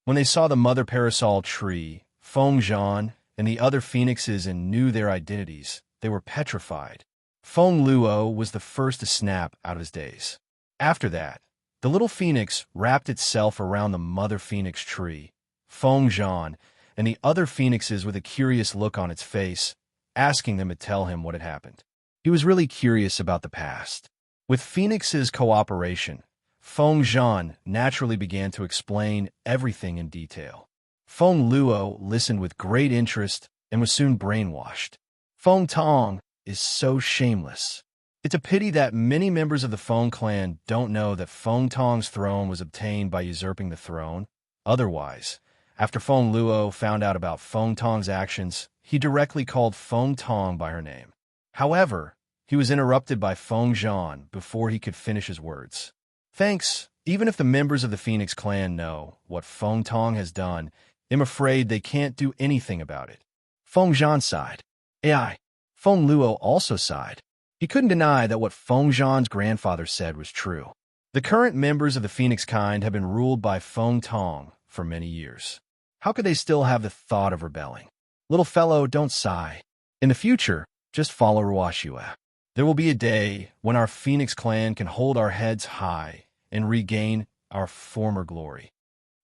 When they saw the mother parasol tree, Feng Zhan, and the other phoenixes and knew their identities, they were petrified. Feng Luo was the first to snap out of his daze. After that, the little phoenix wrapped itself around the mother phoenix tree, Feng Zhan, and the other phoenixes with a curious look on its face, asking them to tell him what had happened. He was really curious about the past. With Phoenix's cooperation, Feng Zhan naturally began to explain everything in detail. Feng Luo listened with great interest and was soon brainwashed. Feng Tong is so shameless. It's a pity that many members of the Feng clan don't know that Feng Tong's throne was obtained by usurping the throne. Otherwise, after Feng Luo found out about Feng Tong's actions, he directly called Feng Tong by her name. However, he was interrupted by Feng Zhan before he could finish his words. Thanks. Even if the members of the Phoenix clan know what Feng Tong has done, I'm afraid they can't do anything about it. Feng Zhan sighed. AI. Feng Luo also sighed. He couldn't deny that what Feng Zhan's grandfather said was true. The current members of the Phoenix kind have been ruled by Feng Tong for many years. How could they still have the thought of rebelling? Little fellow, don't sigh. In the future, just follow Ruoxua. There will be a day when our Phoenix clan can hold our heads high and regain our former glory.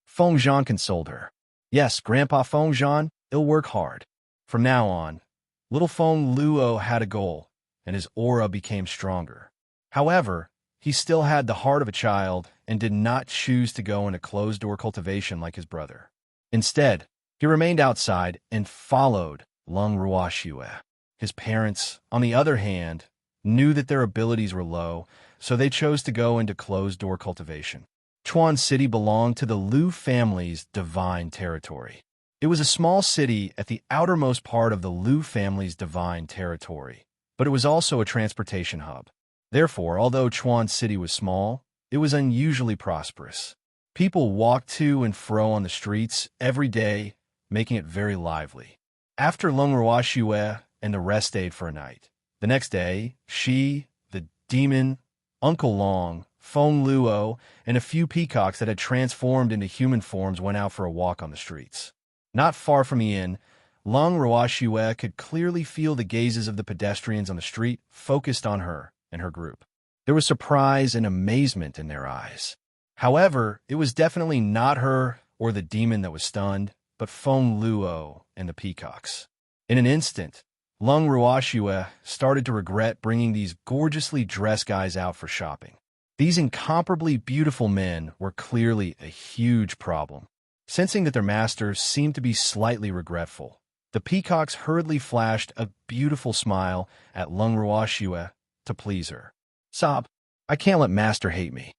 Feng Zhan consoled her. Yes, Grandpa Feng Zhan, he'll work hard. From now on, little Feng Luo had a goal, and his aura became stronger. However, he still had the heart of a child and did not choose to go into closed-door cultivation like his brother. Instead, he remained outside and followed Lung Ruoxua. His parents, on the other hand, knew that their abilities were low, so they chose to go into closed-door cultivation. Chuan City belonged to the Liu family's divine territory. It was a small city at the outermost part of the Liu family's divine territory, but it was also a transportation hub. Therefore, although Chuan City was small, it was unusually prosperous. People walked to and fro on the streets every day, making it very lively. After Lung Ruoxua and the rest stayed for a night, the next day, she, the demon, Uncle Long, Feng Luo, and a few peacocks that had transformed into human forms went out for a walk on the streets. Not far from the inn, Lung Ruoxue could clearly feel the gazes of the pedestrians on the street focused on her and her group. There was surprise and amazement in their eyes. However, it was definitely not her or the demon that was stunned, but Feng Luo and the peacocks. In an instant, Lung Ruoxue started to regret bringing these gorgeously dressed guys out for shopping. These incomparably beautiful men were clearly a huge problem. Sensing that their masters seemed to be slightly regretful, the peacocks hurriedly flashed a beautiful smile at Lung Ruoxue to please her. "Sob, I can't let master hate me."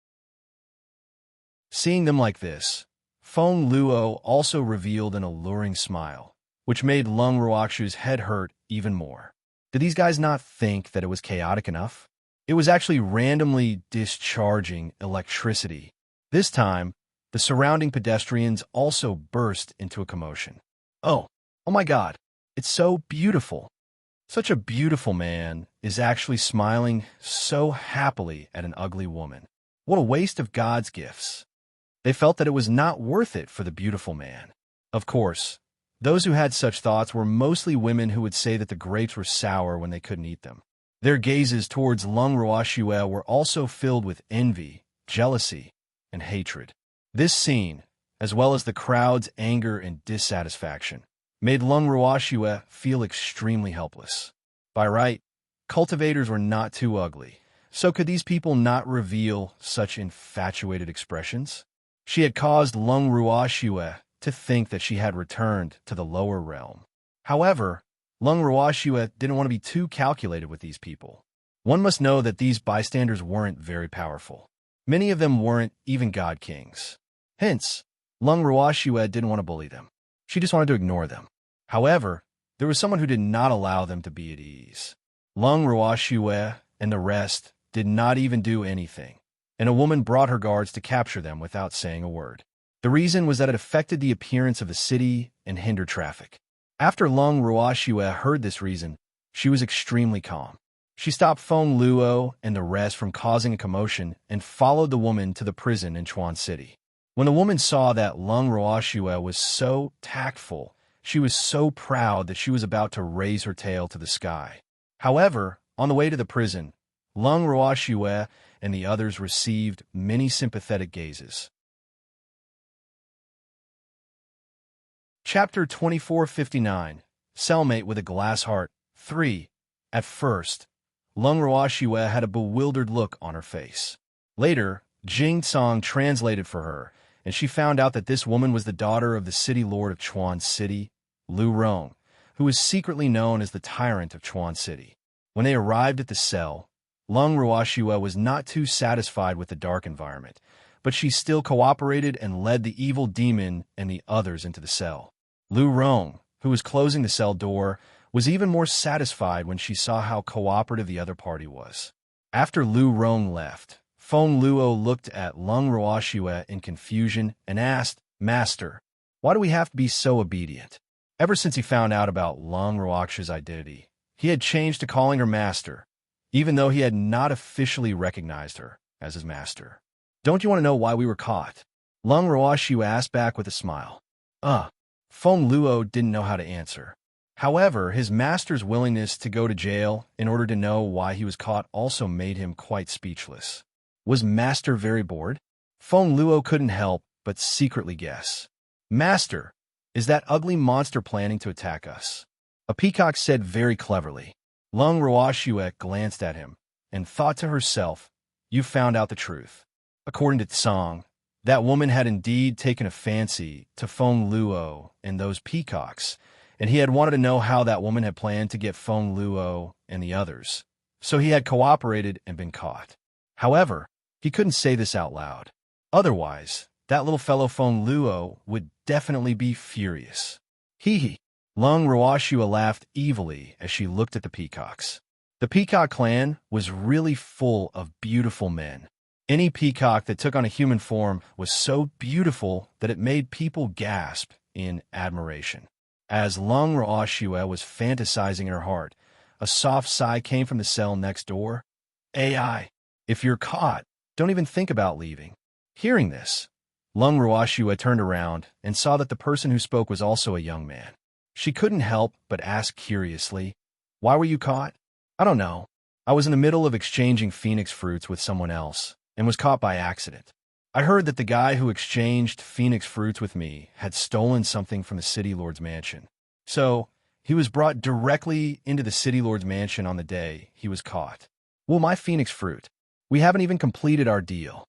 Seeing them like this, Feng Luo also revealed an alluring smile, which made Lung Ruoxue's head hurt even more. Did these guys not think that it was chaotic enough? It was actually randomly discharging electricity. This time, the surrounding pedestrians also burst into a commotion. Oh my God, it's so beautiful. Such a beautiful man is actually smiling so happily at an ugly woman. What a waste of God's gifts. They felt that it was not worth it for the beautiful man. Of course, those who had such thoughts were mostly women who would say that the grapes were sour when they couldn't eat them. Their gazes towards Lung Ruoxue were also filled with envy, jealousy, and hatred. This scene, as well as the crowd's anger and dissatisfaction, made Lung Ruoxue feel extremely helpless. By right, cultivators were not too ugly, so could these people not reveal such infatuated expressions? She had caused Lung Ruoxue to think that she had returned to the lower realm. However, Lung Ruoxue didn't want to be too calculated with these people. One must know that these bystanders weren't very powerful. Many of them weren't even god kings. Hence, Lung Ruoxue didn't want to bully them. She just wanted to ignore them. However, there was someone who did not allow them to be at ease. Lung Ruoxue and the rest did not even do anything, and a woman brought her guards to capture them without saying a word. The reason was that it affected the appearance of the city and hindered traffic. After Lung Ruoxue heard this reason, she was extremely calm. She stopped Feng Luo and the rest from causing a commotion and followed the woman to the prison in Chuan City. When the woman saw that Lung Ruoxue was so tactful, she was so proud that she was about to raise her tail to the sky. However, on the way to the prison, Lung Ruoxue and the others received many sympathetic gazes. Chapter 2459, Cellmate with a Glass Heart, 3. At first, Lung Ruoxue had a bewildered look on her face. Later, Jing Tsang translated for her, and she found out that this woman was the daughter of the city lord of Chuan City, Lu Rong, who was secretly known as the tyrant of Chuan City. When they arrived at the cell, Lung Ruoxue was not too satisfied with the dark environment, but she still cooperated and led the evil demon and the others into the cell. Lu Rong, who was closing the cell door, was even more satisfied when she saw how cooperative the other party was. After Lu Rong left, Feng Luo looked at Lung Ruoxue in confusion and asked, "Master, why do we have to be so obedient?" Ever since he found out about Lung Ruoxue's identity, he had changed to calling her master, even though he had not officially recognized her as his master. "Don't you want to know why we were caught?" Lung Ruoxue asked back with a smile. Feng Luo didn't know how to answer. However, his master's willingness to go to jail in order to know why he was caught also made him quite speechless. Was Master very bored? Feng Luo couldn't help but secretly guess. "Master, is that ugly monster planning to attack us?" A peacock said very cleverly. Lung Ruoxue glanced at him and thought to herself, "You found out the truth." According to Tsang, that woman had indeed taken a fancy to Feng Luo and those peacocks, and he had wanted to know how that woman had planned to get Feng Luo and the others, so he had cooperated and been caught. However, he couldn't say this out loud. Otherwise, that little fellow Feng Luo would definitely be furious. Hee. Lung Ruoxue laughed evilly as she looked at the peacocks. The peacock clan was really full of beautiful men. Any peacock that took on a human form was so beautiful that it made people gasp in admiration. As Lung Ruoxue was fantasizing in her heart, a soft sigh came from the cell next door. "AI, if you're caught, don't even think about leaving." Hearing this, Lung Ruashua turned around and saw that the person who spoke was also a young man. She couldn't help but ask curiously, "Why were you caught?" "I don't know. I was in the middle of exchanging phoenix fruits with someone else and was caught by accident. I heard that the guy who exchanged phoenix fruits with me had stolen something from the city lord's mansion. So, he was brought directly into the city lord's mansion on the day he was caught. Well, my phoenix fruit. We haven't even completed our deal."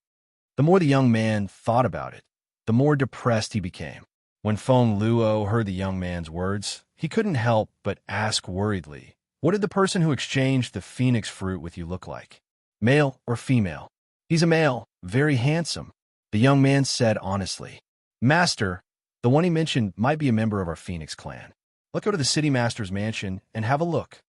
The more the young man thought about it, the more depressed he became. When Feng Luo heard the young man's words, he couldn't help but ask worriedly, "What did the person who exchanged the phoenix fruit with you look like? Male or female?" "He's a male, very handsome," the young man said honestly. "Master, the one he mentioned might be a member of our phoenix clan. Let's go to the city master's mansion and have a look.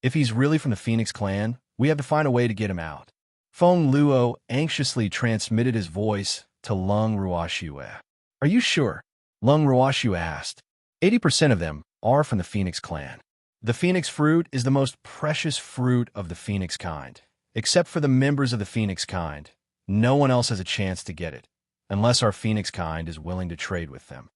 If he's really from the phoenix clan, we have to find a way to get him out." Feng Luo anxiously transmitted his voice to Lung Ruashue. "Are you sure?" Lung Ruashue asked. 80% of them are from the phoenix clan. The phoenix fruit is the most precious fruit of the phoenix kind. Except for the members of the phoenix kind, no one else has a chance to get it, unless our phoenix kind is willing to trade with them.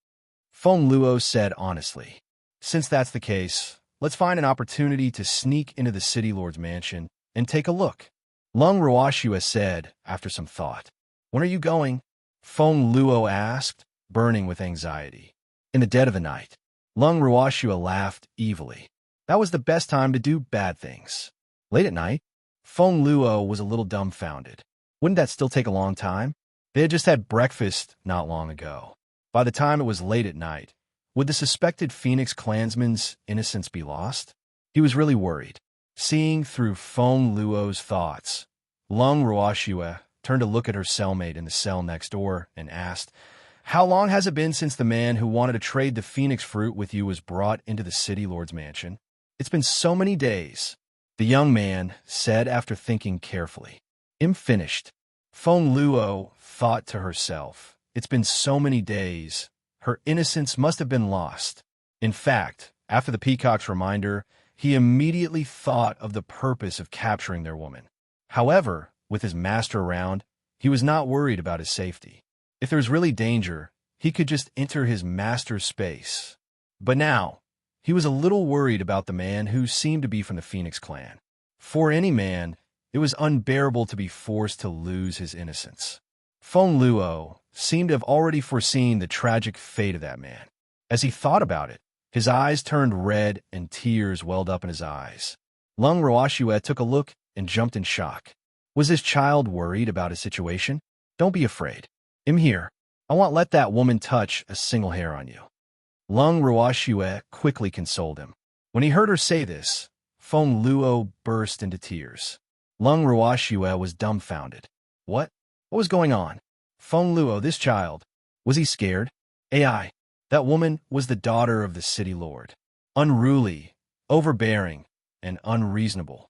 Feng Luo said honestly. "Since that's the case, let's find an opportunity to sneak into the city lord's mansion and take a look." Lung Ruashua said after some thought. "When are you going?" Feng Luo asked, burning with anxiety. "In the dead of the night." Lung Ruashua laughed evilly. "That was the best time to do bad things." "Late at night?" Feng Luo was a little dumbfounded. Wouldn't that still take a long time? They had just had breakfast not long ago. By the time it was late at night, would the suspected Phoenix clansman's innocence be lost? He was really worried. Seeing through Feng Luo's thoughts, Lung Ruashua turned to look at her cellmate in the cell next door and asked, "How long has it been since the man who wanted to trade the phoenix fruit with you was brought into the city lord's mansion?" "It's been so many days," the young man said after thinking carefully. "I'm finished." Feng Luo thought to herself, "It's been so many days. Her innocence must have been lost." In fact, after the peacock's reminder, he immediately thought of the purpose of capturing their woman. However, with his master around, he was not worried about his safety. If there was really danger, he could just enter his master's space. But now, he was a little worried about the man who seemed to be from the Phoenix clan. For any man, it was unbearable to be forced to lose his innocence. Feng Luo seemed to have already foreseen the tragic fate of that man. As he thought about it, his eyes turned red and tears welled up in his eyes. Lung Ruashue took a look and jumped in shock. Was his child worried about his situation? "Don't be afraid. I'm here. I won't let that woman touch a single hair on you." Lung Ruashue quickly consoled him. When he heard her say this, Feng Luo burst into tears. Lung Ruashue was dumbfounded. What? What was going on? Feng Luo, this child, was he scared? AI. That woman was the daughter of the city lord. Unruly, overbearing, and unreasonable.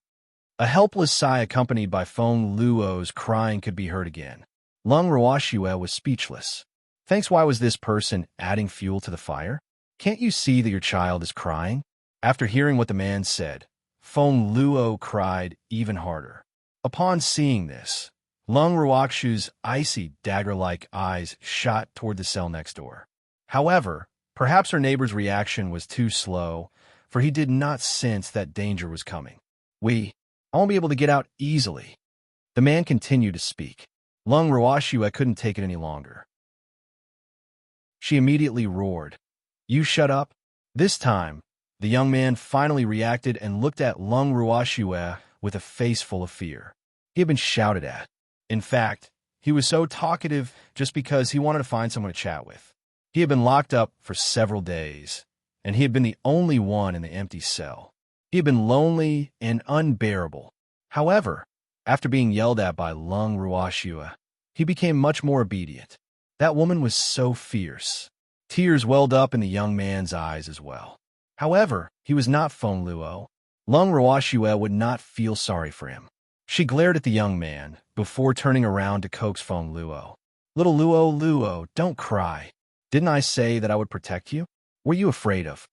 A helpless sigh accompanied by Feng Luo's crying could be heard again. Lung Ruashue was speechless. Thanks, why was this person adding fuel to the fire? Can't you see that your child is crying? After hearing what the man said, Feng Luo cried even harder. Upon seeing this, Lung Ruakshu's icy dagger-like eyes shot toward the cell next door. However, perhaps her neighbor's reaction was too slow, for he did not sense that danger was coming. I won't be able to get out easily. The man continued to speak. Lung Ruashue couldn't take it any longer. She immediately roared, "You shut up." This time, the young man finally reacted and looked at Lung Ruashue with a face full of fear. He had been shouted at. In fact, he was so talkative just because he wanted to find someone to chat with. He had been locked up for several days, and he had been the only one in the empty cell. He had been lonely and unbearable. However, after being yelled at by Lung Ruashue, he became much more obedient. That woman was so fierce. Tears welled up in the young man's eyes as well. However, he was not Feng Luo. Lung Ruashue would not feel sorry for him. She glared at the young man before turning around to coax Feng Luo. "Little Luo, don't cry. Didn't I say that I would protect you? What were you afraid of?"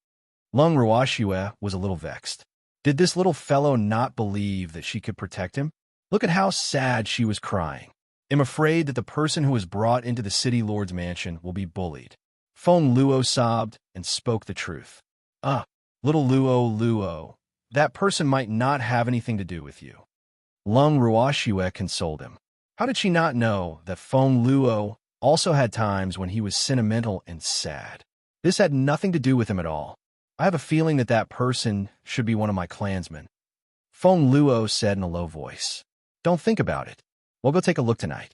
Lung Ruashue was a little vexed. Did this little fellow not believe that she could protect him? Look at how sad she was crying. am afraid that the person who was brought into the city lord's mansion will be bullied. Feng Luo sobbed and spoke the truth. Ah, little Luo, that person might not have anything to do with you. Lung Ruoxue consoled him. How did she not know that Feng Luo also had times when he was sentimental and sad? This had nothing to do with him at all. I have a feeling that that person should be one of my clansmen. Feng Luo said in a low voice. Don't think about it. We'll go take a look tonight.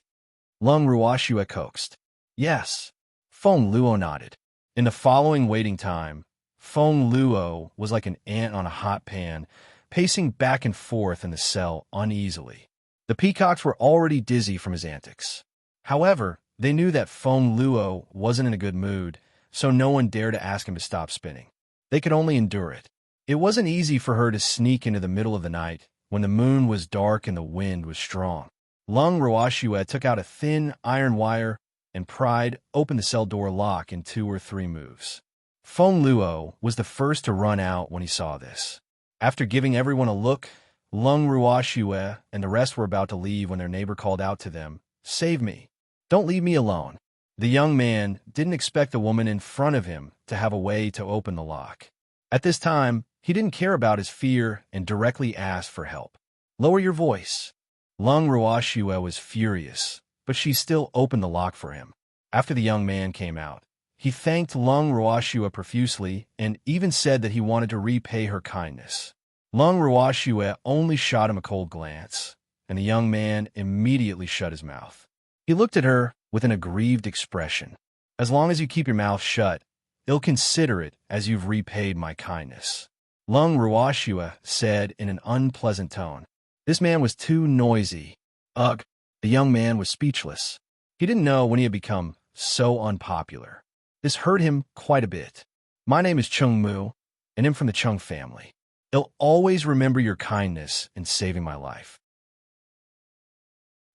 Lung Ruoxue coaxed. Yes. Feng Luo nodded. In the following waiting time, Feng Luo was like an ant on a hot pan, pacing back and forth in the cell uneasily. The peacocks were already dizzy from his antics. However, they knew that Feng Luo wasn't in a good mood, so no one dared to ask him to stop spinning. They could only endure it. It wasn't easy for her to sneak into the middle of the night when the moon was dark and the wind was strong. Lung Ruoxue took out a thin iron wire and pried open the cell door lock in 2 or 3 moves. Feng Luo was the first to run out when he saw this. After giving everyone a look, Lung Ruoxue and the rest were about to leave when their neighbor called out to them, "Save me! Don't leave me alone." The young man didn't expect the woman in front of him to have a way to open the lock. At this time, he didn't care about his fear and directly asked for help. "Lower your voice." Lung Ruoxue was furious, but she still opened the lock for him. After the young man came out, he thanked Lung Ruoxue profusely and even said that he wanted to repay her kindness. Lung Ruoxue only shot him a cold glance, and the young man immediately shut his mouth. He looked at her with an aggrieved expression. "As long as you keep your mouth shut, I'll consider it as you've repaid my kindness," Lung Ruoxue said in an unpleasant tone. This man was too noisy. Ugh, the young man was speechless. He didn't know when he had become so unpopular. This hurt him quite a bit. "My name is Chung Mu, and I'm from the Chung family. I'll always remember your kindness in saving my life.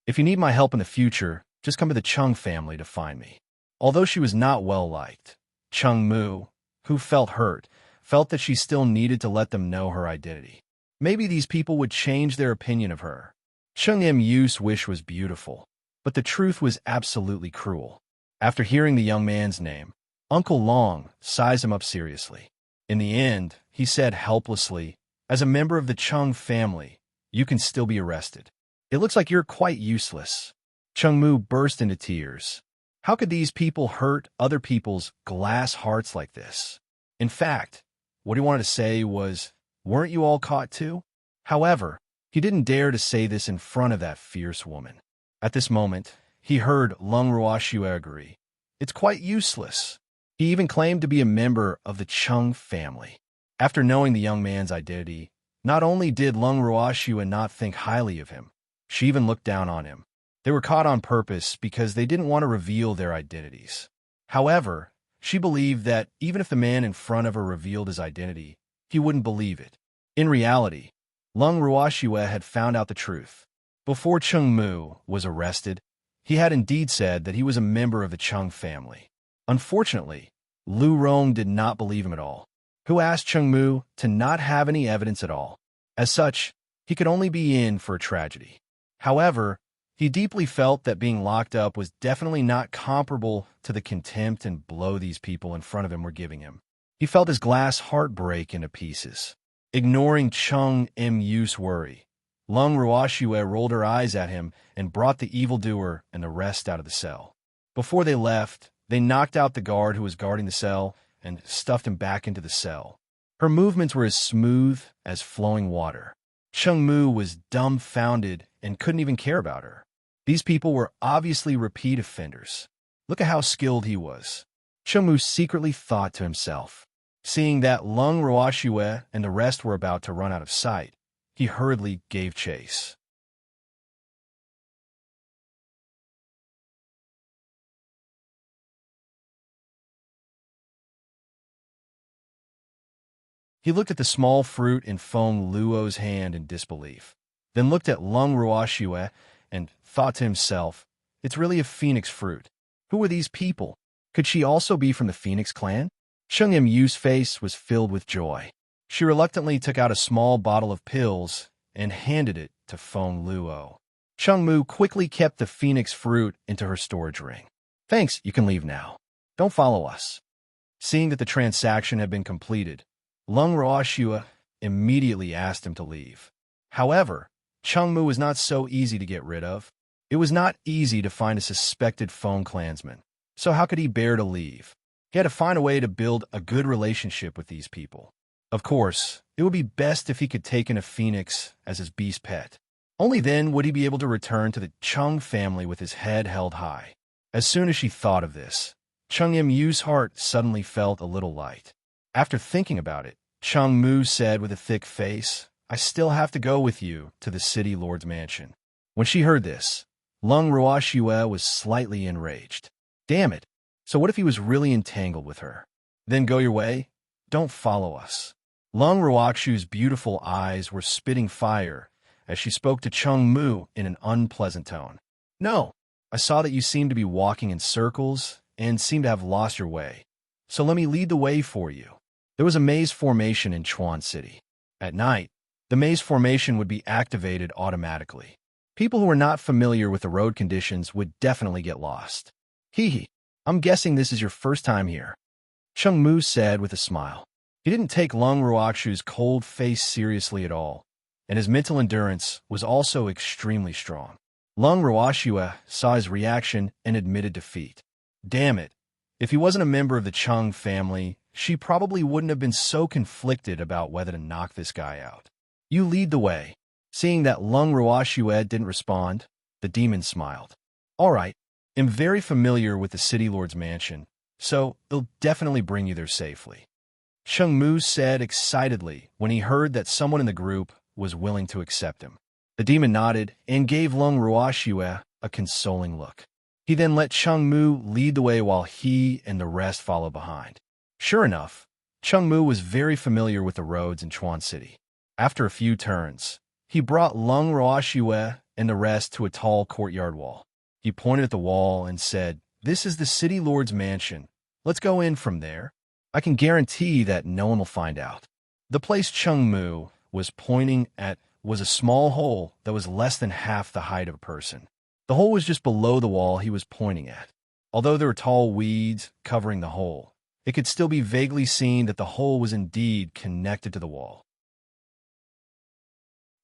If you need my help in the future, just come to the Chung family to find me." Although she was not well liked, Chung Mu, who felt hurt, felt that she still needed to let them know her identity. Maybe these people would change their opinion of her. Chung Yu's wish was beautiful, but the truth was absolutely cruel. After hearing the young man's name, Uncle Long sized him up seriously. In the end, he said helplessly, "As a member of the Chung family, you can still be arrested. It looks like you're quite useless." Chung Mu burst into tears. How could these people hurt other people's glass hearts like this? In fact, what he wanted to say was, "Weren't you all caught too?" However, he didn't dare to say this in front of that fierce woman. At this moment, he heard Lung Ruoxue agree. "It's quite useless." He even claimed to be a member of the Chung family. After knowing the young man's identity, not only did Lung Ruoxue not think highly of him, she even looked down on him. They were caught on purpose because they didn't want to reveal their identities. However, she believed that even if the man in front of her revealed his identity, he wouldn't believe it. In reality, Lung Ruoxue had found out the truth. Before Chung Mu was arrested, he had indeed said that he was a member of the Chung family. Unfortunately, Lu Rong did not believe him at all, who asked Chung Mu to not have any evidence at all. As such, he could only be in for a tragedy. However, he deeply felt that being locked up was definitely not comparable to the contempt and blow these people in front of him were giving him. He felt his glass heart break into pieces. Ignoring Chung Yu's worry, Lung Ruoxue rolled her eyes at him and brought the evildoer and the rest out of the cell. Before they left, they knocked out the guard who was guarding the cell and stuffed him back into the cell. Her movements were as smooth as flowing water. Chung Mu was dumbfounded and couldn't even care about her. These people were obviously repeat offenders. Look at how skilled he was. Chung Mu secretly thought to himself. Seeing that Lung Ruoxue and the rest were about to run out of sight, he hurriedly gave chase. He looked at the small fruit in Feng Luo's hand in disbelief, then looked at Lung Ruoxue and thought to himself, "It's really a phoenix fruit. Who are these people? Could she also be from the Phoenix clan?" Chung Yu's face was filled with joy. She reluctantly took out a small bottle of pills and handed it to Feng Luo. Chengmu quickly kept the phoenix fruit into her storage ring. Thanks, you can leave now. Don't follow us. Seeing that the transaction had been completed, Lung Ruoxue immediately asked him to leave. However, Chengmu was not so easy to get rid of. It was not easy to find a suspected phone clansman, so how could he bear to leave? He had to find a way to build a good relationship with these people. Of course, it would be best if he could take in a phoenix as his beast pet. Only then would he be able to return to the Chung family with his head held high. As soon as she thought of this, Chung Yu's heart suddenly felt a little light. After thinking about it, Chung Mu said with a thick face, I still have to go with you to the city lord's mansion. When she heard this, Lung Ruoxue was slightly enraged. Damn it. So what if he was really entangled with her? Then go your way. Don't follow us. Lung Ruoxue's beautiful eyes were spitting fire as she spoke to Chung Mu in an unpleasant tone. No, I saw that you seemed to be walking in circles and seemed to have lost your way. So let me lead the way for you. There was a maze formation in Chuan City. At night, the maze formation would be activated automatically. People who were not familiar with the road conditions would definitely get lost. Hee, I'm guessing this is your first time here. Chung Mu said with a smile. He didn't take Lung Ruoxue's cold face seriously at all, and his mental endurance was also extremely strong. Lung Ruoxue saw his reaction and admitted defeat. Damn it. If he wasn't a member of the Chung family, she probably wouldn't have been so conflicted about whether to knock this guy out. You lead the way. Seeing that Lung Ruoxue didn't respond, the demon smiled. All right, I'm very familiar with the city lord's mansion, so they'll definitely bring you there safely. Chung Mu said excitedly when he heard that someone in the group was willing to accept him. The demon nodded and gave Lung Ruoxue a consoling look. He then let Chung Mu lead the way while he and the rest followed behind. Sure enough, Chung Mu was very familiar with the roads in Chuan City. After a few turns, he brought Lung Ruoxue and the rest to a tall courtyard wall. He pointed at the wall and said, This is the city lord's mansion. Let's go in from there. I can guarantee that no one will find out. The place Chung Mu was pointing at was a small hole that was less than half the height of a person. The hole was just below the wall he was pointing at. Although there were tall weeds covering the hole, it could still be vaguely seen that the hole was indeed connected to the wall.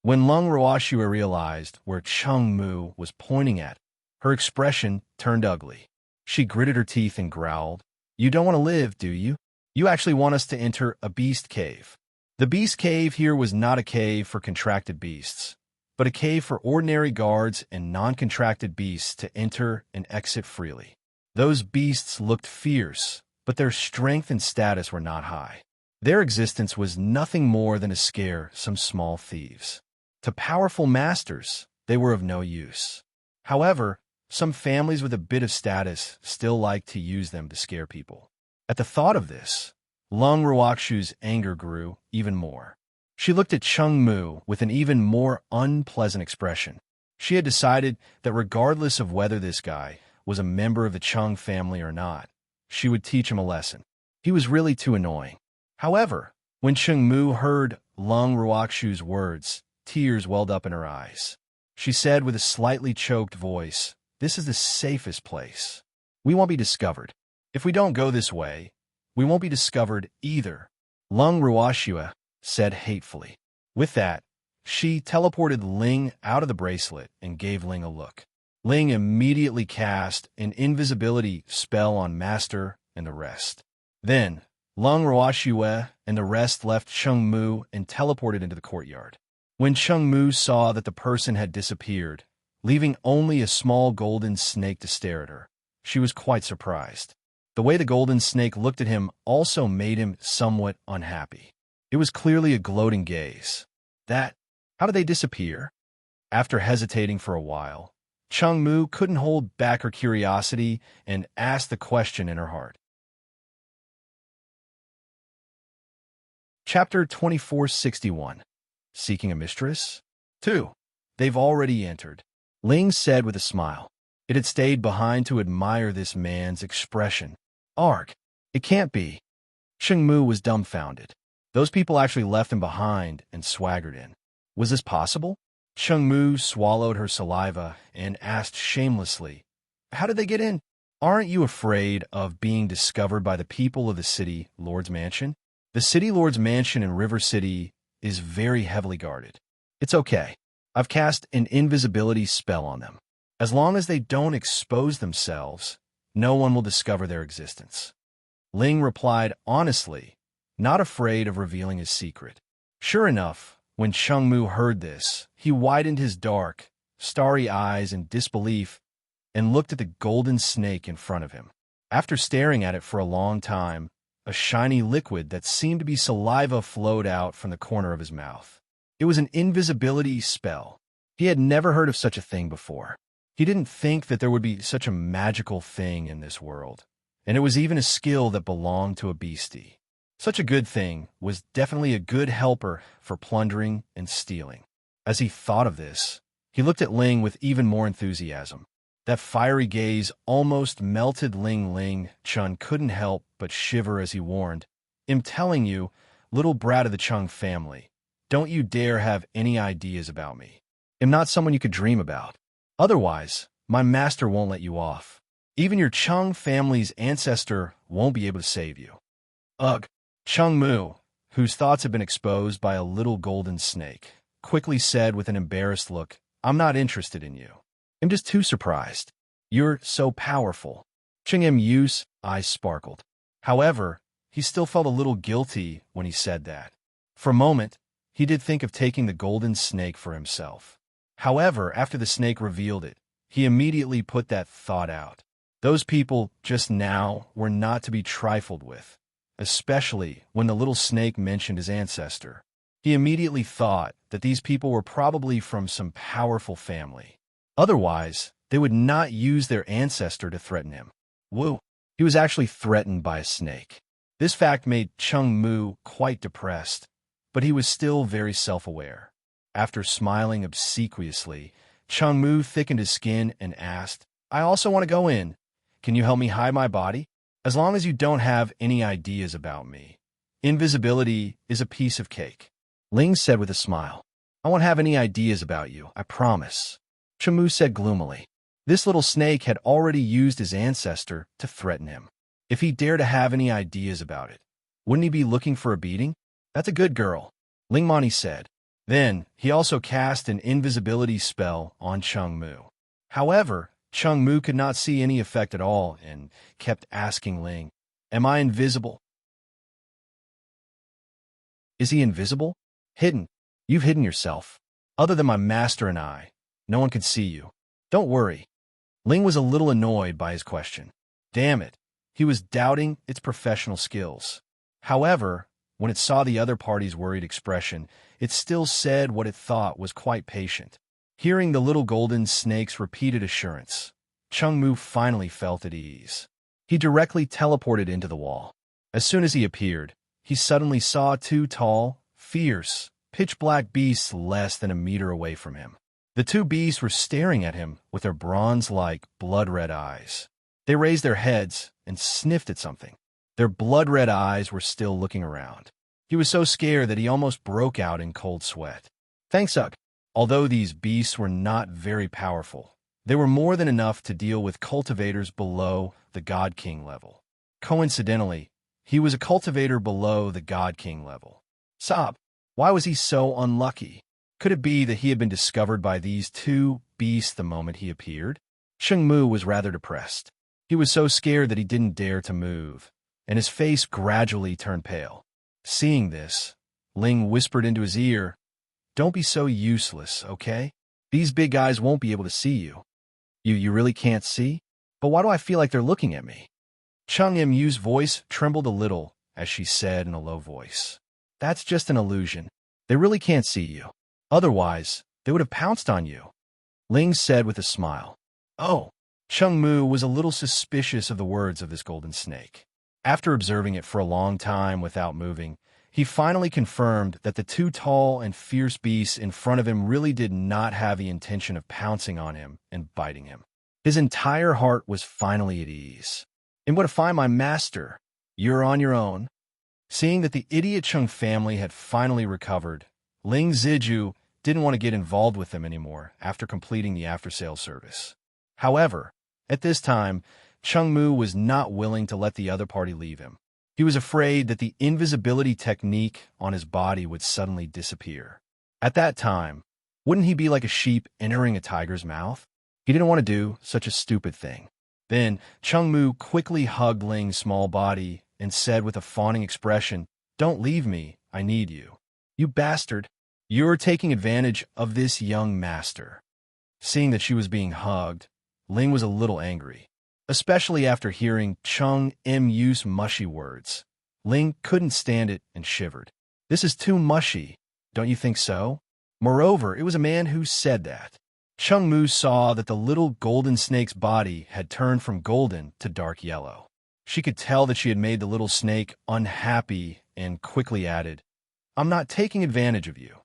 When Lung Ruoxue realized where Chung Mu was pointing at, her expression turned ugly. She gritted her teeth and growled, You don't want to live, do you? You actually want us to enter a beast cave. The beast cave here was not a cave for contracted beasts, but a cave for ordinary guards and non-contracted beasts to enter and exit freely. Those beasts looked fierce, but their strength and status were not high. Their existence was nothing more than to scare some small thieves. To powerful masters, they were of no use. However, some families with a bit of status still liked to use them to scare people. At the thought of this, Lung Ruoxue's anger grew even more. She looked at Chung Mu with an even more unpleasant expression. She had decided that regardless of whether this guy was a member of the Chung family or not, she would teach him a lesson. He was really too annoying. However, when Chung Mu heard Lung Ruoxue's words, tears welled up in her eyes. She said with a slightly choked voice, This is the safest place. We won't be discovered. If we don't go this way, we won't be discovered either. Lung Ruoxue said hatefully. With that, she teleported Ling out of the bracelet and gave Ling a look. Ling immediately cast an invisibility spell on Master and the rest. Then, Lung Ruoxue and the rest left Chung Mu and teleported into the courtyard. When Chung Mu saw that the person had disappeared, leaving only a small golden snake to stare at her, she was quite surprised. The way the golden snake looked at him also made him somewhat unhappy. It was clearly a gloating gaze. How did they disappear? After hesitating for a while, Chung Mu couldn't hold back her curiosity and asked the question in her heart. Chapter 2461. Seeking a Mistress? 2. They've already entered, Ling said with a smile. It had stayed behind to admire this man's expression. Arg! It can't be. Chung Mu was dumbfounded. Those people actually left him behind and swaggered in. Was this possible? Cheng Mu swallowed her saliva and asked shamelessly, "How did they get in? Aren't you afraid of being discovered by the people of the City Lord's Mansion? The City Lord's Mansion in River City is very heavily guarded. It's okay. I've cast an invisibility spell on them. As long as they don't expose themselves, no one will discover their existence." Ling replied honestly, not afraid of revealing his secret. Sure enough, when Cheng Mu heard this, he widened his dark, starry eyes in disbelief and looked at the golden snake in front of him. After staring at it for a long time, a shiny liquid that seemed to be saliva flowed out from the corner of his mouth. It was an invisibility spell. He had never heard of such a thing before. He didn't think that there would be such a magical thing in this world, and it was even a skill that belonged to a beastie. Such a good thing was definitely a good helper for plundering and stealing. As he thought of this, he looked at Ling with even more enthusiasm. That fiery gaze almost melted Ling. Ling Chun couldn't help but shiver as he warned, "I'm telling you, little brat of the Chung family, don't you dare have any ideas about me. I'm not someone you could dream about. Otherwise, my master won't let you off. Even your Chung family's ancestor won't be able to save you." Ugh! Cheng Mu, whose thoughts had been exposed by a little golden snake, quickly said with an embarrassed look, "I'm not interested in you. I'm just too surprised. You're so powerful." Cheng Mu's eyes sparkled. However, he still felt a little guilty when he said that. For a moment, he did think of taking the golden snake for himself. However, after the snake revealed it, he immediately put that thought out. Those people just now were not to be trifled with, especially when the little snake mentioned his ancestor. He immediately thought that these people were probably from some powerful family. Otherwise, they would not use their ancestor to threaten him. Woo! He was actually threatened by a snake. This fact made Cheng Mu quite depressed, but he was still very self-aware. After smiling obsequiously, Cheng Mu thickened his skin and asked, "I also want to go in. Can you help me hide my body? As long as you don't have any ideas about me. Invisibility is a piece of cake." Ling said with a smile, "I won't have any ideas about you, I promise." Cheng Mu said gloomily. This little snake had already used his ancestor to threaten him. If he dared to have any ideas about it, wouldn't he be looking for a beating? "That's a good girl," Ling Mani said. Then, he also cast an invisibility spell on Cheng Mu. However, Cheng Mu could not see any effect at all and kept asking Ling, "Am I invisible? Is he invisible? Hidden? You've hidden yourself. Other than my master and I, no one could see you. Don't worry." Ling was a little annoyed by his question. Damn it, he was doubting its professional skills. However, when it saw the other party's worried expression, it still said what it thought was quite patient. Hearing the little golden snake's repeated assurance, Cheng Mu finally felt at ease. He directly teleported into the wall. As soon as he appeared, he suddenly saw two tall, fierce, pitch-black beasts less than a meter away from him. The two beasts were staring at him with their bronze-like, blood-red eyes. They raised their heads and sniffed at something. Their blood-red eyes were still looking around. He was so scared that he almost broke out in cold sweat. Thanks, Ugg. Although these beasts were not very powerful, they were more than enough to deal with cultivators below the God King level. Coincidentally, he was a cultivator below the God King level. Sob, why was he so unlucky? Could it be that he had been discovered by these two beasts the moment he appeared? Cheng Mu was rather depressed. He was so scared that he didn't dare to move, and his face gradually turned pale. Seeing this, Ling whispered into his ear, "Don't be so useless, okay? These big guys won't be able to see you." You really can't see? But why do I feel like they're looking at me?" Cheng Mu's voice trembled a little as she said in a low voice, "That's just an illusion. They really can't see you. Otherwise, they would have pounced on you," Ling said with a smile. Oh, Cheng Mu was a little suspicious of the words of this golden snake. After observing it for a long time without moving, he finally confirmed that the two tall and fierce beasts in front of him really did not have the intention of pouncing on him and biting him. His entire heart was finally at ease. "And what if I'm my master? You're on your own." Seeing that the idiot Chung family had finally recovered, Ling Ziju didn't want to get involved with them anymore after completing the after-sales service. However, at this time, Chungmu was not willing to let the other party leave him. He was afraid that the invisibility technique on his body would suddenly disappear. At that time, wouldn't he be like a sheep entering a tiger's mouth? He didn't want to do such a stupid thing. Then, Chungmu quickly hugged Ling's small body and said with a fawning expression, "Don't leave me, I need you. You bastard. You're taking advantage of this young master." Seeing that she was being hugged, Ling was a little angry. Especially after hearing Chung Mu's mushy words. Ling couldn't stand it and shivered. "This is too mushy, don't you think so?" Moreover, it was a man who said that. Chung Mu saw that the little golden snake's body had turned from golden to dark yellow. She could tell that she had made the little snake unhappy and quickly added, "I'm not taking advantage of you.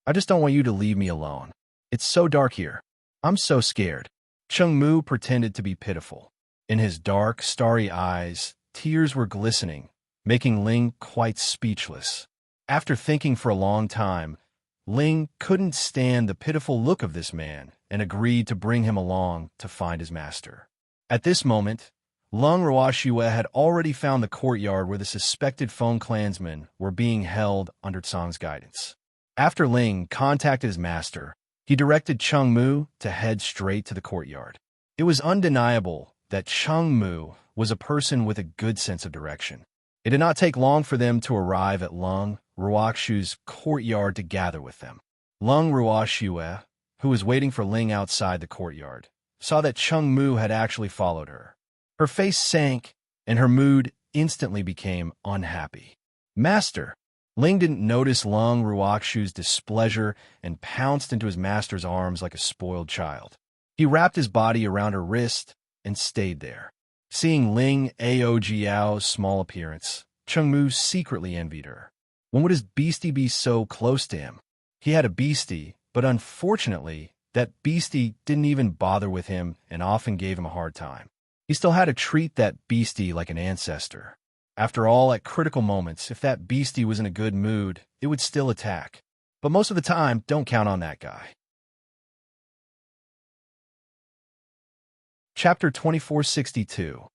I just don't want you to leave me alone. It's so dark here. I'm so scared." Chung Mu pretended to be pitiful. In his dark, starry eyes, tears were glistening, making Ling quite speechless. After thinking for a long time, Ling couldn't stand the pitiful look of this man and agreed to bring him along to find his master. At this moment, Lung Ruoxue had already found the courtyard where the suspected Feng clansmen were being held under Tsang's guidance. After Ling contacted his master, he directed Chung Mu to head straight to the courtyard. It was undeniable that Chung Mu was a person with a good sense of direction. It did not take long for them to arrive at Lung Ruoxue's courtyard to gather with them. Lung Ruoxue, who was waiting for Ling outside the courtyard, saw that Chung Mu had actually followed her. Her face sank, and her mood instantly became unhappy. "Master!" Ling didn't notice Lung Ruoxue's displeasure and pounced into his master's arms like a spoiled child. He wrapped his body around her wrist and stayed there. Seeing Ling Aojiao's small appearance, Chung Mu secretly envied her. When would his beastie be so close to him? He had a beastie, but unfortunately, that beastie didn't even bother with him and often gave him a hard time. He still had to treat that beastie like an ancestor. After all, at critical moments, if that beastie was in a good mood, it would still attack. But most of the time, don't count on that guy. Chapter 2462.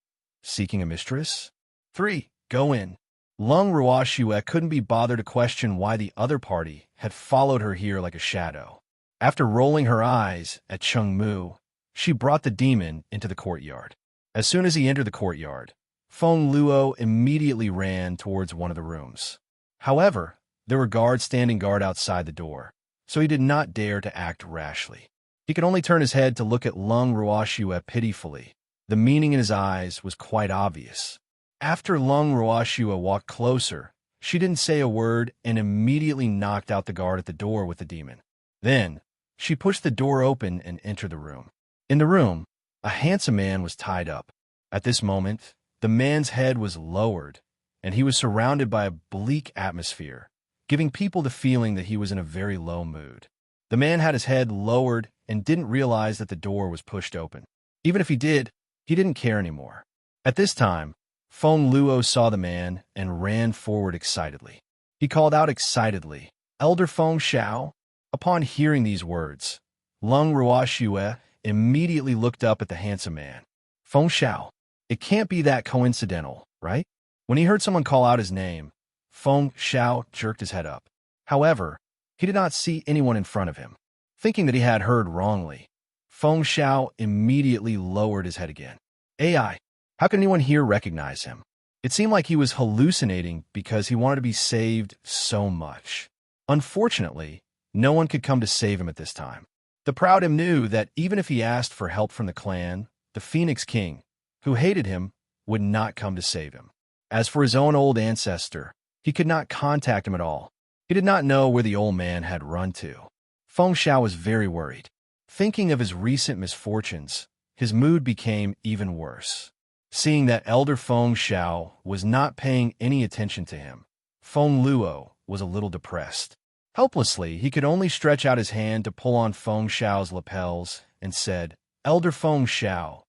Seeking a Mistress? 3. Go in. Lung Ruoxue couldn't be bothered to question why the other party had followed her here like a shadow. After rolling her eyes at Chung Mu, she brought the demon into the courtyard. As soon as he entered the courtyard, Feng Luo immediately ran towards one of the rooms. However, there were guards standing guard outside the door, so he did not dare to act rashly. He could only turn his head to look at Lung Ruoxue pitifully. The meaning in his eyes was quite obvious. After Lung Ruoxue walked closer, she didn't say a word and immediately knocked out the guard at the door with the demon. Then, she pushed the door open and entered the room. In the room, a handsome man was tied up. At this moment, the man's head was lowered, and he was surrounded by a bleak atmosphere, giving people the feeling that he was in a very low mood. The man had his head lowered and didn't realize that the door was pushed open. Even if he did, he didn't care anymore. At this time, Feng Luo saw the man and ran forward excitedly. He called out excitedly, "Elder Feng Xiao?" Upon hearing these words, Lung Ruoxue immediately looked up at the handsome man. "Feng Xiao. It can't be that coincidental, right?" When he heard someone call out his name, Feng Xiao jerked his head up. However, he did not see anyone in front of him. Thinking that he had heard wrongly, Feng Xiao immediately lowered his head again. "AI, how can anyone here recognize him?" It seemed like he was hallucinating because he wanted to be saved so much. Unfortunately, no one could come to save him at this time. The proud him knew that even if he asked for help from the clan, the Phoenix King, who hated him, would not come to save him. As for his own old ancestor, he could not contact him at all. He did not know where the old man had run to. Feng Xiao was very worried. Thinking of his recent misfortunes, his mood became even worse. Seeing that Elder Feng Xiao was not paying any attention to him, Feng Luo was a little depressed. Helplessly, he could only stretch out his hand to pull on Feng Xiao's lapels and said, "Elder Feng Xiao,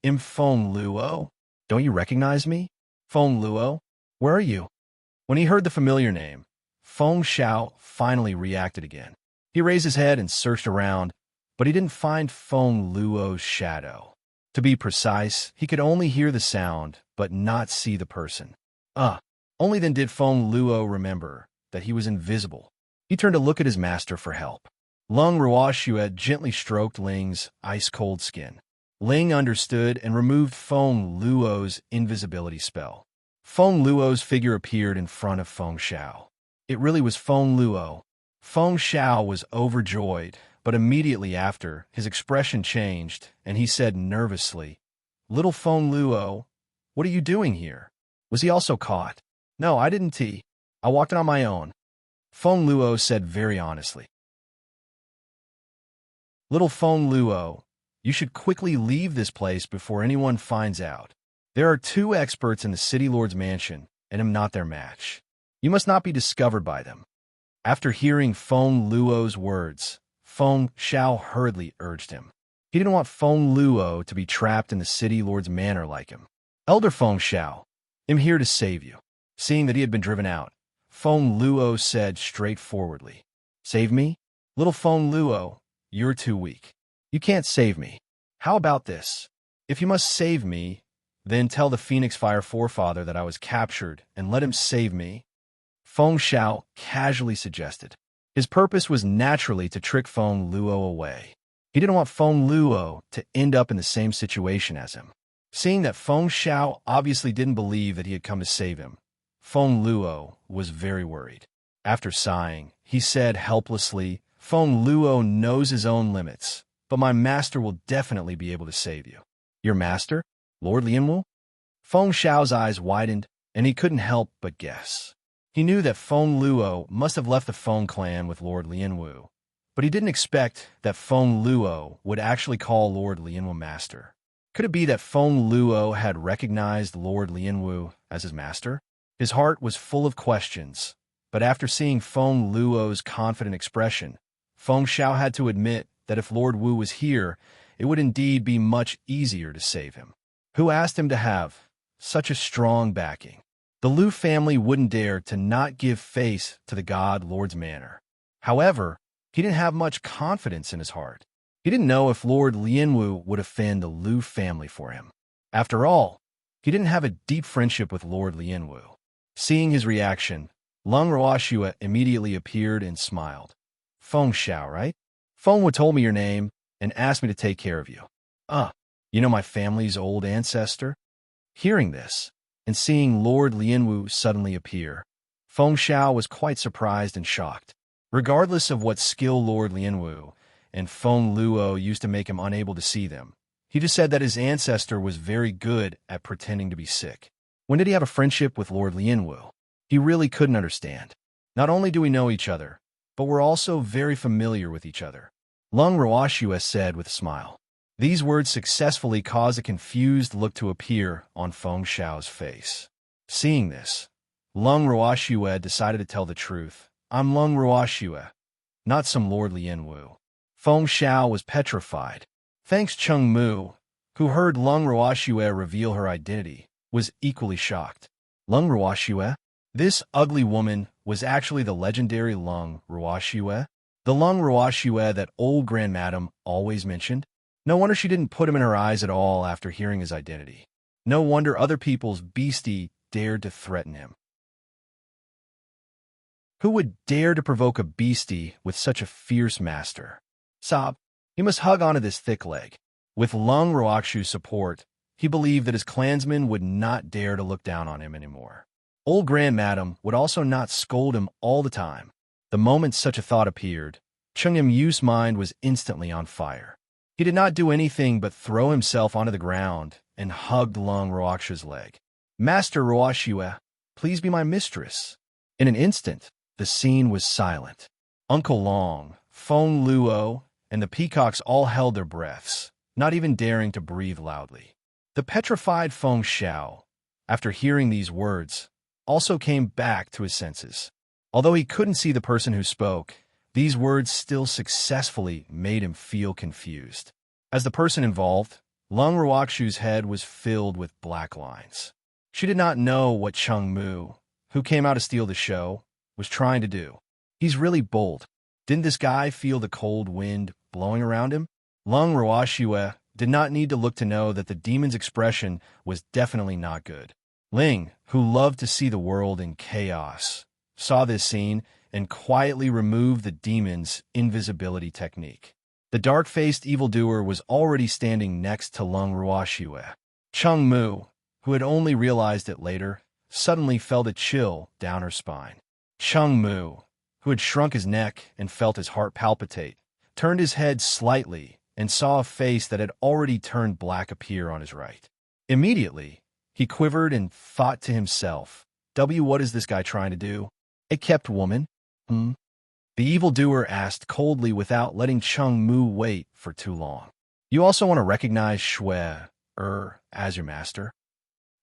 Feng Luo? Don't you recognize me? Feng Luo, where are you?" When he heard the familiar name, Feng Xiao finally reacted again. He raised his head and searched around, but he didn't find Feng Luo's shadow. To be precise, he could only hear the sound, but not see the person. Only then did Feng Luo remember that he was invisible. He turned to look at his master for help. Lung Ruoxue gently stroked Ling's ice-cold skin. Ling understood and removed Feng Luo's invisibility spell. Feng Luo's figure appeared in front of Feng Xiao. It really was Feng Luo. Feng Xiao was overjoyed, but immediately after, his expression changed, and he said nervously, "Little Feng Luo, what are you doing here? Was he also caught?" "No, I didn't. I walked in on my own," Feng Luo said very honestly. "Little Feng Luo, you should quickly leave this place before anyone finds out. There are 2 experts in the City Lord's mansion, and I'm not their match. You must not be discovered by them." After hearing Feng Luo's words, Feng Xiao hurriedly urged him. He didn't want Feng Luo to be trapped in the City Lord's manor like him. "Elder Feng Xiao, I'm here to save you." Seeing that he had been driven out, Feng Luo said straightforwardly, "Save me? Little Feng Luo, you're too weak. You can't save me. How about this? If you must save me, then tell the Phoenix Fire Forefather that I was captured and let him save me," Feng Xiao casually suggested. His purpose was naturally to trick Feng Luo away. He didn't want Feng Luo to end up in the same situation as him. Seeing that Feng Xiao obviously didn't believe that he had come to save him, Feng Luo was very worried. After sighing, he said helplessly, "Feng Luo knows his own limits, but my master will definitely be able to save you." "Your master? Lord Lianwu?" Feng Xiao's eyes widened, and he couldn't help but guess. He knew that Feng Luo must have left the Feng clan with Lord Lianwu, but he didn't expect that Feng Luo would actually call Lord Lianwu master. Could it be that Feng Luo had recognized Lord Lianwu as his master? His heart was full of questions, but after seeing Feng Luo's confident expression, Feng Xiao had to admit that if Lord Wu was here, it would indeed be much easier to save him. Who asked him to have such a strong backing? The Liu family wouldn't dare to not give face to the God Lord's manor. However, he didn't have much confidence in his heart. He didn't know if Lord Lianwu would offend the Liu family for him. After all, he didn't have a deep friendship with Lord Lianwu. Seeing his reaction, Lung Ruoxue immediately appeared and smiled. "Feng Xiao, right? Feng Wu told me your name and asked me to take care of you. You know my family's old ancestor?" Hearing this, and seeing Lord Lianwu suddenly appear, Feng Xiao was quite surprised and shocked. Regardless of what skill Lord Lianwu and Feng Luo used to make him unable to see them, he just said that his ancestor was very good at pretending to be sick. When did he have a friendship with Lord Lianwu? He really couldn't understand. Not only do we know each other, but we're also very familiar with each other, Lung Ruoxue said with a smile. These words successfully caused a confused look to appear on Feng Xiao's face. Seeing this, Lung Ruoxue decided to tell the truth. "I'm Lung Ruoxue, not some Lord Lianwu." Feng Xiao was petrified. Thanks Cheng Mu, who heard Lung Ruoxue reveal her identity, was equally shocked. Lung Ruoxue? This ugly woman was actually the legendary Lung Ruoxue, the Lung Ruoxue that old Grandmadam always mentioned. No wonder she didn't put him in her eyes at all after hearing his identity. No wonder other people's beastie dared to threaten him. Who would dare to provoke a beastie with such a fierce master? Sob, he must hug onto this thick leg. With Lung Ruoxue's support, he believed that his clansmen would not dare to look down on him anymore. Old Grandmadam would also not scold him all the time. The moment such a thought appeared, Cheng Yu's mind was instantly on fire. He did not do anything but throw himself onto the ground and hugged Lung Ruoxue's leg. "Master Ruoxue, please be my mistress." In an instant, the scene was silent. Uncle Long, Feng Luo, and the peacocks all held their breaths, not even daring to breathe loudly. The petrified Feng Xiao, after hearing these words, also came back to his senses. Although he couldn't see the person who spoke, these words still successfully made him feel confused. As the person involved, Lung Ruoxue's head was filled with black lines. She did not know what Cheng Mu, who came out to steal the show, was trying to do. He's really bold. Didn't this guy feel the cold wind blowing around him? Lung Ruoxue did not need to look to know that the demon's expression was definitely not good. Ling, who loved to see the world in chaos, saw this scene and quietly removed the demon's invisibility technique. The dark-faced evildoer was already standing next to Lung Ruoxue. Cheng Mu, who had only realized it later, suddenly felt a chill down her spine. Cheng Mu, who had shrunk his neck and felt his heart palpitate, turned his head slightly and saw a face that had already turned black appear on his right. Immediately, he quivered and thought to himself, what is this guy trying to do? A kept woman? The evildoer asked coldly without letting Cheng Mu wait for too long. You also want to recognize Shui, as your master?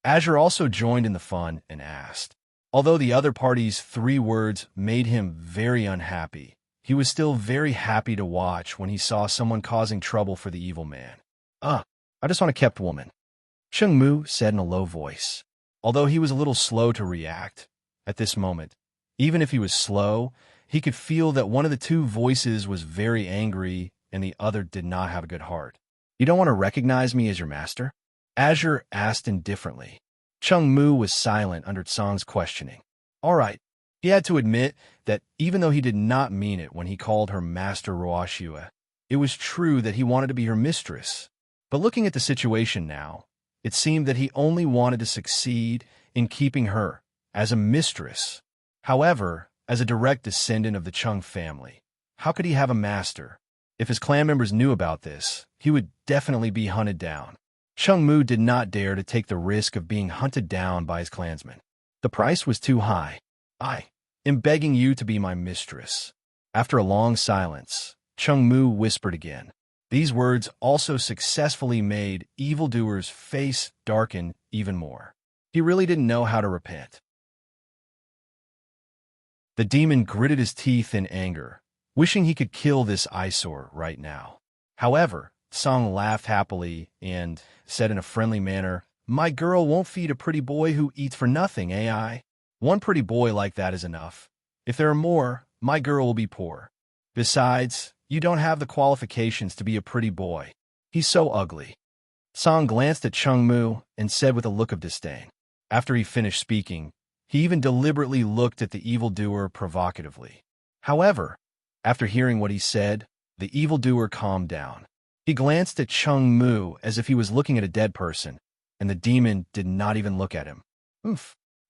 Azure also joined in the fun and asked. Although the other party's 3 words made him very unhappy, he was still very happy to watch when he saw someone causing trouble for the evil man. I just want a kept woman, Cheng Mu said in a low voice. Although he was a little slow to react at this moment, even if he was slow, he could feel that one of the 2 voices was very angry and the other did not have a good heart. You don't want to recognize me as your master? Azure asked indifferently. Cheng Mu was silent under Tsang's questioning. All right. He had to admit that even though he did not mean it when he called her Master Ruoxue, it was true that he wanted to be her mistress. But looking at the situation now, it seemed that he only wanted to succeed in keeping her as a mistress. However, as a direct descendant of the Cheng family, how could he have a master? If his clan members knew about this, he would definitely be hunted down. Cheng Mu did not dare to take the risk of being hunted down by his clansmen. The price was too high. I am begging you to be my mistress. After a long silence, Cheng Mu whispered again. These words also successfully made evildoer's face darken even more. He really didn't know how to repent. The demon gritted his teeth in anger, wishing he could kill this eyesore right now. However, Tsang laughed happily and said in a friendly manner, My girl won't feed a pretty boy who eats for nothing, I? One pretty boy like that is enough. If there are more, my girl will be poor. Besides, you don't have the qualifications to be a pretty boy. He's so ugly. Tsang glanced at Cheng Mu and said with a look of disdain. After he finished speaking, he even deliberately looked at the evildoer provocatively. However, after hearing what he said, the evildoer calmed down. He glanced at Cheng Mu as if he was looking at a dead person, and the demon did not even look at him.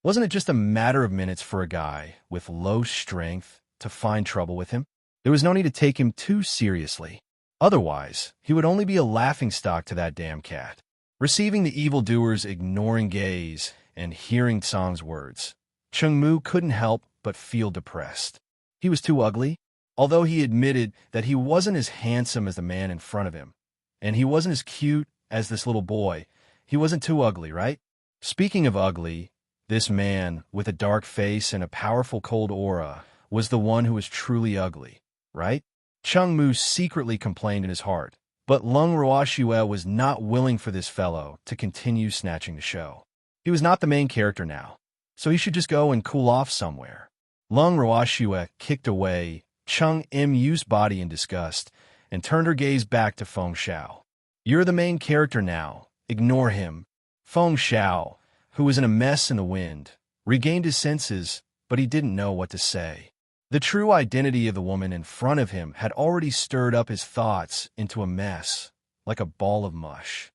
Wasn't it just a matter of minutes for a guy with low strength to find trouble with him? There was no need to take him too seriously. Otherwise, he would only be a laughingstock to that damn cat. Receiving the evildoer's ignoring gaze and hearing Tsang's words, Cheng Mu couldn't help but feel depressed. He was too ugly. Although he admitted that he wasn't as handsome as the man in front of him, and he wasn't as cute as this little boy, he wasn't too ugly, right? Speaking of ugly, this man, with a dark face and a powerful cold aura, was the one who was truly ugly, right? Cheng Mu secretly complained in his heart, but Lung Ruoxue was not willing for this fellow to continue snatching the show. He was not the main character now, so he should just go and cool off somewhere. Lung Ruoxue kicked away Cheng Mu's body in disgust and turned her gaze back to Feng Xiao. You're the main character now. Ignore him. Feng Xiao, who was in a mess in the wind, regained his senses, but he didn't know what to say. The true identity of the woman in front of him had already stirred up his thoughts into a mess, like a ball of mush.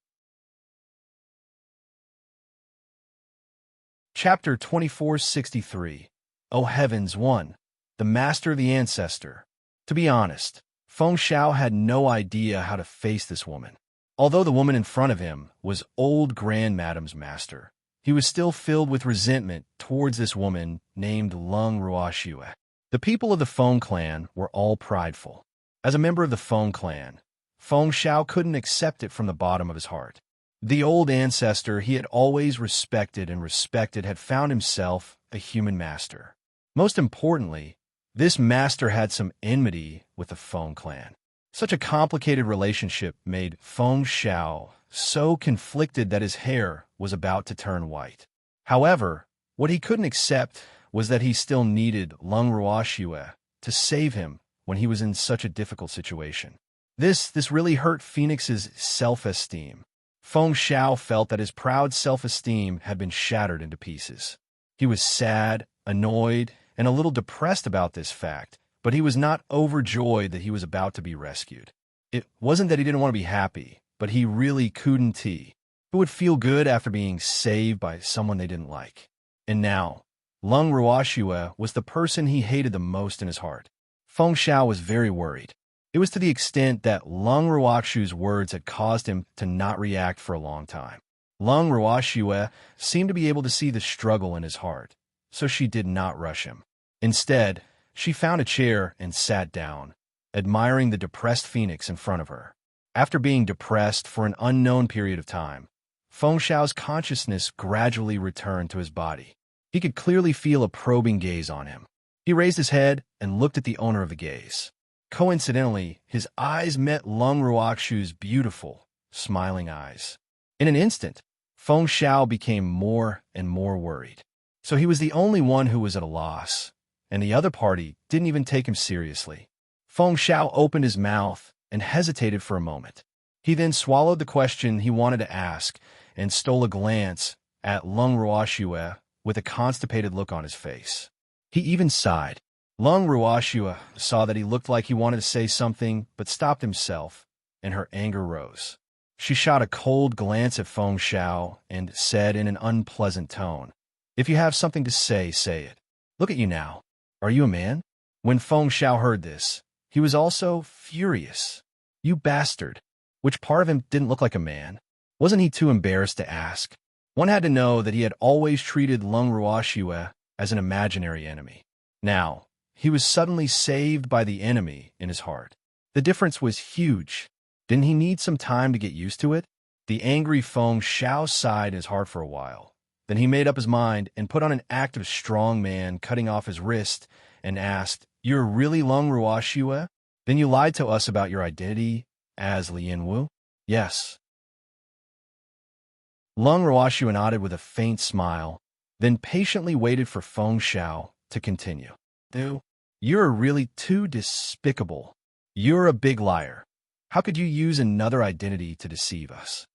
Chapter 2463. Oh Heavens 1. The Master of the Ancestor. To be honest, Feng Xiao had no idea how to face this woman. Although the woman in front of him was old Grand Madame's master, he was still filled with resentment towards this woman named Lung Ruoxue. The people of the Feng clan were all prideful. As a member of the Feng clan, Feng Xiao couldn't accept it from the bottom of his heart. The old ancestor he had always respected had found himself a human master. Most importantly, this master had some enmity with the Feng clan. Such a complicated relationship made Feng Xiao so conflicted that his hair was about to turn white. However, what he couldn't accept was that he still needed Lung Ruoxue to save him when he was in such a difficult situation. This really hurt Phoenix's self-esteem. Feng Xiao felt that his proud self-esteem had been shattered into pieces. He was sad, annoyed, and a little depressed about this fact, but he was not overjoyed that he was about to be rescued. It wasn't that he didn't want to be happy, but he really couldn't. Who would feel good after being saved by someone they didn't like? And now, Lung Ruoxue was the person he hated the most in his heart. Feng Xiao was very worried. It was to the extent that Lung Ruoxue's words had caused him to not react for a long time. Lung Ruoxue seemed to be able to see the struggle in his heart, so she did not rush him. Instead, she found a chair and sat down, admiring the depressed phoenix in front of her. After being depressed for an unknown period of time, Feng Xiao's consciousness gradually returned to his body. He could clearly feel a probing gaze on him. He raised his head and looked at the owner of the gaze. Coincidentally, his eyes met Lung Ruoxue's beautiful, smiling eyes. In an instant, Feng Xiao became more and more worried. So he was the only one who was at a loss, and the other party didn't even take him seriously. Feng Xiao opened his mouth and hesitated for a moment. He then swallowed the question he wanted to ask and stole a glance at Lung Ruoxue with a constipated look on his face. He even sighed. Lung Ruoxue saw that he looked like he wanted to say something, but stopped himself, and her anger rose. She shot a cold glance at Feng Xiao and said in an unpleasant tone, "If you have something to say, say it. Look at you now. Are you a man?" When Feng Xiao heard this, he was also furious. "You bastard. Which part of him didn't look like a man?" Wasn't he too embarrassed to ask? One had to know that he had always treated Lung Ruoxue as an imaginary enemy. Now, he was suddenly saved by the enemy in his heart. The difference was huge. Didn't he need some time to get used to it? The angry Feng Xiao sighed in his heart for a while. Then he made up his mind and put on an act of strong man, cutting off his wrist, and asked, "You're really Lung Ruoxue? Then you lied to us about your identity as Lian Wu?" "Yes." Lung Ruoxue nodded with a faint smile, then patiently waited for Feng Xiao to continue. "You're really too despicable. You're a big liar. How could you use another identity to deceive us?"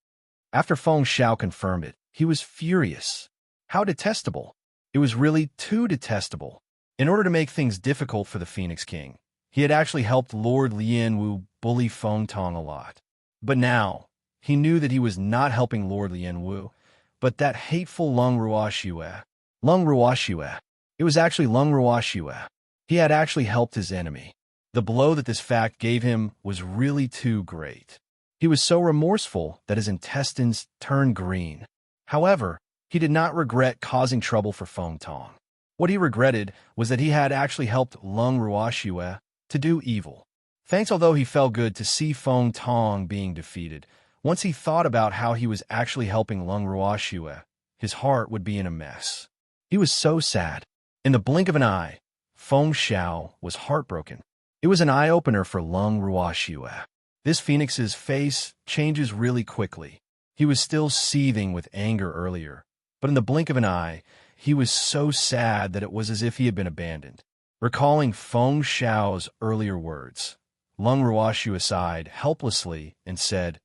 After Feng Xiao confirmed it, he was furious. How detestable. It was really too detestable. In order to make things difficult for the Phoenix King, he had actually helped Lord Lian Wu bully Feng Tong a lot. But now, he knew that he was not helping Lord Lian Wu, but that hateful Lung Ruoxue. Lung Ruoxue. It was actually Lung Ruoxue. He had actually helped his enemy. The blow that this fact gave him was really too great. He was so remorseful that his intestines turned green. However, he did not regret causing trouble for Feng Tong. What he regretted was that he had actually helped Lung Ruoxue to do evil. Thanks, although he felt good to see Feng Tong being defeated, once he thought about how he was actually helping Lung Ruoxue, his heart would be in a mess. He was so sad. In the blink of an eye, Feng Xiao was heartbroken. It was an eye-opener for Lung Ruoxue. This phoenix's face changes really quickly. He was still seething with anger earlier, but in the blink of an eye, he was so sad that it was as if he had been abandoned. Recalling Feng Xiao's earlier words, Lung Ruoxue sighed helplessly and said,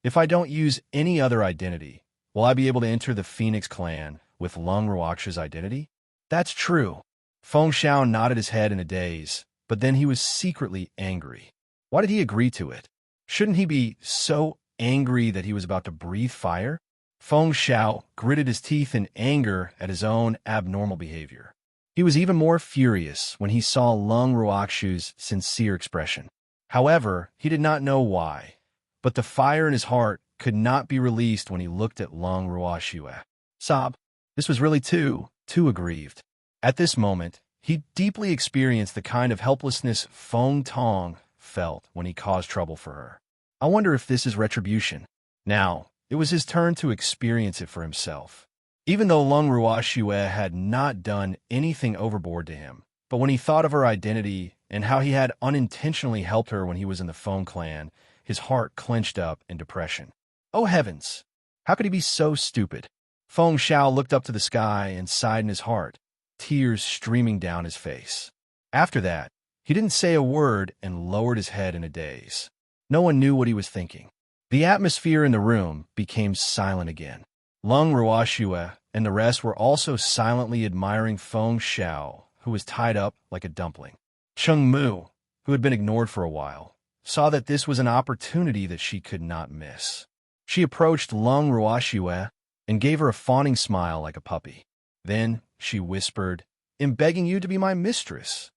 "If I don't use any other identity, will I be able to enter the Phoenix clan with Lung Ruoxue's identity?" "That's true." Feng Xiao nodded his head in a daze, but then he was secretly angry. Why did he agree to it? Shouldn't he be so angry that he was about to breathe fire? Feng Xiao gritted his teeth in anger at his own abnormal behavior. He was even more furious when he saw Lung Ruoxue's sincere expression. However, he did not know why, but the fire in his heart could not be released when he looked at Lung Ruoxue. Sob. This was really too aggrieved. At this moment, he deeply experienced the kind of helplessness Feng Tong felt when he caused trouble for her. I wonder if this is retribution. Now, it was his turn to experience it for himself. Even though Lung Ruoxue had not done anything overboard to him, but when he thought of her identity and how he had unintentionally helped her when he was in the Feng clan, his heart clenched up in depression. Oh heavens! How could he be so stupid? Feng Xiao looked up to the sky and sighed in his heart. tears streaming down his face. After that, he didn't say a word and lowered his head in a daze. No one knew what he was thinking. The atmosphere in the room became silent again. Lung Ruoxue and the rest were also silently admiring Feng Xiao, who was tied up like a dumpling. Cheng Mu, who had been ignored for a while, saw that this was an opportunity that she could not miss. She approached Lung Ruoxue and gave her a fawning smile like a puppy. Then she whispered, "I'm begging you to be my mistress."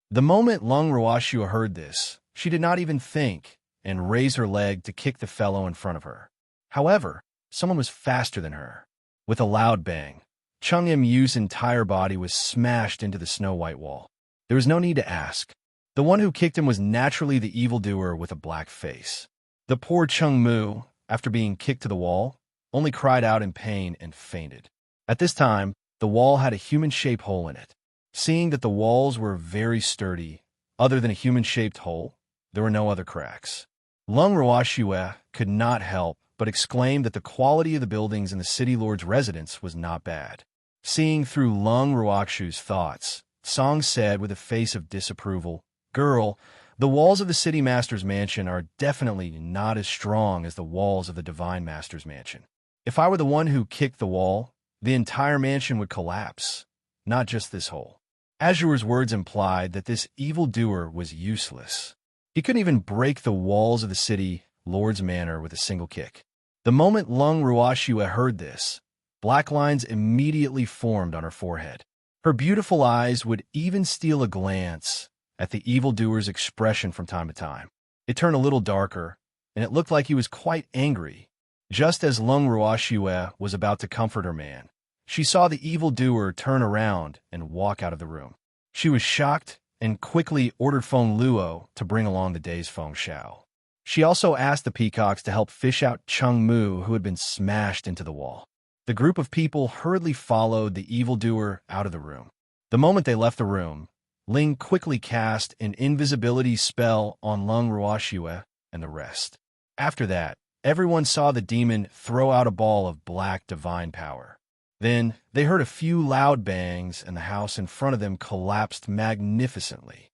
The moment Lung Ruoxue heard this, she did not even think and raised her leg to kick the fellow in front of her. However, someone was faster than her. With a loud bang, Cheng Mu's entire body was smashed into the snow-white wall. There was no need to ask. The one who kicked him was naturally the evildoer with a black face. The poor Cheng Mu, after being kicked to the wall, only cried out in pain and fainted. At this time, the wall had a human-shaped hole in it. Seeing that the walls were very sturdy, other than a human-shaped hole, there were no other cracks. Lung Ruoxue could not help but exclaimed that the quality of the buildings in the city lord's residence was not bad. Seeing through Lung Ruoxue's thoughts, Song said with a face of disapproval, "Girl, the walls of the city master's mansion are definitely not as strong as the walls of the divine master's mansion. If I were the one who kicked the wall, the entire mansion would collapse, not just this hole." Azure's words implied that this evildoer was useless. He couldn't even break the walls of the city lord's manor with a single kick. The moment Lung Ruoxue heard this, black lines immediately formed on her forehead. Her beautiful eyes would even steal a glance at the evildoer's expression from time to time. It turned a little darker, and it looked like he was quite angry. Just as Lung Ruoxue was about to comfort her man, she saw the evildoer turn around and walk out of the room. She was shocked and quickly ordered Feng Luo to bring along the day's Feng Xiao. She also asked the peacocks to help fish out Cheng Mu, who had been smashed into the wall. The group of people hurriedly followed the evildoer out of the room. The moment they left the room, Ling quickly cast an invisibility spell on Lung Ruoxue and the rest. After that, everyone saw the demon throw out a ball of black divine power. Then they heard a few loud bangs, and the house in front of them collapsed magnificently.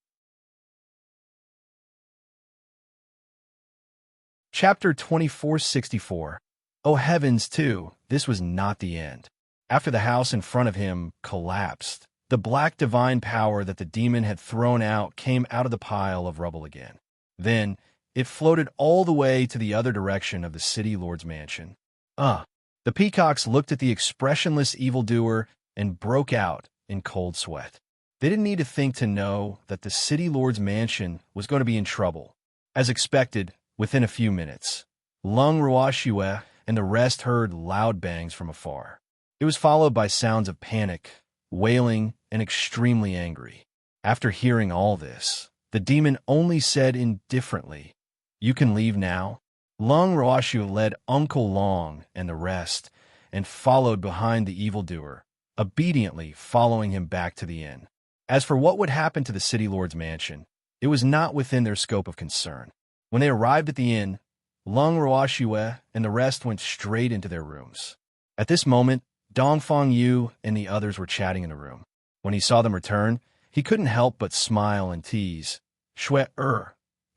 Chapter 2464. Oh heavens, too, this was not the end. After the house in front of him collapsed, the black divine power that the demon had thrown out came out of the pile of rubble again. Then it floated all the way to the other direction of the city lord's mansion. The peacocks looked at the expressionless evildoer and broke out in cold sweat. They didn't need to think to know that the city lord's mansion was going to be in trouble. As expected, within a few minutes, Lung Ruoxue and the rest heard loud bangs from afar. It was followed by sounds of panic, wailing, and extremely angry. After hearing all this, the demon only said indifferently, "You can leave now." Lung Ruoxue led Uncle Long and the rest, and followed behind the evildoer, obediently following him back to the inn. As for what would happen to the city lord's mansion, it was not within their scope of concern. When they arrived at the inn, Lung Ruoxue and the rest went straight into their rooms. At this moment, Dongfang Yu and the others were chatting in the room. When he saw them return, he couldn't help but smile and tease. "Shui,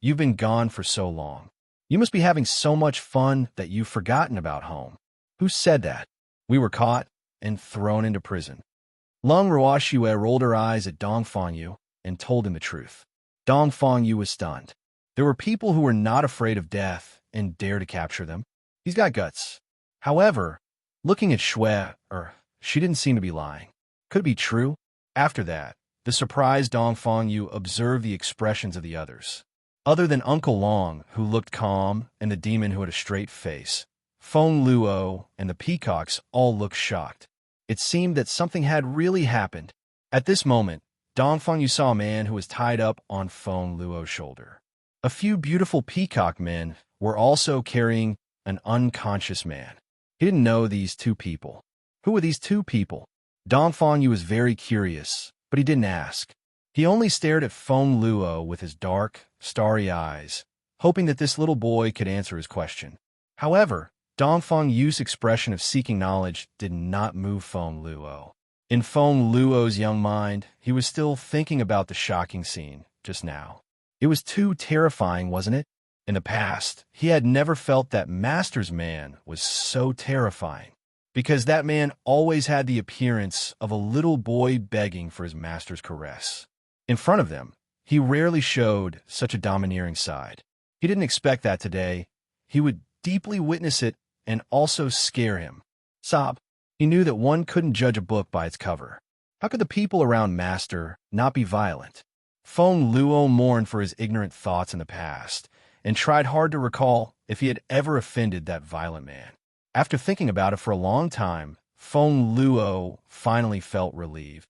you've been gone for so long. You must be having so much fun that you've forgotten about home." "Who said that?" "We were caught and thrown into prison." Lung Ruoxue rolled her eyes at Dongfang Yu and told him the truth. Dongfang Yu was stunned. There were people who were not afraid of death and dare to capture them. He's got guts. However, looking at Shui, she didn't seem to be lying. Could it be true? After that, the surprised Dongfang Yu observed the expressions of the others. Other than Uncle Long, who looked calm, and the demon who had a straight face, Feng Luo and the peacocks all looked shocked. It seemed that something had really happened. At this moment, Dongfang Yu saw a man who was tied up on Feng Luo's shoulder. A few beautiful peacock men were also carrying an unconscious man. He didn't know these two people. Who were these two people? Dongfang Yu was very curious, but he didn't ask. He only stared at Feng Luo with his dark, starry eyes, hoping that this little boy could answer his question. However, Dongfang Yu's expression of seeking knowledge did not move Feng Luo. In Feng Luo's young mind, he was still thinking about the shocking scene just now. It was too terrifying, wasn't it? In the past, he had never felt that Master's man was so terrifying, because that man always had the appearance of a little boy begging for his master's caress. In front of them, he rarely showed such a domineering side. He didn't expect that today. He would deeply witness it and also scare him. Sob. He knew that one couldn't judge a book by its cover. How could the people around Master not be violent? Feng Luo mourned for his ignorant thoughts in the past and tried hard to recall if he had ever offended that violent man. After thinking about it for a long time, Feng Luo finally felt relieved.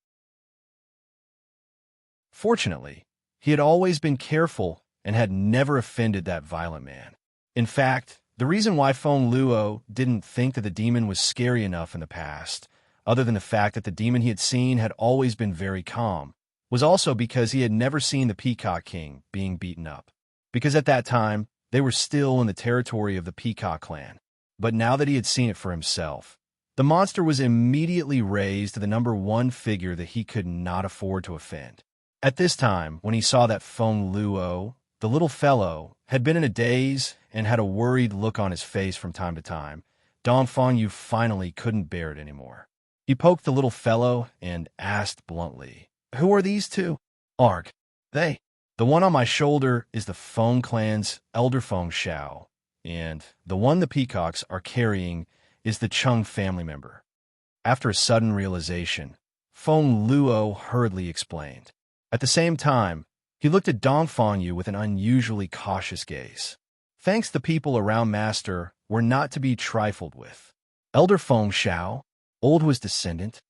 Fortunately, he had always been careful and had never offended that violent man. In fact, the reason why Feng Luo didn't think that the demon was scary enough in the past, other than the fact that the demon he had seen had always been very calm, was also because he had never seen the Peacock King being beaten up. Because at that time, they were still in the territory of the Peacock clan. But now that he had seen it for himself, the monster was immediately raised to the #1 figure that he could not afford to offend. At this time, when he saw that Feng Luo, the little fellow, had been in a daze and had a worried look on his face from time to time, Dongfang Yu finally couldn't bear it anymore. He poked the little fellow and asked bluntly, "Who are these two?" "Arg. They. The one on my shoulder is the Feng clan's elder Feng Shao, and the one the peacocks are carrying is the Chung family member." After a sudden realization, Feng Luo hurriedly explained. At the same time, he looked at Dongfang Yu with an unusually cautious gaze. Thanks, the people around Master were not to be trifled with. Elder Feng Shao, old was descendant.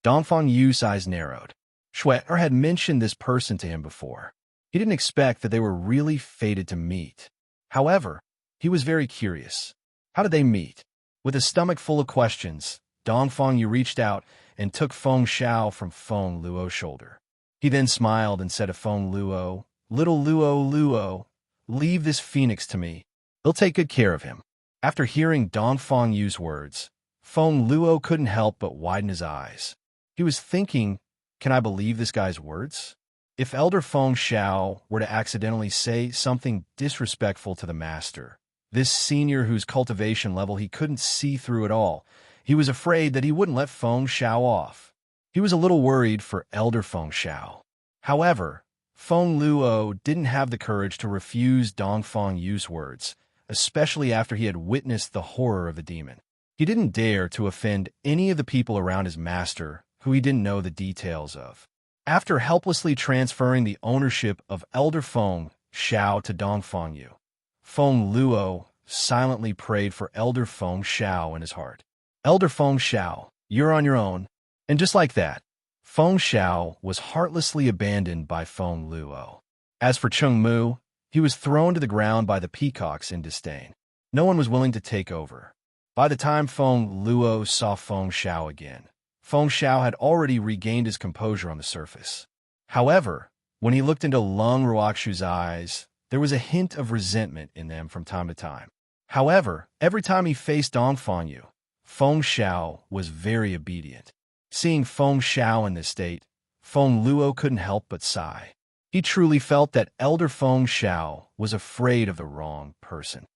Dongfang Yu's eyes narrowed. Schwetter had mentioned this person to him before. He didn't expect that they were really fated to meet. However, he was very curious. How did they meet? With a stomach full of questions, Dongfang Yu reached out and took Feng Shao from Feng Luo's shoulder. He then smiled and said to Feng Luo, "Little Luo, leave this phoenix to me. He'll take good care of him." After hearing Dongfang Yu's words, Feng Luo couldn't help but widen his eyes. He was thinking, can I believe this guy's words? If Elder Feng Shao were to accidentally say something disrespectful to the master, this senior whose cultivation level he couldn't see through at all, he was afraid that he wouldn't let Feng Shao off. He was a little worried for Elder Feng Shao. However, Feng Luo didn't have the courage to refuse Dongfang Yu's words, especially after he had witnessed the horror of the demon. He didn't dare to offend any of the people around his master who he didn't know the details of. After helplessly transferring the ownership of Elder Feng Shao to Dongfang Yu, Feng Luo silently prayed for Elder Feng Shao in his heart. "Elder Feng Shao, you're on your own." And just like that, Feng Shao was heartlessly abandoned by Feng Luo. As for Chung Mu, he was thrown to the ground by the peacocks in disdain. No one was willing to take over. By the time Feng Luo saw Feng Shao again, Feng Shao had already regained his composure on the surface. However, when he looked into Lung Ruoxu's eyes, there was a hint of resentment in them from time to time. However, every time he faced Dongfang Yu, Feng Shao was very obedient. Seeing Feng Shao in this state, Feng Luo couldn't help but sigh. He truly felt that Elder Feng Shao was afraid of the wrong person.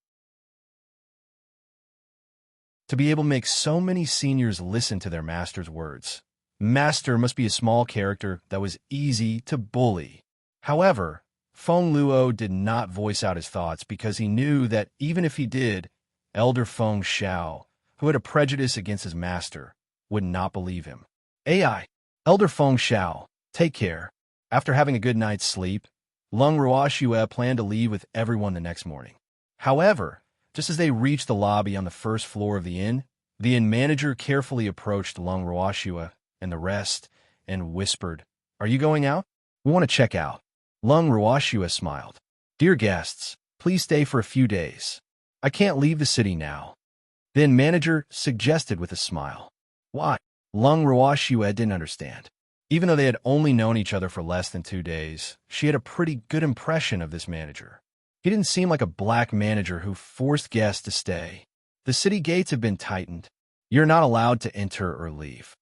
To be able to make so many seniors listen to their master's words, Master must be a small character that was easy to bully. However, Feng Luo did not voice out his thoughts because he knew that even if he did, Elder Feng Shao, who had a prejudice against his master, would not believe him. AI, Elder Feng Shao, take care. After having a good night's sleep, Lung Ruoxue planned to leave with everyone the next morning. However, just as they reached the lobby on the first floor of the inn manager carefully approached Lung Ruoxue and the rest and whispered, "Are you going out? We want to check out." Lung Ruoxue smiled. "Dear guests, please stay for a few days. I can't leave the city now." The inn manager suggested with a smile. Why? Lung Ruoxue didn't understand. Even though they had only known each other for less than 2 days, she had a pretty good impression of this manager. He didn't seem like a black manager who forced guests to stay. The city gates have been tightened. You're not allowed to enter or leave.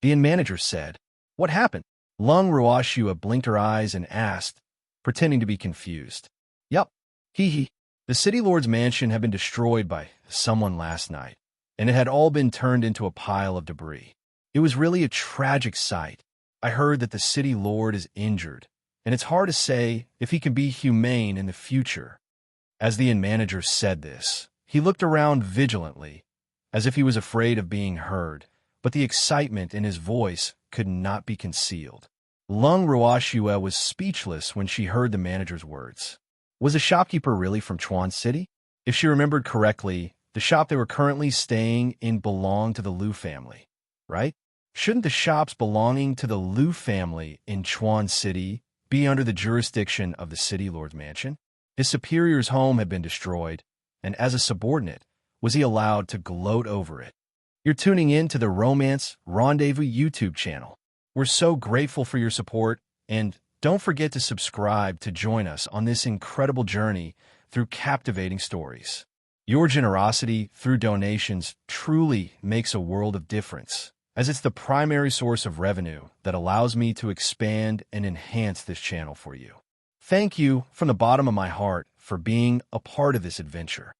The inn manager said. What happened? Lung Ruashua blinked her eyes and asked, pretending to be confused. Yup. Hee. The city lord's mansion had been destroyed by someone last night, and it had all been turned into a pile of debris. It was really a tragic sight. I heard that the city lord is injured, and it's hard to say if he can be humane in the future. As the inn manager said this, he looked around vigilantly, as if he was afraid of being heard, but the excitement in his voice could not be concealed. Lung Ruashua was speechless when she heard the manager's words. Was the shopkeeper really from Chuan City? If she remembered correctly, the shop they were currently staying in belonged to the Liu family, right? Shouldn't the shops belonging to the Liu family in Chuan City be under the jurisdiction of the city lord's mansion? His superior's home had been destroyed, and as a subordinate, was he allowed to gloat over it? You're tuning in to the Romance Rendezvous YouTube channel. We're so grateful for your support, and don't forget to subscribe to join us on this incredible journey through captivating stories. Your generosity through donations truly makes a world of difference, as it's the primary source of revenue that allows me to expand and enhance this channel for you. Thank you from the bottom of my heart for being a part of this adventure.